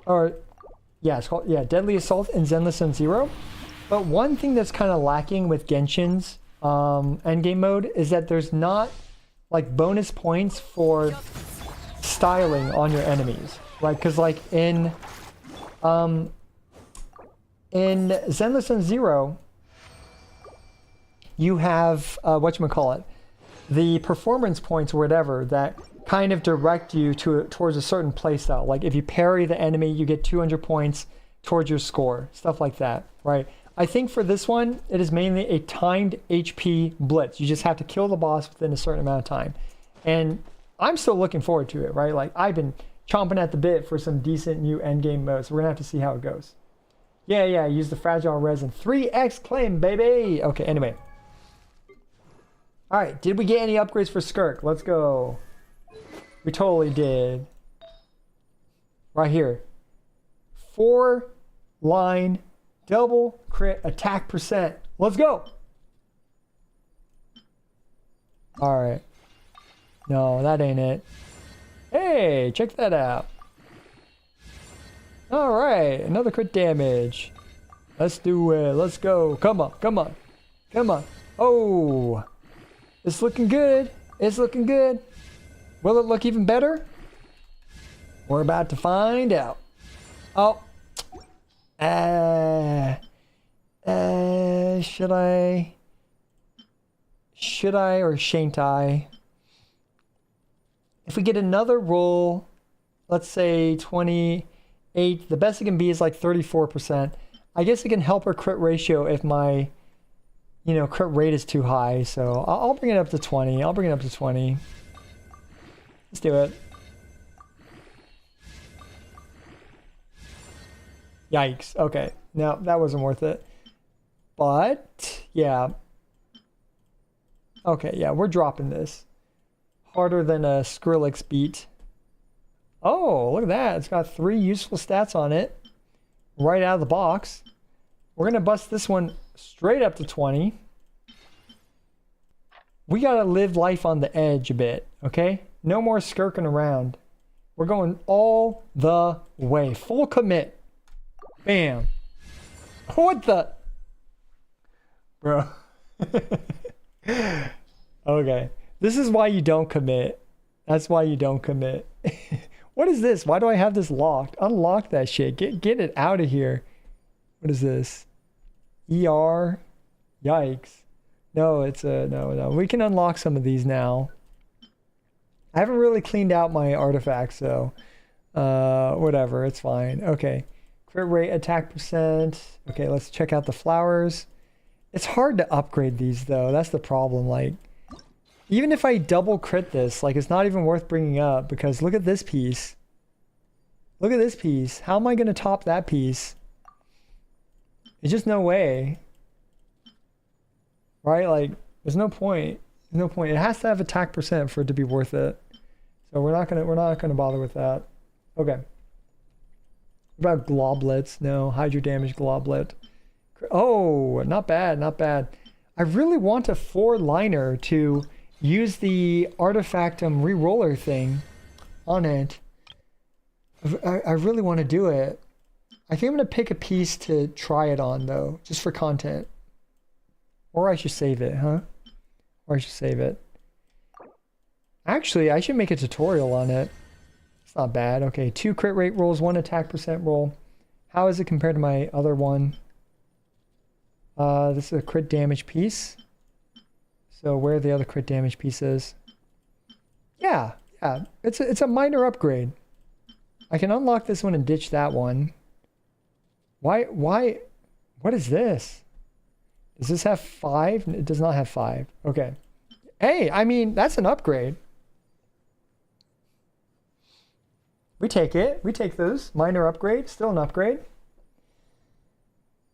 Or, yeah, it's called, yeah, Deadly Assault and Zenless Zero. But one thing that's kind of lacking with Genshin's endgame mode is that there's not like bonus points for styling on your enemies, right? Because like in Zenless Zero, you have whatchamacallit, the performance points or whatever that kind of direct you towards a certain playstyle. Like if you parry the enemy, you get 200 points towards your score, stuff like that, right? I think for this one, it is mainly a timed HP blitz. You just have to kill the boss within a certain amount of time. And I'm still looking forward to it, right? Like I've been chomping at the bit for some decent new endgame modes. So we're gonna have to see how it goes. Yeah, use the fragile resin. 3x claim, baby! Okay, anyway. Alright, did we get any upgrades for Skirk? Let's go. We totally did. Right here. 4-line double crit attack percent. Let's go! Alright. No, that ain't it. Hey, check that out. Alright, another crit damage. Let's do it. Let's go. Come on, come on. Come on. Oh! It's looking good. It's looking good. Will it look even better? We're about to find out. Oh. Should I? Should I or shan't I? If we get another roll, let's say 28, the best it can be is like 34%. I guess it can help our crit ratio if my, you know, crit rate is too high. So I'll bring it up to 20. I'll bring it up to 20. Let's do it. Yikes. Okay. No, that wasn't worth it. But, yeah. Okay, yeah, we're dropping this. Harder than a Skrillex beat. Oh, look at that. It's got 3 useful stats on it. Right out of the box. We're going to bust this one straight up to 20. We got to live life on the edge a bit, okay? No more skirking around. We're going all the way. Full commit. Bam. What the? Bro. Okay. This is why you don't commit. That's why you don't commit. What is this? Why do I have this locked? Unlock that shit. Get it out of here. What is this? ER? Yikes. No, it's a... No. We can unlock some of these now. I haven't really cleaned out my artifacts, so... whatever. It's fine. Okay. Crit rate, attack percent. Okay, let's check out the flowers. It's hard to upgrade these, though. That's the problem. Like... Even if I double crit this, like, it's not even worth bringing up because look at this piece. Look at this piece. How am I going to top that piece? There's just no way. Right? Like, there's no point. There's no point. It has to have attack percent for it to be worth it. So we're not gonna bother with that. Okay. What about globlets? No, hydro damage globlet. Oh, not bad, not bad. I really want a 4-liner to use the artifactum reroller thing on it. I really want to do it. I think I'm going to pick a piece to try it on, though, just for content. Or I should save it, huh? Or I should save it. Actually, I should make a tutorial on it. It's not bad. Okay, 2 crit rate rolls, 1 attack percent roll. How is it compared to my other one? This is a crit damage piece. So where are the other crit damage pieces? Yeah. It's a minor upgrade. I can unlock this one and ditch that one. Why, what is this? Does this have 5? It does not have 5. Okay. Hey, I mean, that's an upgrade. We take it. We take those. Minor upgrade. Still an upgrade.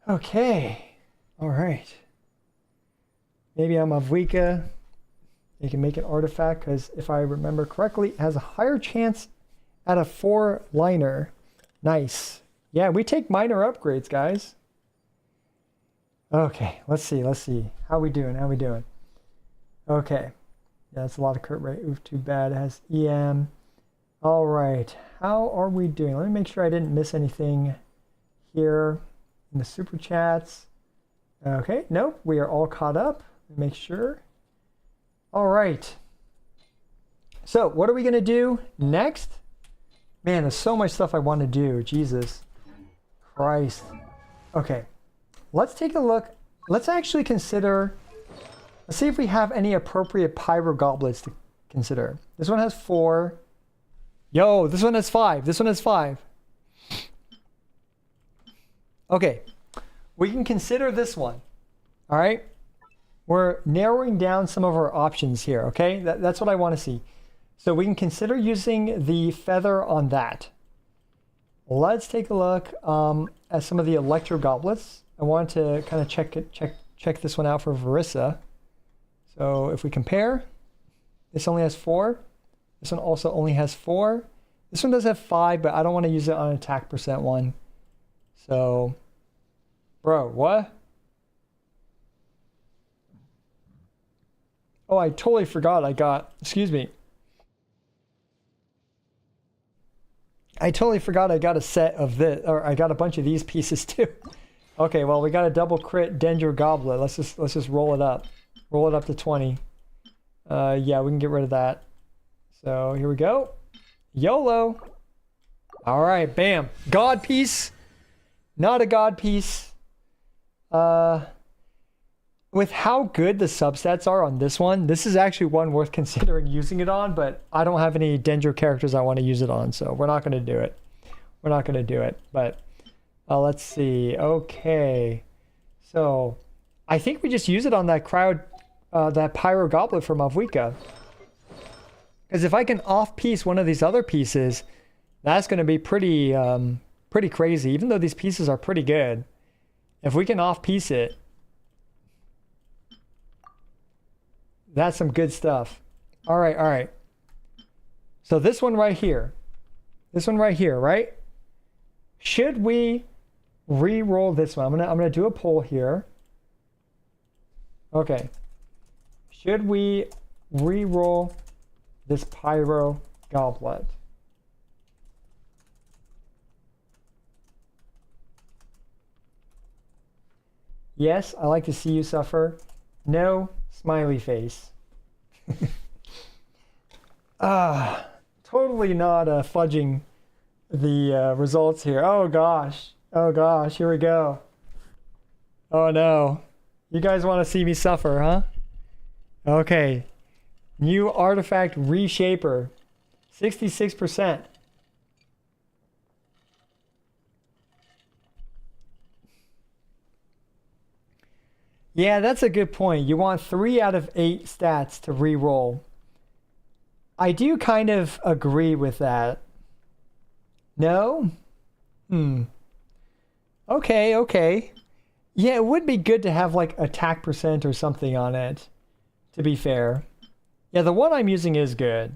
Okay. All right. Maybe I'm Avwika. You can make an artifact because if I remember correctly, it has a higher chance at a 4-liner. Nice. Yeah, we take minor upgrades, guys. Okay, let's see. Let's see. How we doing? How we doing? Okay. Yeah, that's a lot of crit rate. Oof, too bad. It has EM. All right. How are we doing? Let me make sure I didn't miss anything here in the super chats. Okay, nope. We are all caught up. Make sure. All right. So what are we going to do next? Man, there's so much stuff I want to do. Jesus Christ. Okay. Let's take a look. Let's actually consider. Let's see if we have any appropriate pyro goblets to consider. This one has 4. Yo, this one has 5. This one has 5. Okay. We can consider this one. All right. We're narrowing down some of our options here. Okay. That's what I want to see. So we can consider using the feather on that. Let's take a look at some of the electro goblets. I want to kind of check this one out for Verissa. So if we compare, this only has 4. This one also only has 4. This one does have 5, but I don't want to use it on an attack percent one. So, bro, what? Oh, I totally forgot I got, excuse me. I totally forgot I got a set of this, or I got a bunch of these pieces too. Okay, well, we got a double crit Dendro Goblet. Let's just roll it up. Roll it up to 20. Yeah, we can get rid of that. So here we go. YOLO. All right, bam. God piece. Not a god piece. With how good the substats are on this one, this is actually one worth considering using it on, but I don't have any Dendro characters I want to use it on, so we're not going to do it. We're not going to do it, but let's see. Okay. So I think we just use it on that crowd, that Pyro Goblet from Avwika. Because if I can off-piece one of these other pieces, that's going to be pretty crazy, even though these pieces are pretty good. If we can off-piece it, that's some good stuff. All right, all right. So this one right here, right? Should we re-roll this one? I'm gonna do a poll here. Okay. Should we re-roll this Pyro Goblet? Yes, I like to see you suffer. No, smiley face. Totally not fudging the results here. Oh gosh, here we go. Oh no, you guys want to see me suffer, huh? Okay, new artifact reshaper, 66%. Yeah, that's a good point. You want 3 out of 8 stats to re-roll. I do kind of agree with that. No? Okay. Yeah, it would be good to have like attack percent or something on it, to be fair. Yeah, the one I'm using is good.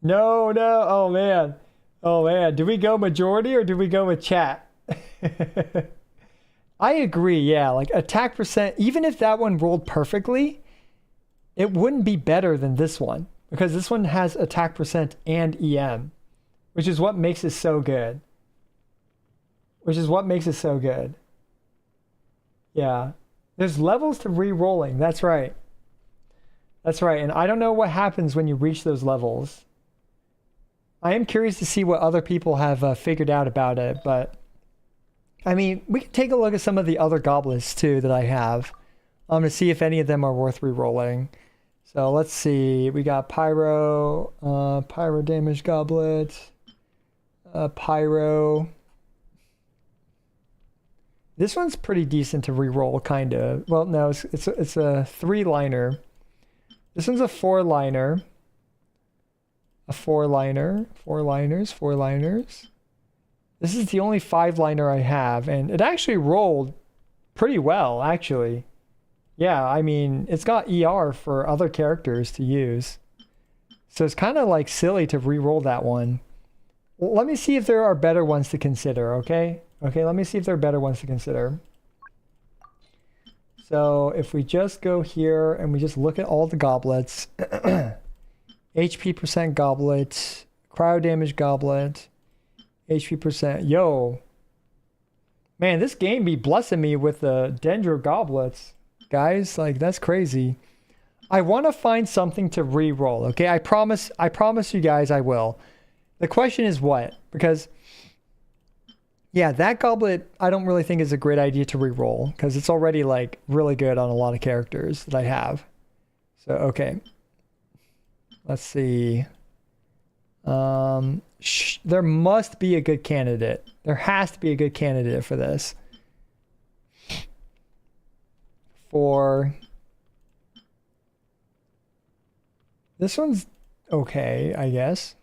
No. Oh man. Do we go majority or do we go with chat? I agree, yeah, like attack percent, even if that one rolled perfectly, it wouldn't be better than this one because this one has attack percent and EM, which is what makes it so good. Yeah, there's levels to re-rolling, that's right. And I don't know what happens when you reach those levels. I am curious to see what other people have figured out about it, but I mean, we can take a look at some of the other goblets too that I have to see if any of them are worth re-rolling. So let's see. We got Pyro damage goblet, Pyro. This one's pretty decent to reroll, kind of. Well, no, it's a 3-liner. This one's a 4-liner. A 4-liner. 4 liners, 4 liners. This is the only 5-liner I have, and it actually rolled pretty well, actually. Yeah, I mean, it's got ER for other characters to use. So it's kind of like silly to re-roll that one. Well, let me see if there are better ones to consider, okay? Okay, let me see if there are better ones to consider. So if we just go here and we just look at all the goblets. HP percent goblet, cryo damage goblet, HP percent. Yo. Man, this game be blessing me with the Dendro goblets. Guys, like, that's crazy. I want to find something to re-roll, okay? I promise you guys I will. The question is what? Because, yeah, that goblet I don't really think is a great idea to re-roll because it's already, like, really good on a lot of characters that I have. So, okay. Let's see. There must be a good candidate. There has to be a good candidate for this. This one's okay, I guess.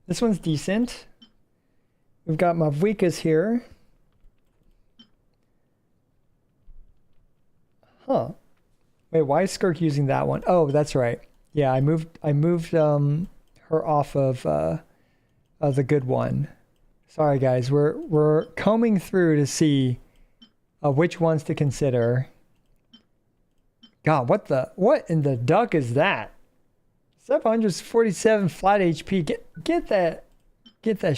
This one's decent. We've got Mavwikas here. Huh. Wait, why is Skirk using that one? Oh, that's right. Yeah, I moved her off of the good one. Sorry guys, we're combing through to see which ones to consider. God, what in the duck is that? 747 flat HP. Get that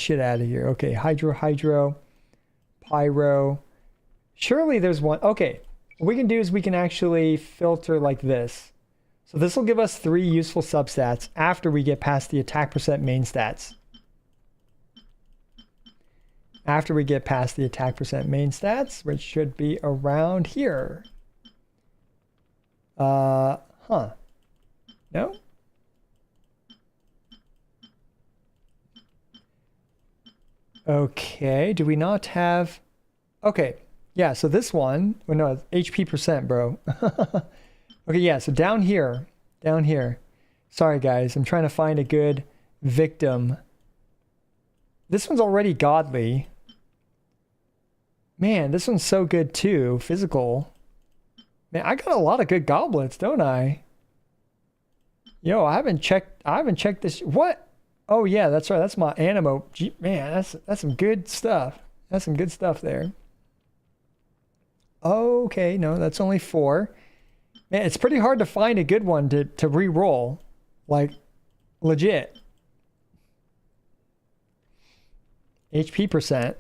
shit out of here. Okay, hydro, pyro. Surely there's one. Okay, what we can do is we can actually filter like this. So this will give us 3 useful substats after we get past the attack percent main stats. After we get past the attack percent main stats, which should be around here. Huh. No? Okay, do we not have... Okay, yeah, so this one... Well, no, it's HP percent, bro. Okay, yeah, so down here. Sorry, guys, I'm trying to find a good victim. This one's already godly. Man, this one's so good too. Physical. Man, I got a lot of good goblets, don't I? Yo, I haven't checked this. What? Oh yeah, that's right. That's my animo. Gee, man, that's some good stuff. That's some good stuff there. Okay, no, that's only 4. Man, it's pretty hard to find a good one to re-roll. Like, legit. HP percent.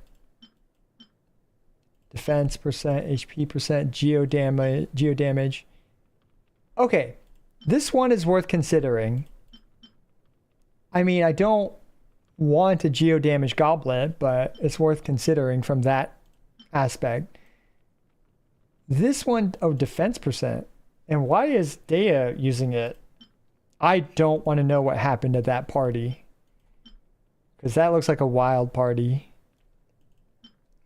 Defense percent, HP percent, geo damage. Okay, this one is worth considering. I mean, I don't want a geo damage goblet, but it's worth considering from that aspect. This one, oh, defense percent. And why is Dahlia using it? I don't want to know what happened at that party. Because that looks like a wild party.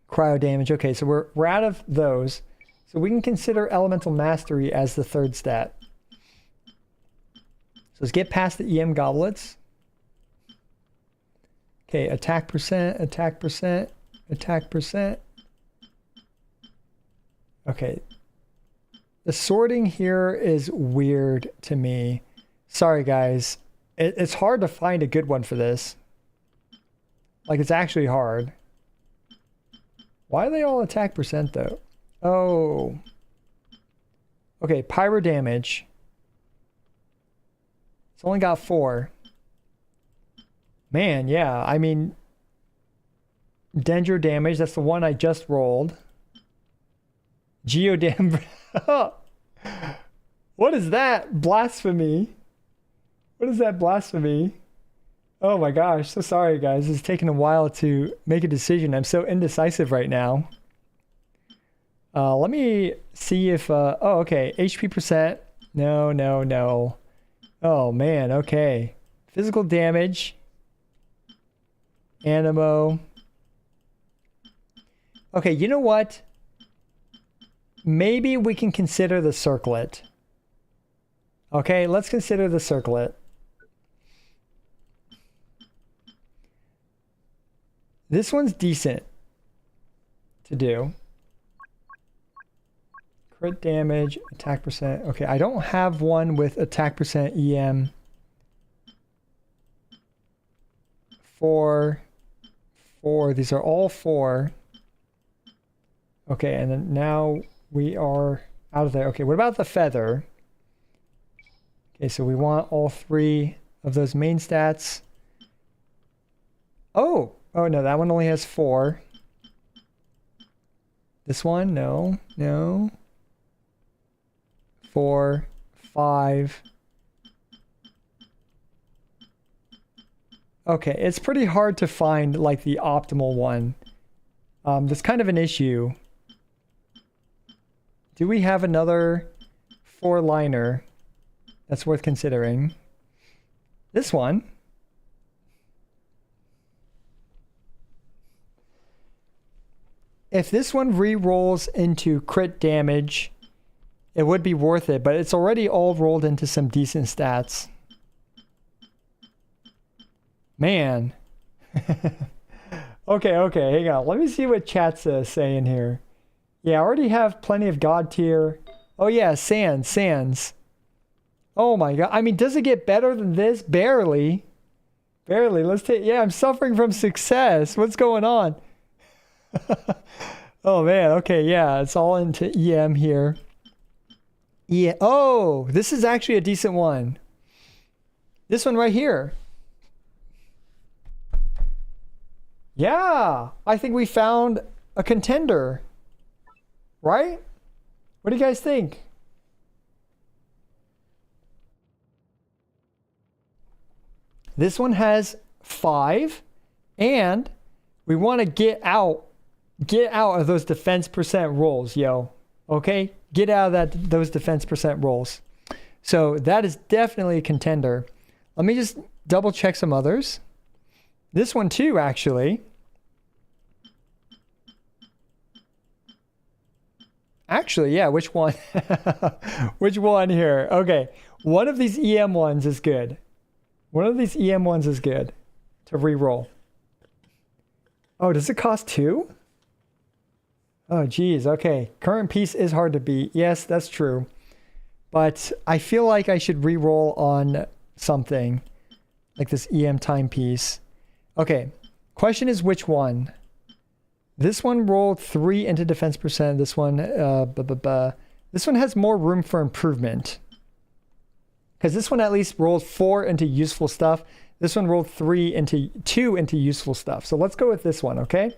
Cryo damage. Okay, so we're out of those. So we can consider elemental mastery as the 3rd stat. So let's get past the EM goblets. Okay, attack percent, attack percent, attack percent. Okay. The sorting here is weird to me. Sorry, guys. It's hard to find a good one for this. Like, it's actually hard. Why are they all attack percent, though? Oh. Okay, pyro damage. It's only got 4. Man, yeah, I mean... Dendro damage, that's the one I just rolled. Geo damage... What is that? Blasphemy. What is that blasphemy? Oh my gosh, so sorry guys. It's taken a while to make a decision. I'm so indecisive right now. Let me see if... oh, okay. HP percent. No. Oh man, okay. Physical damage. Animo. Okay, you know what? Maybe we can consider the circlet. Okay, let's consider the circlet. This one's decent to do. Crit damage, attack percent. Okay, I don't have one with attack percent EM. 4. These are all 4. Okay, and then now we are out of there. Okay, what about the feather? Okay, so we want all 3 of those main stats. Oh no, that one only has 4. This one, no. 4, 5. Okay, it's pretty hard to find like the optimal one. That's kind of an issue. Do we have another 4-liner that's worth considering? This one. If this one re-rolls into crit damage, it would be worth it, but it's already all rolled into some decent stats. Man. Okay, hang on. Let me see what chat's saying here. Yeah, I already have plenty of god tier. Oh yeah, Sans. Oh my god. I mean, does it get better than this? Barely. Let's take... Yeah, I'm suffering from success. What's going on? Oh man, okay, yeah. It's all into EM here. Yeah. Oh, this is actually a decent one. This one right here. Yeah, I think we found a contender. Right? What do you guys think? This one has 5, and we want to get out of those defense percent rolls, yo. Okay? Get out of those defense percent rolls. So that is definitely a contender. Let me just double check some others. This one too, actually. Actually, yeah, which one? Which one here? Okay, one of these EM ones is good. One of these EM ones is good to re-roll. Oh, does it cost 2? Oh, geez, okay. Current piece is hard to beat. Yes, that's true. But I feel like I should re-roll on something like this EM timepiece. Okay, question is which one? This one rolled 3 into defense percent. This one, this one has more room for improvement. Because this one at least rolled 4 into useful stuff. This one rolled 2 into useful stuff. So let's go with this one, okay?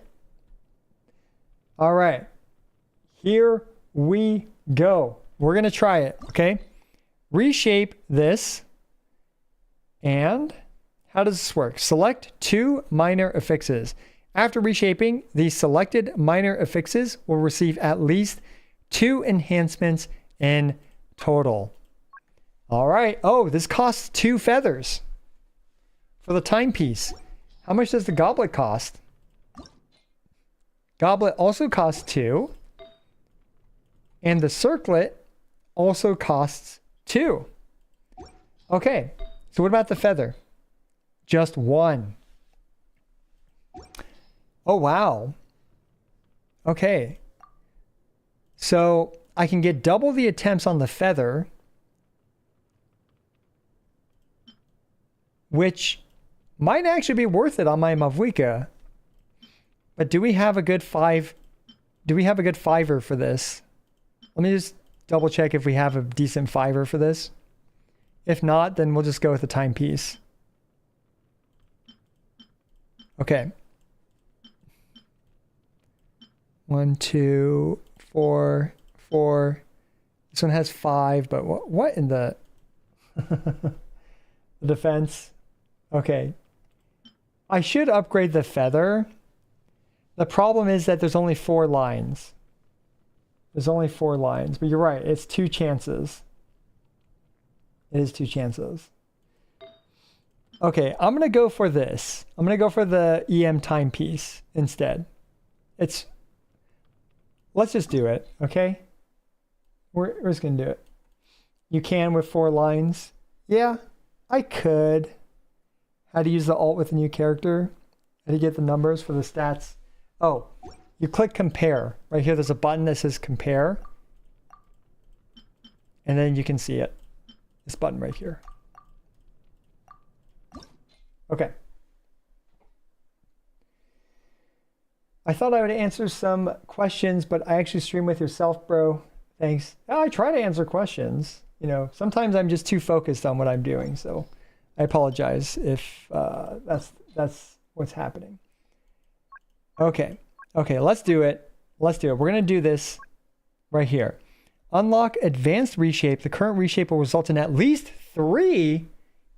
All right. Here we go. We're going to try it, okay? Reshape this. And how does this work? Select 2 minor affixes. After reshaping, the selected minor affixes will receive at least 2 enhancements in total. All right. Oh, this costs 2 feathers for the timepiece. How much does the goblet cost? Goblet also costs 2. And the circlet also costs 2. Okay. So what about the feather? Just 1. Oh, wow. Okay. So I can get double the attempts on the feather, which might actually be worth it on my Mavwika. But do we have a good 5? Do we have a good 5er for this? Let me just double check if we have a decent 5er for this. If not, then we'll just go with the timepiece. Okay. 1, 2, 4, 4. This one has 5, but what in the the defense? Okay. I should upgrade the feather. The problem is that there's only 4 lines. There's only 4 lines, but you're right. It's 2 chances. It is 2 chances. Okay, I'm going to go for this. I'm going to go for the EM timepiece instead. let's just do it, okay? We're just gonna do it. You can with 4 lines. Yeah, I could. How to use the alt with a new character. How to get the numbers for the stats. Oh, you click compare. Right here, there's a button that says compare. And then you can see it. This button right here. Okay. I thought I would answer some questions, but I actually stream with yourself, bro. Thanks. Oh, I try to answer questions. You know, sometimes I'm just too focused on what I'm doing, so I apologize if that's what's happening. Okay, let's do it. Let's do it. We're gonna do this right here. Unlock advanced reshape. The current reshape will result in at least 3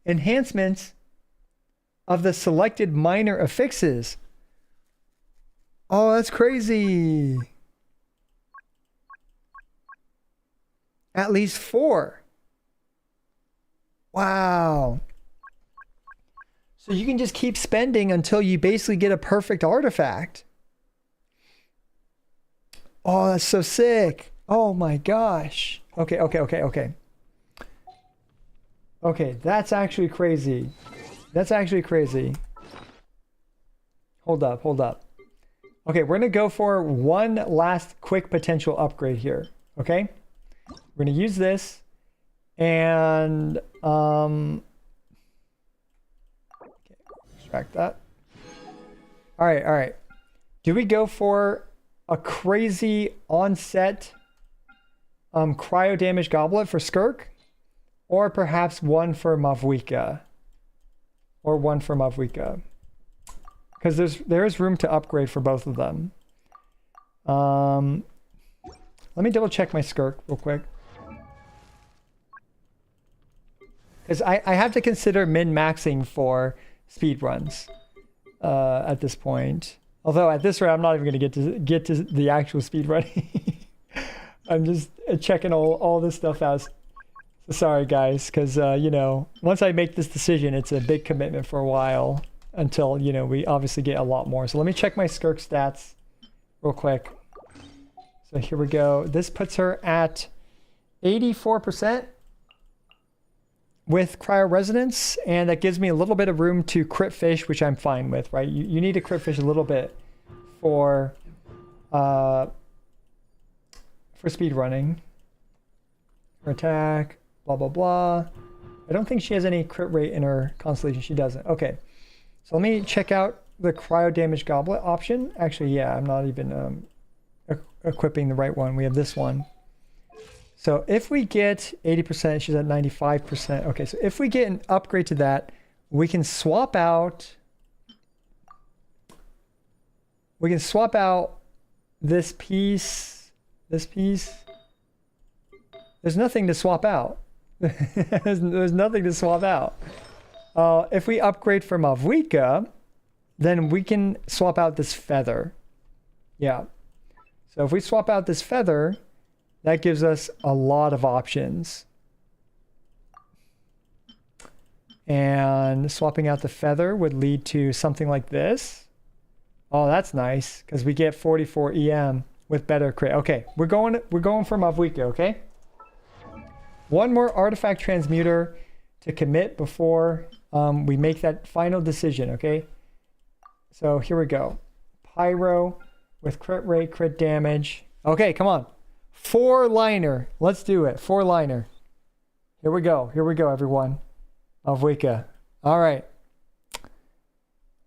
enhancements of the selected minor affixes. Oh, that's crazy. At least 4. Wow. So you can just keep spending until you basically get a perfect artifact. Oh, that's so sick. Oh my gosh. Okay. Okay, that's actually crazy. That's actually crazy. Hold up. Okay, we're gonna go for one last quick potential upgrade here. Okay? We're gonna use this and okay, extract that. All right. Do we go for a crazy onset cryo damage goblet for Skirk, or perhaps one for Mavwika, because there is room to upgrade for both of them. Let me double check my Skirk real quick, because I have to consider min-maxing for speed runs at this point. Although at this rate, I'm not even going to get to the actual speed running. I'm just checking all this stuff out. So sorry, guys, because you know, once I make this decision, it's a big commitment for a while until, you know, we obviously get a lot more. So let me check my Skirk stats real quick. So here we go. This puts her at 84% with cryo resonance, and that gives me a little bit of room to crit fish, which I'm fine with, right? You need to crit fish a little bit for speed running. Her attack, blah blah blah. I don't think she has any crit rate in her constellation. She doesn't. Okay, so let me check out the cryo damage goblet option. Actually, yeah, I'm not even equipping the right one. We have this one. So if we get 80%, she's at 95%. Okay, so if we get an upgrade to that, we can swap out. We can swap out this piece. This piece. There's nothing to swap out. there's nothing to swap out. If we upgrade for Mavwika, then we can swap out this feather. Yeah. So if we swap out this feather, that gives us a lot of options. And swapping out the feather would lead to something like this. Oh, that's nice, because we get 44 EM with better crit. Okay, we're going for Mavwika, okay? One more artifact transmuter to commit before we make that final decision, okay? So here we go. Pyro with crit rate, crit damage. Okay, come on. 4-liner. Let's do it. 4-liner. Here we go, everyone. Mavwika. All right.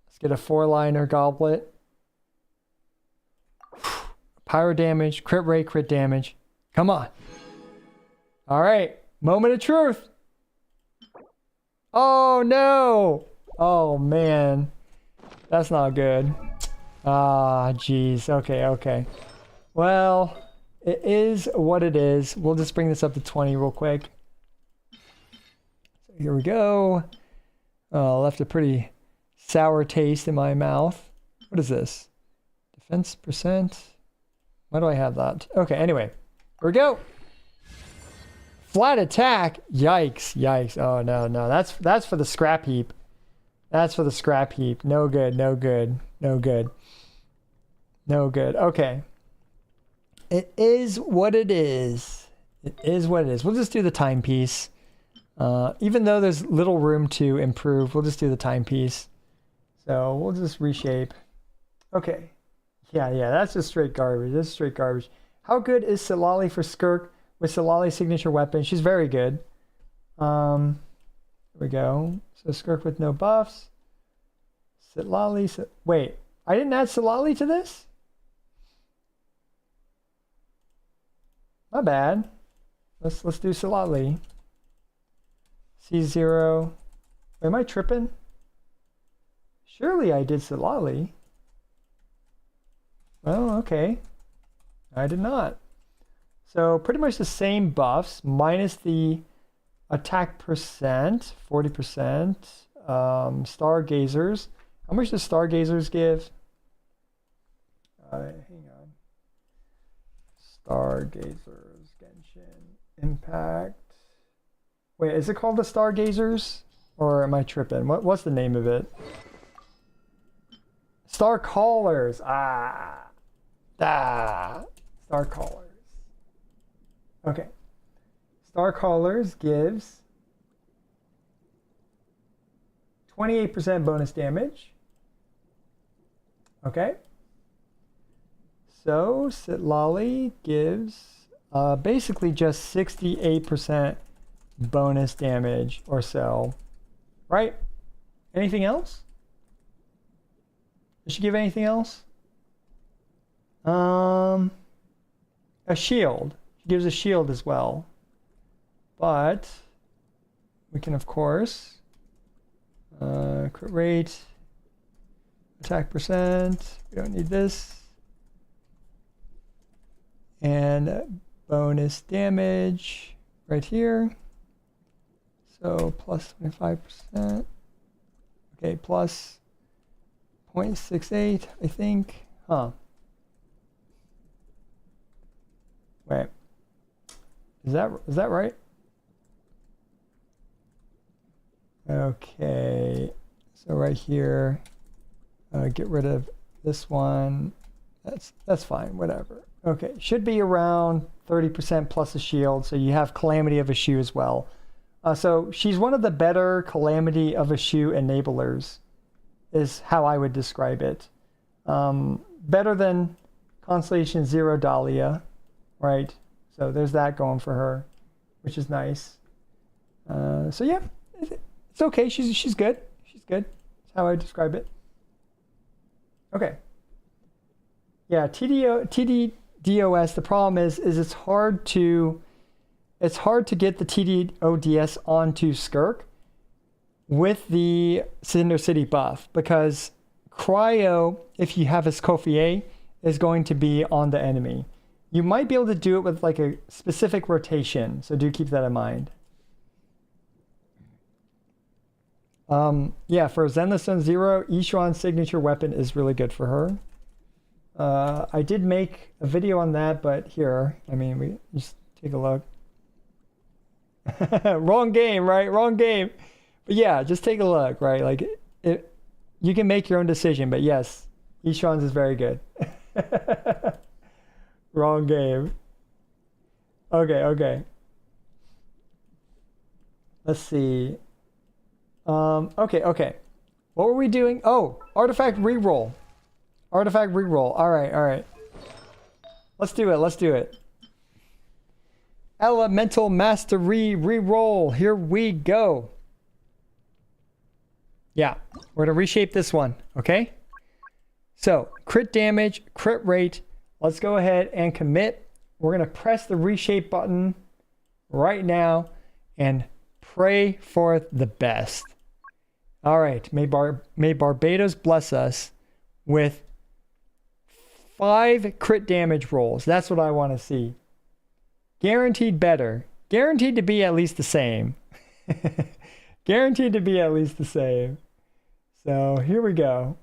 Let's get a 4-liner goblet. Pyro damage, crit rate, crit damage. Come on. All right. Moment of truth. Oh, no. Oh, man. That's not good. Ah, geez. Okay. Well, it is what it is. We'll just bring this up to 20 real quick. So here we go. Oh, left a pretty sour taste in my mouth. What is this? Defense percent. Why do I have that? Okay, anyway. Here we go. Flat attack. Yikes. Oh, no. That's for the scrap heap. That's for the scrap heap. No good. Okay. it is what it is. It is what it is. We'll just do the timepiece. Even though there's little room to improve, we'll just do the timepiece. So we'll just reshape. Okay. Yeah, that's just straight garbage. That's straight garbage. How good is Silali for Skirk with Silali's signature weapon? She's very good. Here we go. So Skirk with no buffs. Silali. Wait, I didn't add Silali to this? My bad. Let's do Silali. C0. Am I tripping? Surely I did Silali. Oh, okay. I did not. So pretty much the same buffs minus the attack percent, 40%. Stargazers. How much does Stargazers give? Hang on. Stargazers, Genshin, Impact. Wait, is it called the Stargazers? Or am I tripping? What's the name of it? Star Callers. Star Callers. Okay. Star Callers gives 28% bonus damage. Okay. So Silali gives basically just 68% bonus damage or so. Right? Anything else? Does she give anything else? A shield. She gives a shield as well. But we can, of course, crit rate, attack percent. We don't need this. And bonus damage right here. So plus 25%. Okay, plus 0.68, I think. Huh. Wait. Is that right? Okay. So right here, get rid of this one. That's fine, whatever. Okay, should be around 30% plus a shield, so you have Calamity of a Shoe as well. So she's one of the better Calamity of a Shoe enablers, is how I would describe it. Better than Constellation 0 Dahlia, right? So there's that going for her, which is nice. So yeah, it's okay. She's good. She's good. That's how I would describe it. Okay. Yeah, TDDOS, the problem is it's hard to get the TDODS onto Skirk with the Cinder City buff, because Cryo, if you have his Kofier, is going to be on the enemy. You might be able to do it with like a specific rotation, so do keep that in mind. Yeah, for Zenless 0, Ishuan's signature weapon is really good for her. I did make a video on that, but here, I mean, we just take a look. Wrong game, right? Wrong game. But yeah, just take a look, right? Like, you can make your own decision, but yes, Ishuan's is very good. Wrong game. Okay. Let's see. Okay. What were we doing? Oh, artifact reroll. Artifact reroll. All right. Let's do it. Elemental Mastery reroll. Here we go. Yeah, we're going to reshape this one, okay? So, crit damage, crit rate. Let's go ahead and commit. We're going to press the reshape button right now and pray for the best. All right, may Barbados bless us with 5 crit damage rolls. That's what I want to see. Guaranteed better. Guaranteed to be at least the same. Guaranteed to be at least the same. So here we go.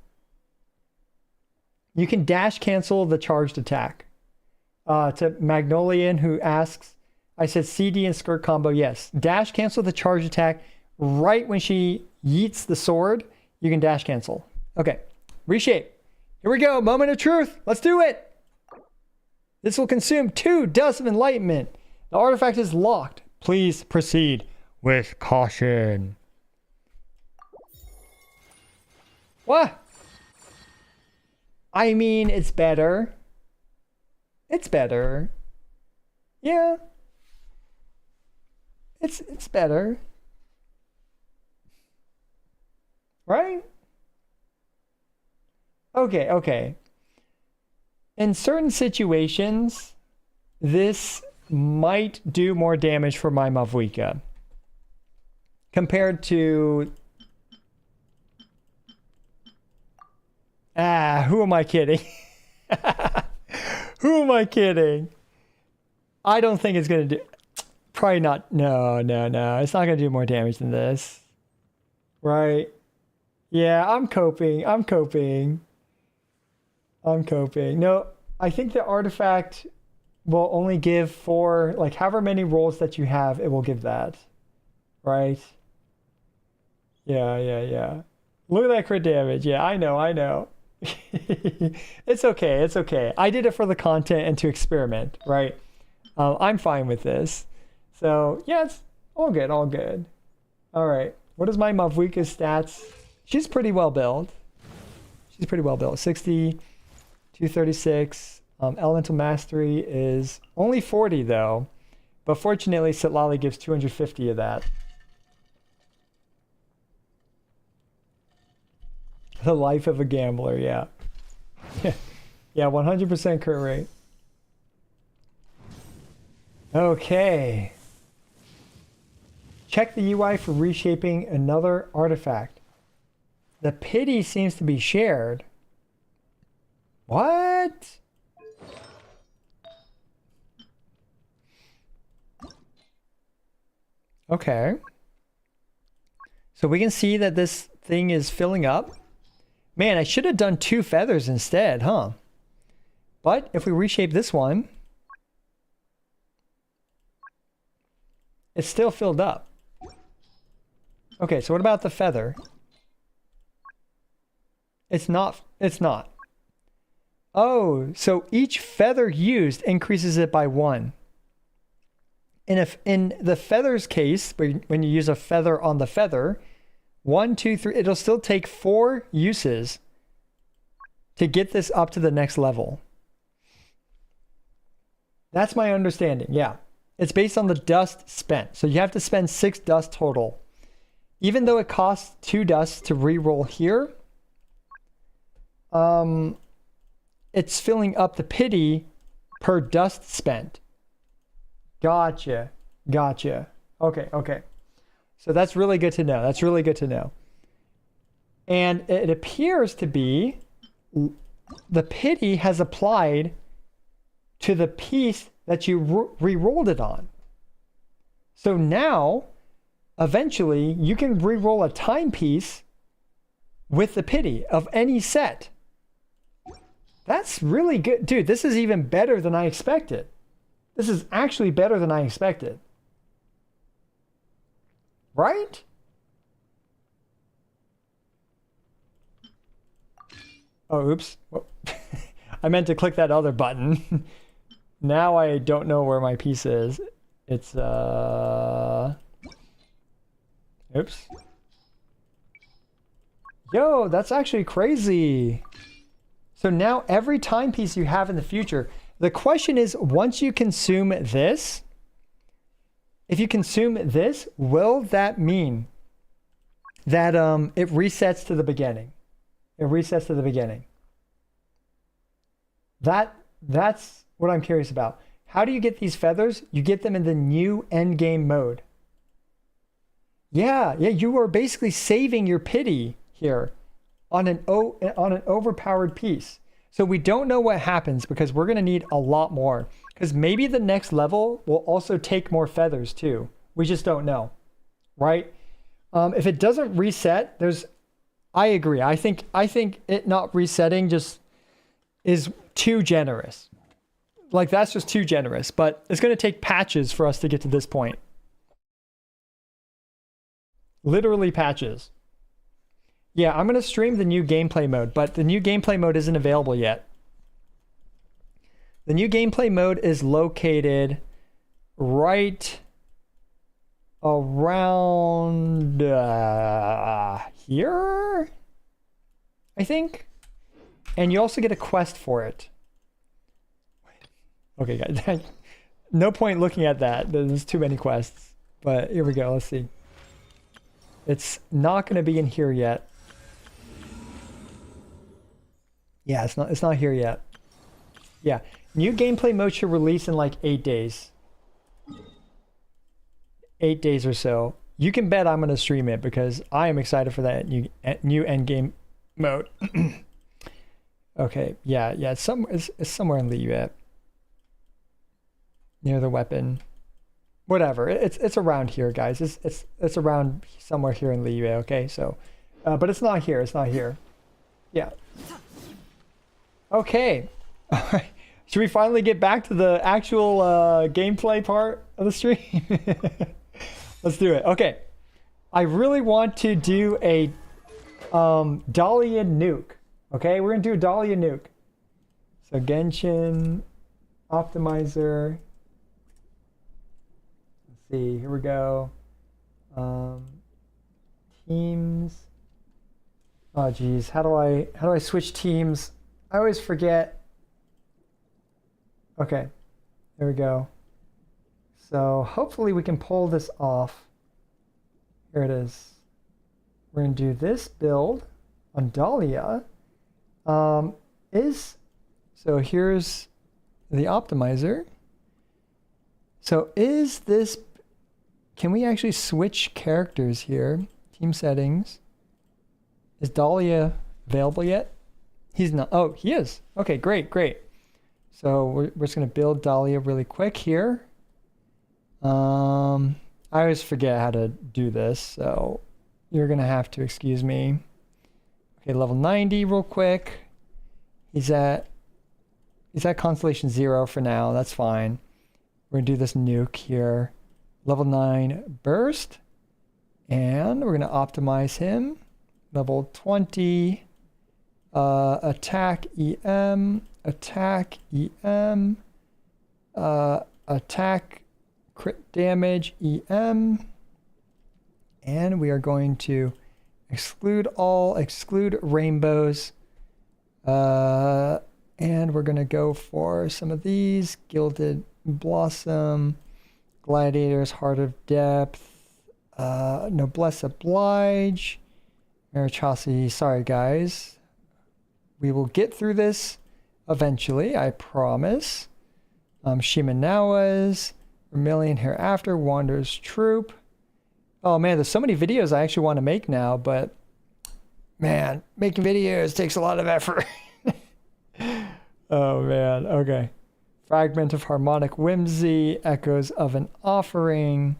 You can dash cancel the charged attack. To Magnolian, who asks, I said CD and Skirk combo. Yes. Dash cancel the charged attack right when she yeets the sword. You can dash cancel. Okay. Reshape. Here we go. Moment of truth. Let's do it. This will consume 2 dust of enlightenment. The artifact is locked. Please proceed with caution. What? I mean, it's better. It's better. Yeah. It's better. Right? Okay. In certain situations, this might do more damage for my Mavwika compared to... who am I kidding? Who am I kidding? I don't think it's going to do... Probably not. No. It's not going to do more damage than this. Right? Yeah, I'm coping. No, I think the artifact will only give 4, like however many rolls that you have, it will give that. Right? Yeah. Look at that crit damage. Yeah, I know. It's okay. I did it for the content and to experiment, right? I'm fine with this. So, yeah, it's all good. All right. What is my Mavwika's stats? She's pretty well built. 60, 236. Elemental Mastery is only 40, though. But fortunately, Sitlali gives 250 of that. The life of a gambler, yeah. Yeah, 100% crit rate. Okay. Check the UI for reshaping another artifact. The pity seems to be shared. What? Okay. So we can see that this thing is filling up. Man, I should have done 2 feathers instead, huh? But if we reshape this one, it's still filled up. Okay, so what about the feather? It's not. Oh, so each feather used increases it by 1. And if in the feather's case, when you use a feather on the feather, 1, 2, 3, it'll still take 4 uses to get this up to the next level. That's my understanding, yeah. It's based on the dust spent. So you have to spend 6 dust total. Even though it costs 2 dust to reroll here, it's filling up the pity per dust spent. Gotcha. Okay. So that's really good to know. And it appears to be the pity has applied to the piece that you re-rolled it on. So now, eventually, you can re-roll a timepiece with the pity of any set. That's really good. Dude, this is even better than I expected. This is actually better than I expected. Right? Oh, oops. I meant to click that other button. Now I don't know where my piece is. It's, oops. Yo, that's actually crazy. So now every timepiece you have in the future, the question is, once you consume this, if you consume this, will that mean that it resets to the beginning? It resets to the beginning. That's what I'm curious about. How do you get these feathers? You get them in the new endgame mode. Yeah, you are basically saving your pity here on an overpowered piece. So we don't know what happens because we're going to need a lot more. Because maybe the next level will also take more feathers too. We just don't know, right? If it doesn't reset, I agree. I think it not resetting just is too generous. Like that's just too generous. But it's going to take patches for us to get to this point. Literally patches. Yeah, I'm going to stream the new gameplay mode, but the new gameplay mode isn't available yet. The new gameplay mode is located right around here, I think. And you also get a quest for it. Okay, guys. No point looking at that. There's too many quests. But here we go. Let's see. It's not going to be in here yet. Yeah, it's not here yet. Yeah. New gameplay mode should release in like 8 days. 8 days or so. You can bet I'm going to stream it because I am excited for that new endgame mode. Okay, yeah, it's somewhere in the UAP. Near the weapon. Whatever. It's around here, guys. It's around somewhere here in Liyue, okay? So but it's not here. It's not here. Yeah. Okay. All right. Should we finally get back to the actual gameplay part of the stream? Let's do it. Okay. I really want to do a Dahlia nuke. Okay, we're gonna do a Dahlia nuke. So Genshin optimizer. Let's see, here we go. Teams. Oh geez, how do I switch teams? I always forget. Okay, there we go. So hopefully we can pull this off. Here it is. We're gonna do this build on Dahlia. So here's the optimizer. So is this, can we actually switch characters here? Team settings. Is Dahlia available yet? He's not. Oh, he is. Okay, great. So we're just going to build Dahlia really quick here. I always forget how to do this, so you're going to have to excuse me. Okay, level 90 real quick. He's at constellation 0 for now. That's fine. We're going to do this nuke here. Level 9 burst. And we're going to optimize him. Level 20. Attack EM. Attack EM. Attack crit damage EM. And we are going to exclude rainbows. And we're going to go for some of these. Gilded Blossom, Gladiators, Heart of Depth, Noblesse Oblige, Marichosity. Sorry, guys. We will get through this eventually, I promise. Shimenawa's, Vermilion Hereafter, Wanderer's Troop. Oh man, there's so many videos I actually want to make now, but man, making videos takes a lot of effort. Oh man, okay. Fragment of Harmonic Whimsy, Echoes of an Offering.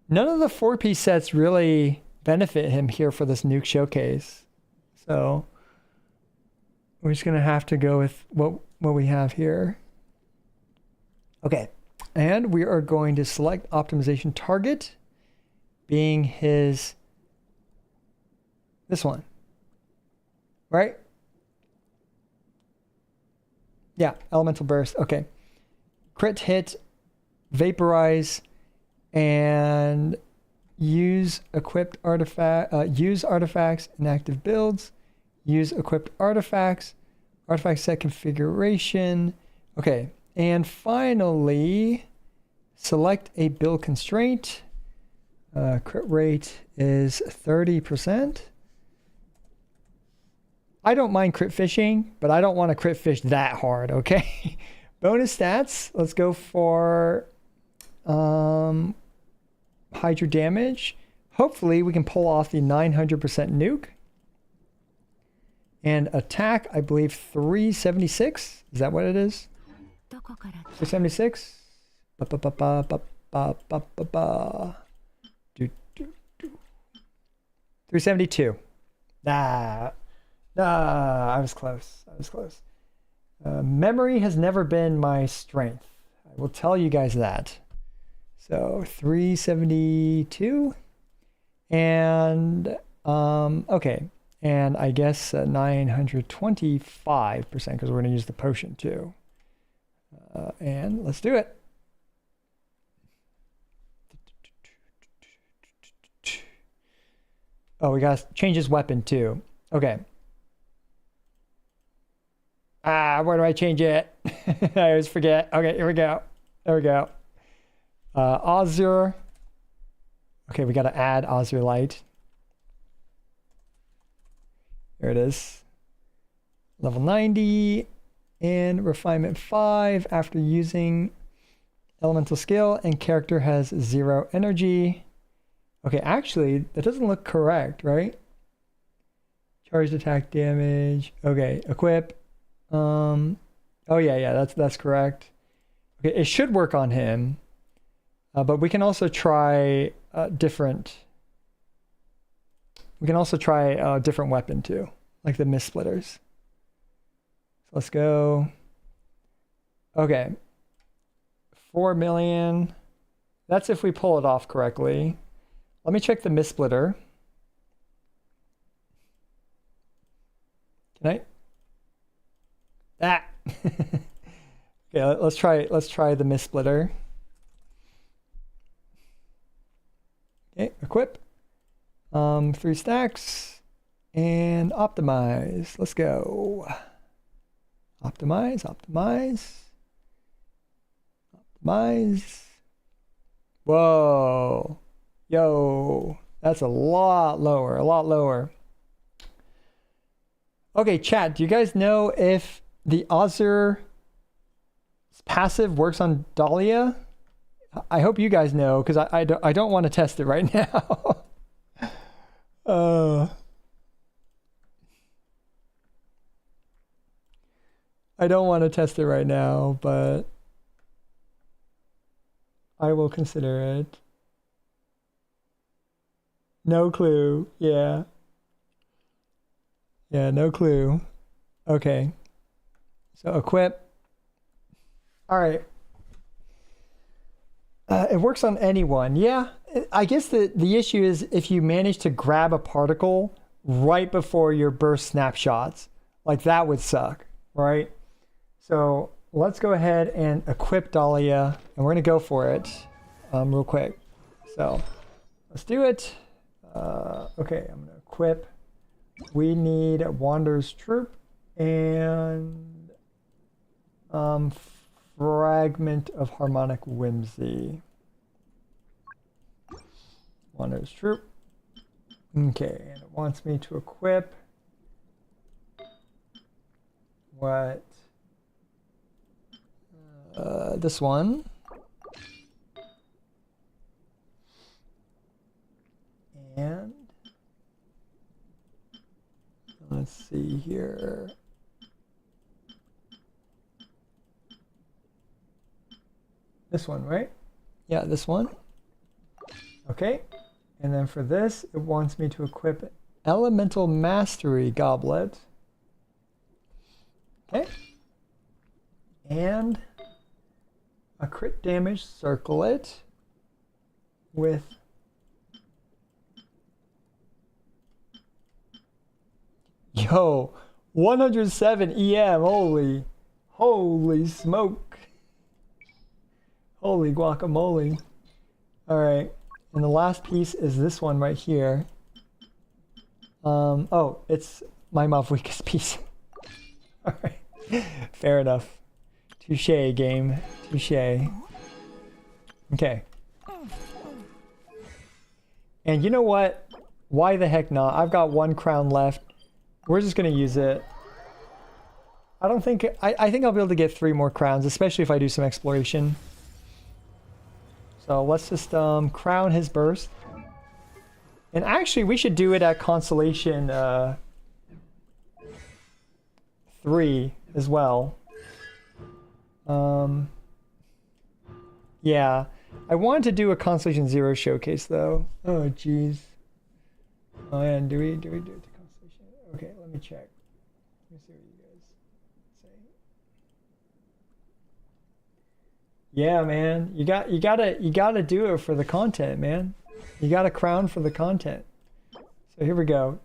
None of the 4-piece sets really benefit him here for this nuke showcase. So we're just gonna have to go with what we have here. Okay, and we are going to select optimization target, being this one, right? Yeah, Elemental Burst. Okay. Crit hit, vaporize, and use equipped use artifacts in active builds. Use equipped artifacts. Artifact set configuration. Okay. And finally, select a build constraint. Crit rate is 30%. I don't mind crit fishing, but I don't want to crit fish that hard, okay? Bonus stats, let's go for Hydra damage. Hopefully we can pull off the 900% nuke. And attack, I believe 376. Is that what it is? 376? 372. I was close. Memory has never been my strength. I will tell you guys that. So 372. And, okay. And I guess 925% because we're going to use the potion too. And let's do it. Oh, we gotta change his weapon too. Okay. Where do I change it? I always forget. Okay, here we go. There we go. Azure. Okay, we gotta add Azure Light. There it is. Level 90 and refinement 5 after using elemental skill, and character has 0 energy. Okay, actually, that doesn't look correct, right? Charged attack damage. Okay, equip. Oh yeah, that's correct. Okay, it should work on him, but we can also try different. We can also try a different weapon too, like the mist splitters. So let's go. Okay, 4 million. That's if we pull it off correctly. Let me check the mist splitter. Can I? Ah. Okay, let's try the mist splitter. Okay, equip. 3 stacks and optimize. Let's go. Optimize. Whoa. Yo, that's a lot lower. Okay, chat, do you guys know if the Azure passive works on Dahlia? I hope you guys know, because I don't want to test it right now. I don't want to test it right now, but I will consider it. No clue. Yeah. Yeah, no clue. Okay. So equip. All right. It works on anyone. Yeah. I guess the issue is if you manage to grab a particle right before your burst snapshots, like that would suck, right? So let's go ahead and equip Dahlia, and we're going to go for it real quick. So let's do it. Okay, I'm going to equip. We need Wanderer's Troop and Fragment of Harmonic Whimsy. Wanderer's Troop. Okay, and it wants me to equip what? This one. And let's see here. This one, right? Yeah, this one. Okay. And then for this, it wants me to equip Elemental Mastery Goblet. Okay. And a crit damage circlet with Yo, 107 EM, holy smoke. Holy guacamole. All right, and the last piece is this one right here. Oh, it's my Mav weakest piece. All right, fair enough. Touche, game, touche. Okay. And you know what? Why the heck not? I've got 1 crown left. We're just going to use it. I think I'll be able to get 3 more crowns, especially if I do some exploration. So let's just crown his burst. And actually, we should do it at constellation 3 as well. Yeah. I wanted to do a constellation 0 showcase though. Oh jeez. Oh man, do we do it to constellation? Okay, let me check. Let me see what you guys say. Yeah, man. You gotta do it for the content, man. You gotta crown for the content. So here we go.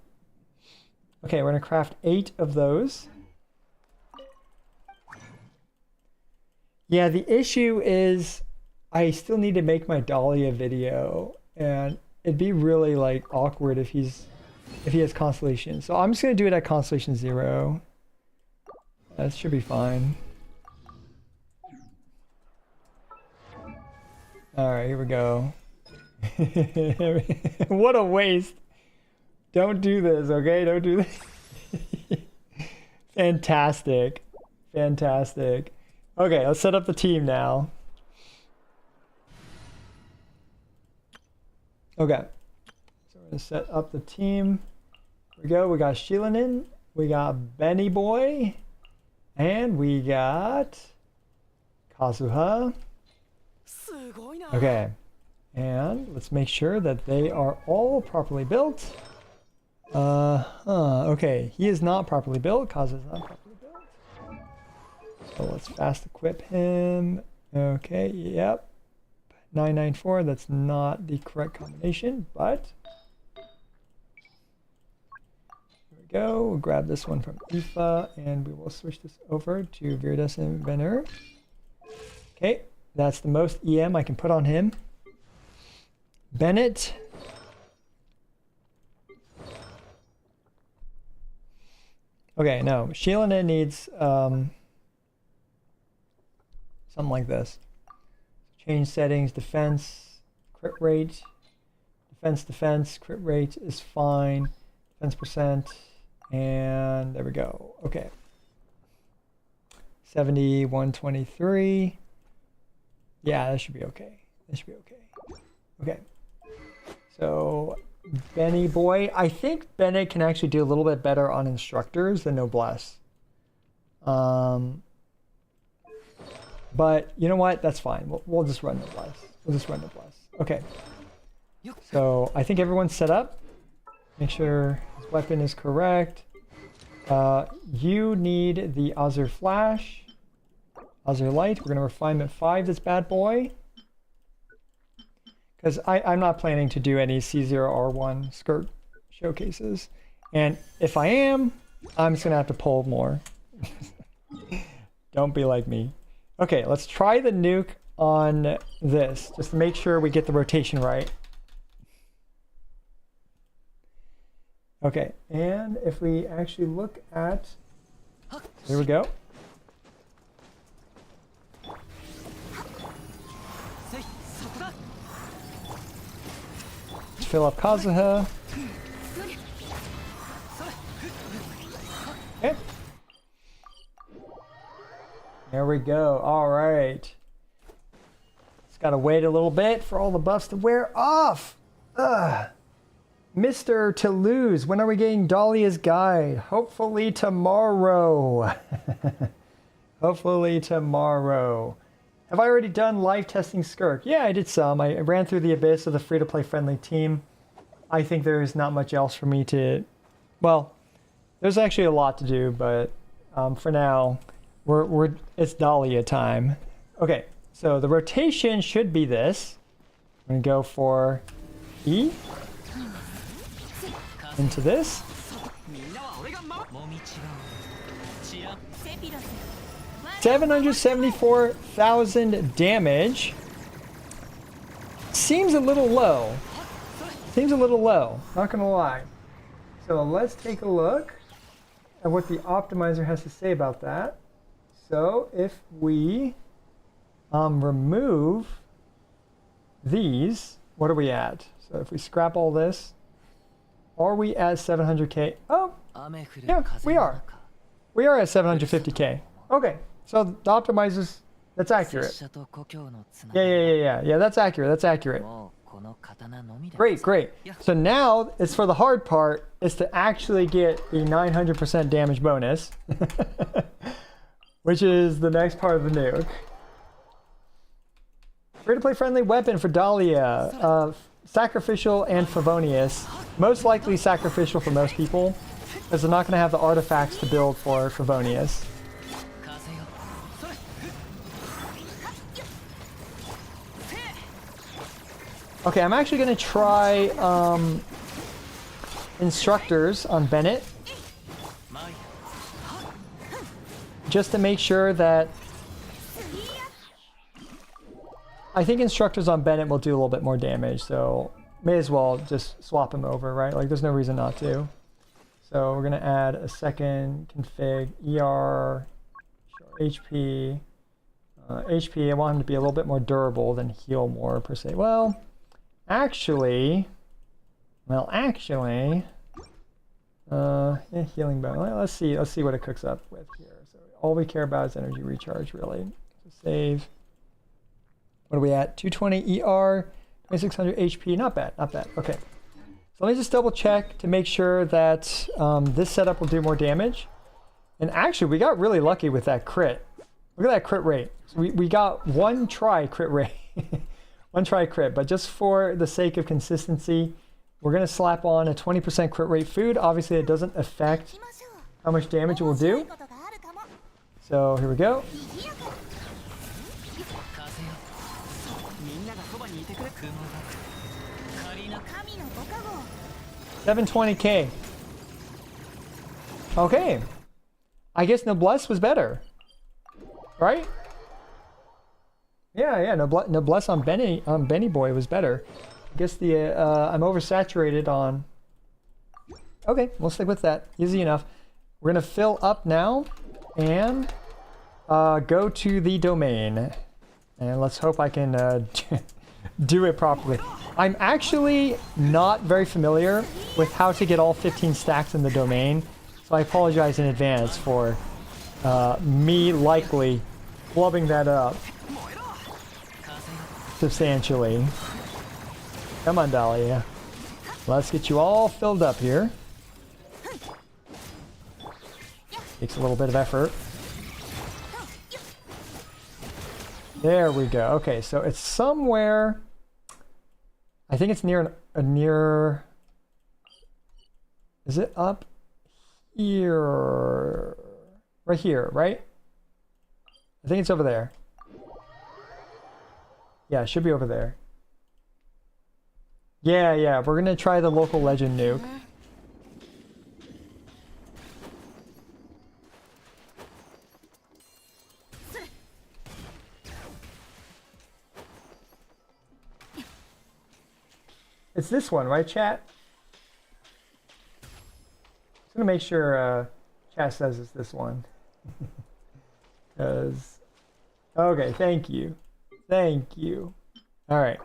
Okay, we're gonna craft 8 of those. Yeah, the issue is I still need to make my Dahlia video, and it'd be really like awkward if he has constellation. So I'm just gonna do it at constellation 0. That should be fine. All right, here we go. What a waste. Don't do this, okay? Don't do this. Fantastic. Fantastic. Okay, let's set up the team now. Okay. So we're going to set up the team. Here we go. We got Shilanin. We got Benny Boy. And we got Kazuha. Okay. And let's make sure that they are all properly built. Okay, he is not properly built. Kazuha is not properly built. So let's fast equip him. Okay, yep. 994, that's not the correct combination, but here we go. We'll grab this one from Aoife, and we will switch this over to Viridescent Veneer. Okay, that's the most EM I can put on him. Bennett. Okay, no. Shilanin needs something like this. Change settings, defense, crit rate. Defense, crit rate is fine. Defense percent, and there we go. Okay. 70, 123. Yeah, that should be okay. That should be okay. Okay. So Benny Boy, I think Bennett can actually do a little bit better on instructors than Noblesse. But you know what? That's fine. We'll just run Noblesse. We'll just run Noblesse. Okay. So I think everyone's set up. Make sure his weapon is correct. You need the Azure Flash. Azure Light. We're going to refinement 5 this bad boy. Because I'm not planning to do any C0R1 skirt showcases. And if I am, I'm just going to have to pull more. Don't be like me. Okay, let's try the nuke on this, just to make sure we get the rotation right. Okay, and if we actually look at... Here we go. Let's fill up Kazuha. Okay. There we go. All right. Just gotta wait a little bit for all the buffs to wear off. Ugh. Mr. Toulouse, when are we getting Dahlia's guide? Hopefully tomorrow. Hopefully tomorrow. Have I already done live testing Skirk? Yeah, I did some. I ran through the abyss of the free-to-play friendly team. I think there's not much else for me to... Well, there's actually a lot to do, but for now, it's Dahlia time. Okay, so the rotation should be this. I'm going to go for E. Into this. 774,000 damage. Seems a little low. Seems a little low, not gonna lie. So let's take a look at what the optimizer has to say about that. So if we remove these, what are we at? So if we scrap all this, are we at 700k? Oh, yeah, we are. We are at 750k. Okay, so the optimizers, that's accurate. Yeah, that's accurate, that's accurate. Great, great. So now, it's for the hard part, is to actually get the 900% damage bonus, which is the next part of the nuke. Free-to-play friendly weapon for Dahlia. Sacrificial and Favonius. Most likely sacrificial for most people, because they're not going to have the artifacts to build for Favonius. Okay, I'm actually going to try instructors on Bennett, just to make sure that I think instructors on Bennett will do a little bit more damage, so may as well just swap him over, right? Like, there's no reason not to. So we're gonna add a second config, ER, HP, HP. I want him to be a little bit more durable than heal more per se. Well, actually, yeah, healing bone. Well, let's see what it cooks up with here. So all we care about is energy recharge, really. So save. What are we at? 220 ER, 2600 HP. Not bad, not bad. Okay. So let me just double check to make sure that this setup will do more damage. And actually, we got really lucky with that crit. Look at that crit rate. So we got one try crit rate. One try crit. But just for the sake of consistency, we're going to slap on a 20% crit rate food. Obviously, it doesn't affect how much damage it will do. So here we go. 720k. Okay. I guess Noblesse was better. Right? Yeah, Noblesse on Benny Boy was better. I guess the I'm oversaturated on. Okay, we'll stick with that. Easy enough. We're gonna fill up now and go to the domain. And let's hope I can do it properly. I'm actually not very familiar with how to get all 15 stacks in the domain, so I apologize in advance for me likely flubbing that up substantially. Come on, Dahlia. Let's get you all filled up here. Takes a little bit of effort. There we go. Okay, so it's somewhere. I think it's near near. Is it up here? Right here, right? I think it's over there. Yeah, it should be over there. Yeah, we're gonna try the local legend nuke. It's this one, right, chat? Just gonna make sure chat says it's this one. Because, okay, thank you. Thank you. All right.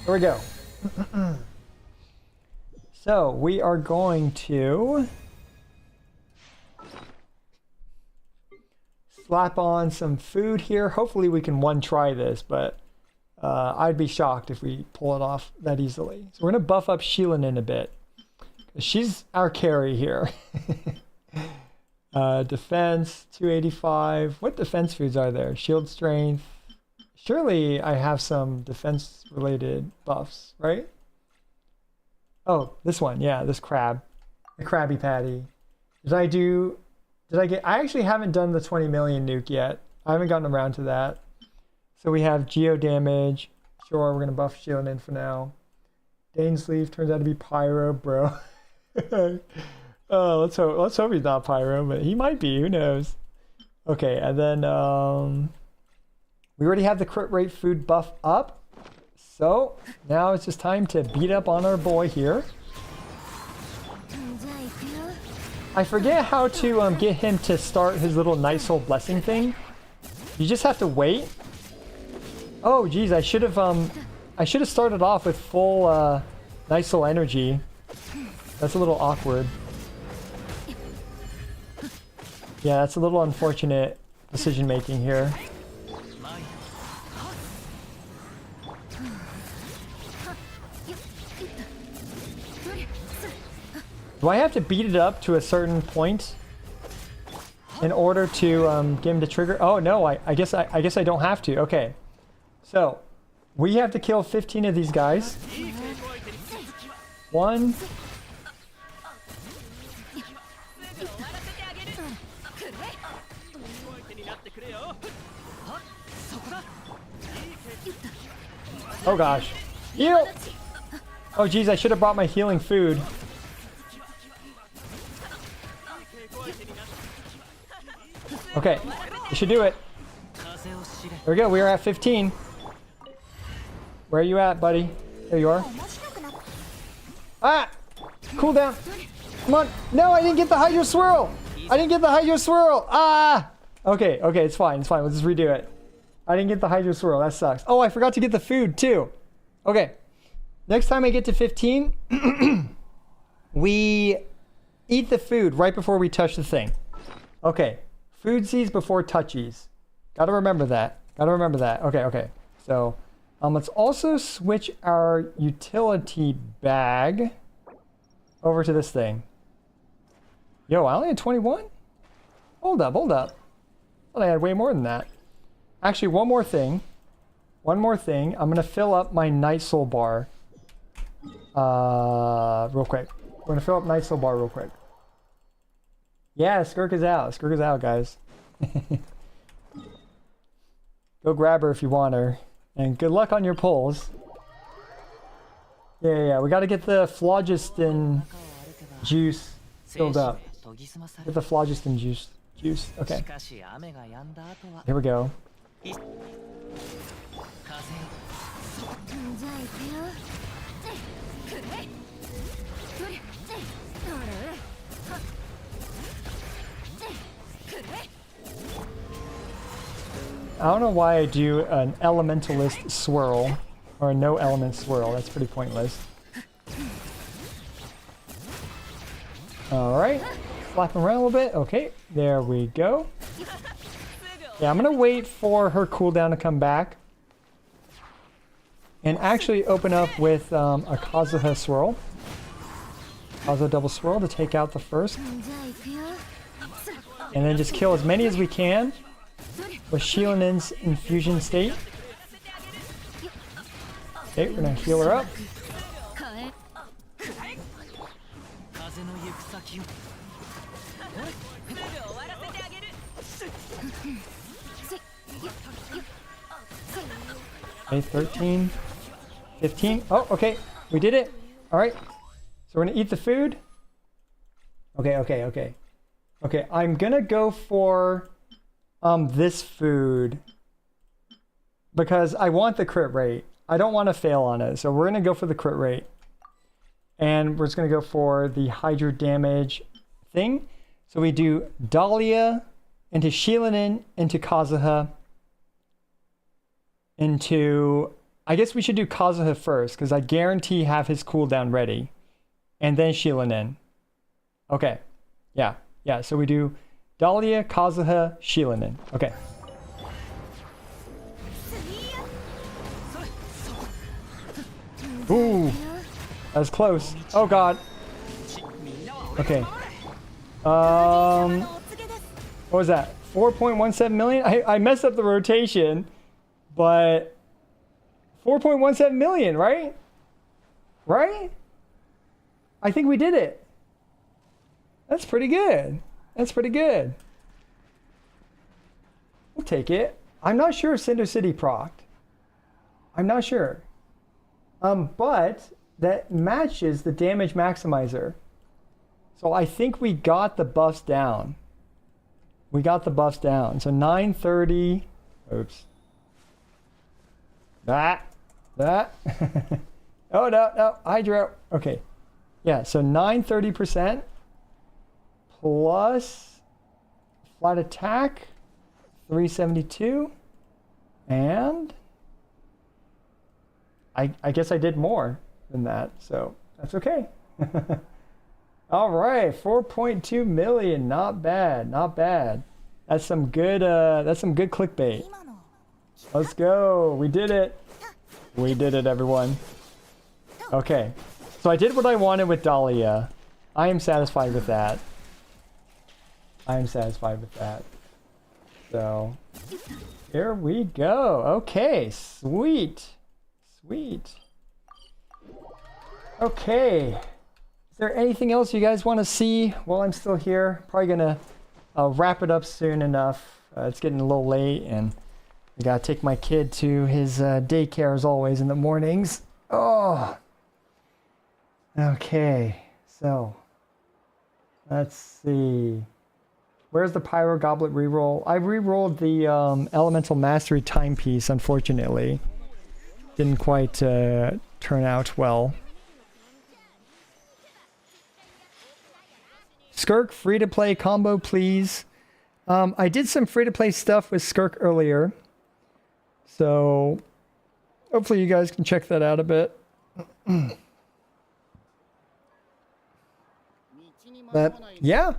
Here we go. So we are going to slap on some food here. Hopefully we can one try this, but I'd be shocked if we pull it off that easily. So we're gonna buff up Sheelan in a bit. She's our carry here. Defense 285. What defense foods are there? Shield strength. Surely I have some defense related buffs, right? Oh, this one. Yeah, this crab. The Krabby Patty. I actually haven't done the 20 million nuke yet. I haven't gotten around to that. So we have geo damage. Sure, we're gonna buff Shield in for now. Dainsleaf turns out to be Pyro, bro. Oh, let's hope he's not Pyro, but he might be. Who knows? Okay, and then we already have the crit rate food buff up, so now it's just time to beat up on our boy here. I forget how to get him to start his little nice soul blessing thing. You just have to wait. Oh, geez, I should have started off with full nice soul energy. That's a little awkward. Yeah, that's a little unfortunate decision making here. Do I have to beat it up to a certain point in order to get him to trigger? Oh no, I guess I don't have to. Okay, so we have to kill 15 of these guys. 1. Oh gosh. Heal! Oh geez, I should have brought my healing food. Okay, this should do it. There we go. We are at 15. Where are you at, buddy? There you are. Ah! Cool down. Come on. No, I didn't get the Hydro Swirl. I didn't get the Hydro Swirl. Ah! Okay, okay, it's fine. It's fine. We'll just redo it. I didn't get the Hydro Swirl. That sucks. Oh, I forgot to get the food, too. Okay. Next time I get to 15, we eat the food right before we touch the thing. Okay. Foodsies before touchies. Gotta remember that. Gotta remember that. Okay, okay. So, let's also switch our utility bag over to this thing. Yo, I only had 21? Hold up, hold up. I thought I had way more than that. Actually, one more thing. One more thing. I'm gonna fill up my Night Soul bar. Real quick. We're gonna fill up Night Soul bar real quick. Yeah, Skirk is out. Skirk is out, guys. Go grab her if you want her. And good luck on your pulls. Yeah. We gotta get the phlogiston juice filled up. Get the phlogiston juice. Okay. Here we go. I don't know why I do an elementalist swirl or a no element swirl. That's pretty pointless. All right, flapping around a little bit. Okay, there we go. Yeah, I'm gonna wait for her cooldown to come back and actually open up with a Kazuha swirl. Kazuha double swirl to take out the first. And then just kill as many as we can with Shielinen's infusion state. Okay, we're gonna heal her up. Okay, 13, 15. Oh, okay, we did it. All right, so we're gonna eat the food. Okay, I'm gonna go for this food because I want the crit rate. I don't want to fail on it, so we're gonna go for the crit rate. And we're just gonna go for the Hydro damage thing. So we do Dahlia into Shilinen into Kazuha into... I guess we should do Kazuha first because I guarantee have his cooldown ready. And then Shilinen. Okay. Yeah. So we do Dahlia, Kazuha, Shilinen. Okay. Ooh. That was close. Oh god. Okay. What was that? 4.17 million? I messed up the rotation, but 4.17 million, right? Right? I think we did it. That's pretty good. That's pretty good. We'll take it. I'm not sure if Cinder City procced. I'm not sure. But that matches the damage maximizer. So I think we got the buffs down. We got the buffs down. So 930. Oops. That. Oh, no. Hydro. Okay. Yeah, so 930% plus flat attack, 372. And I guess I did more than that, so that's okay. All right, 4.2 million, not bad, not bad. That's some good clickbait. Let's go, we did it. We did it, everyone. Okay, so I did what I wanted with Dahlia. I am satisfied with that. So, here we go. Okay, sweet. Okay. Is there anything else you guys want to see while I'm still here? Probably gonna wrap it up soon enough. It's getting a little late and I gotta take my kid to his daycare as always in the mornings. Oh. Okay. So let's see. Where's the Pyro Goblet reroll? I rerolled the Elemental Mastery timepiece, unfortunately. Didn't quite turn out well. Skirk free-to-play combo, please. I did some free-to-play stuff with Skirk earlier. So, hopefully you guys can check that out a bit. But, yeah.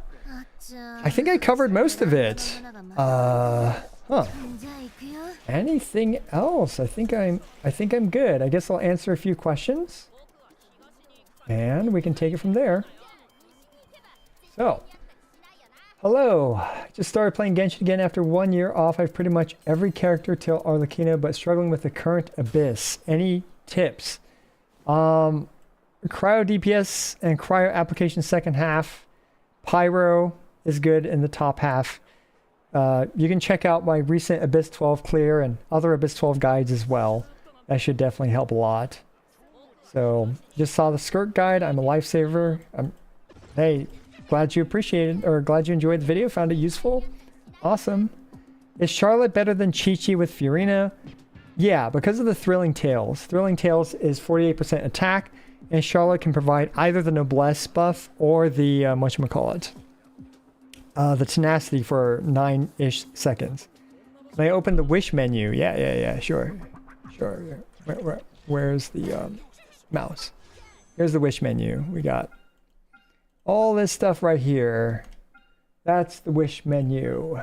I think I covered most of it. Anything else? I think I'm good. I guess I'll answer a few questions. And we can take it from there. So, hello. Just started playing Genshin again after 1 year off. I've pretty much every character till Arlecchino, but struggling with the current Abyss. Any tips? Cryo DPS and Cryo application second half. Pyro is good in the top half. You can check out my recent Abyss 12 clear and other Abyss 12 guides as well. That should definitely help a lot. So, just saw the Skirk guide. I'm a lifesaver. Hey, glad you appreciated, or glad you enjoyed the video, found it useful. Awesome. Is Charlotte better than Chi-Chi with Fiorina? Yeah, because of the Thrilling Tales. Thrilling Tales is 48% attack, and Charlotte can provide either the Noblesse buff or the, whatchamacallit, the Tenacity for 9-ish seconds. Can I open the wish menu? Yeah, sure. Where's the mouse? Here's the wish menu. We got all this stuff right here. That's the wish menu.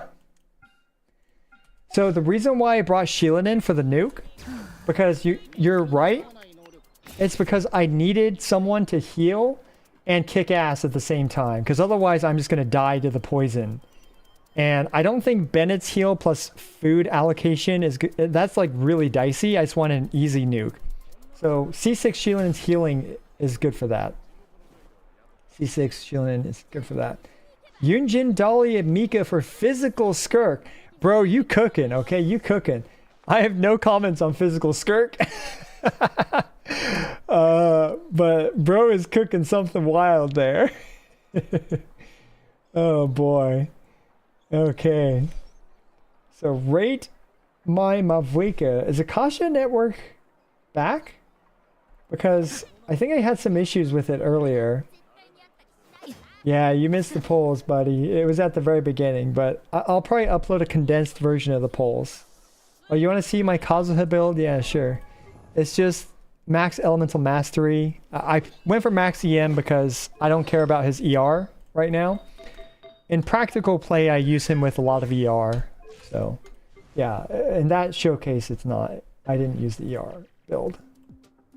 So the reason why I brought Sheelan in for the nuke, because you're right. It's because I needed someone to heal and kick ass at the same time. Because otherwise I'm just going to die to the poison. And I don't think Bennett's heal plus food allocation is good. That's like really dicey. I just want an easy nuke. So C6 Sheelan's healing is good for that. C6 Sheelan is good for that. Yunjin, Dahlia, Mika for physical Skirk. Bro, you cooking, okay? You cooking. I have no comments on physical Skirk. But bro is cooking something wild there. Oh boy. Okay. So rate my Mavwika. Is Akasha Network back? Because I think I had some issues with it earlier. Yeah, you missed the polls, buddy. It was at the very beginning, but I'll probably upload a condensed version of the polls. Oh, you want to see my Kazuha build? Yeah, sure. It's just max elemental mastery. I went for max EM because I don't care about his ER right now. In practical play, I use him with a lot of ER. So, yeah, in that showcase, it's not. I didn't use the ER build.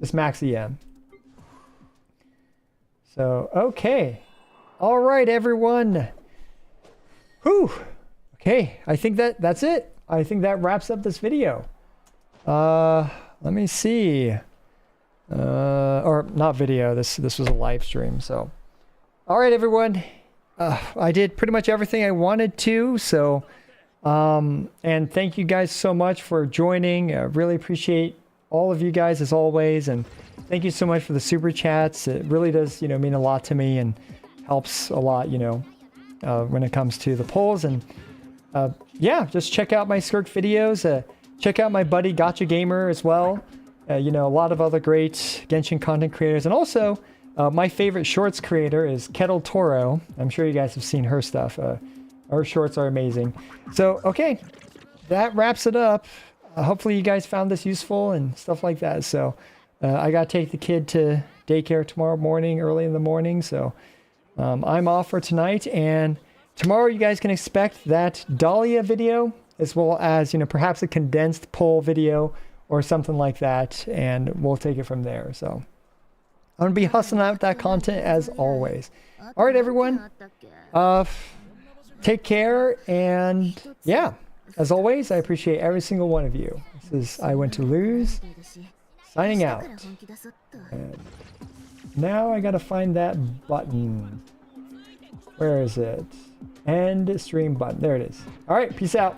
Just max EM. So, okay. All right, everyone. Whew. Okay, I think that's it. I think that wraps up this video. Let me see. Or not video. This was a live stream. So, all right, everyone. I did pretty much everything I wanted to. So, and thank you guys so much for joining. I really appreciate all of you guys as always, and thank you so much for the super chats. It really does, mean a lot to me and helps a lot, when it comes to the polls. And yeah, just check out my Skirk videos. Check out my buddy Gotcha Gamer as well. A lot of other great Genshin content creators. And also, my favorite shorts creator is Kettle Toro. I'm sure you guys have seen her stuff. Her shorts are amazing. So, okay, that wraps it up. Hopefully you guys found this useful and stuff like that. So, I got to take the kid to daycare tomorrow morning, early in the morning. So, I'm off for tonight. And tomorrow you guys can expect that Dahlia video, as well as, perhaps a condensed poll video or something like that. And we'll take it from there. So, I'm going to be hustling out that content as always. All right, everyone. Take care. And yeah, as always, I appreciate every single one of you. This is I Went to Lose, signing out. And now I got to find that button. Where is it? End stream button. There it is. All right, peace out.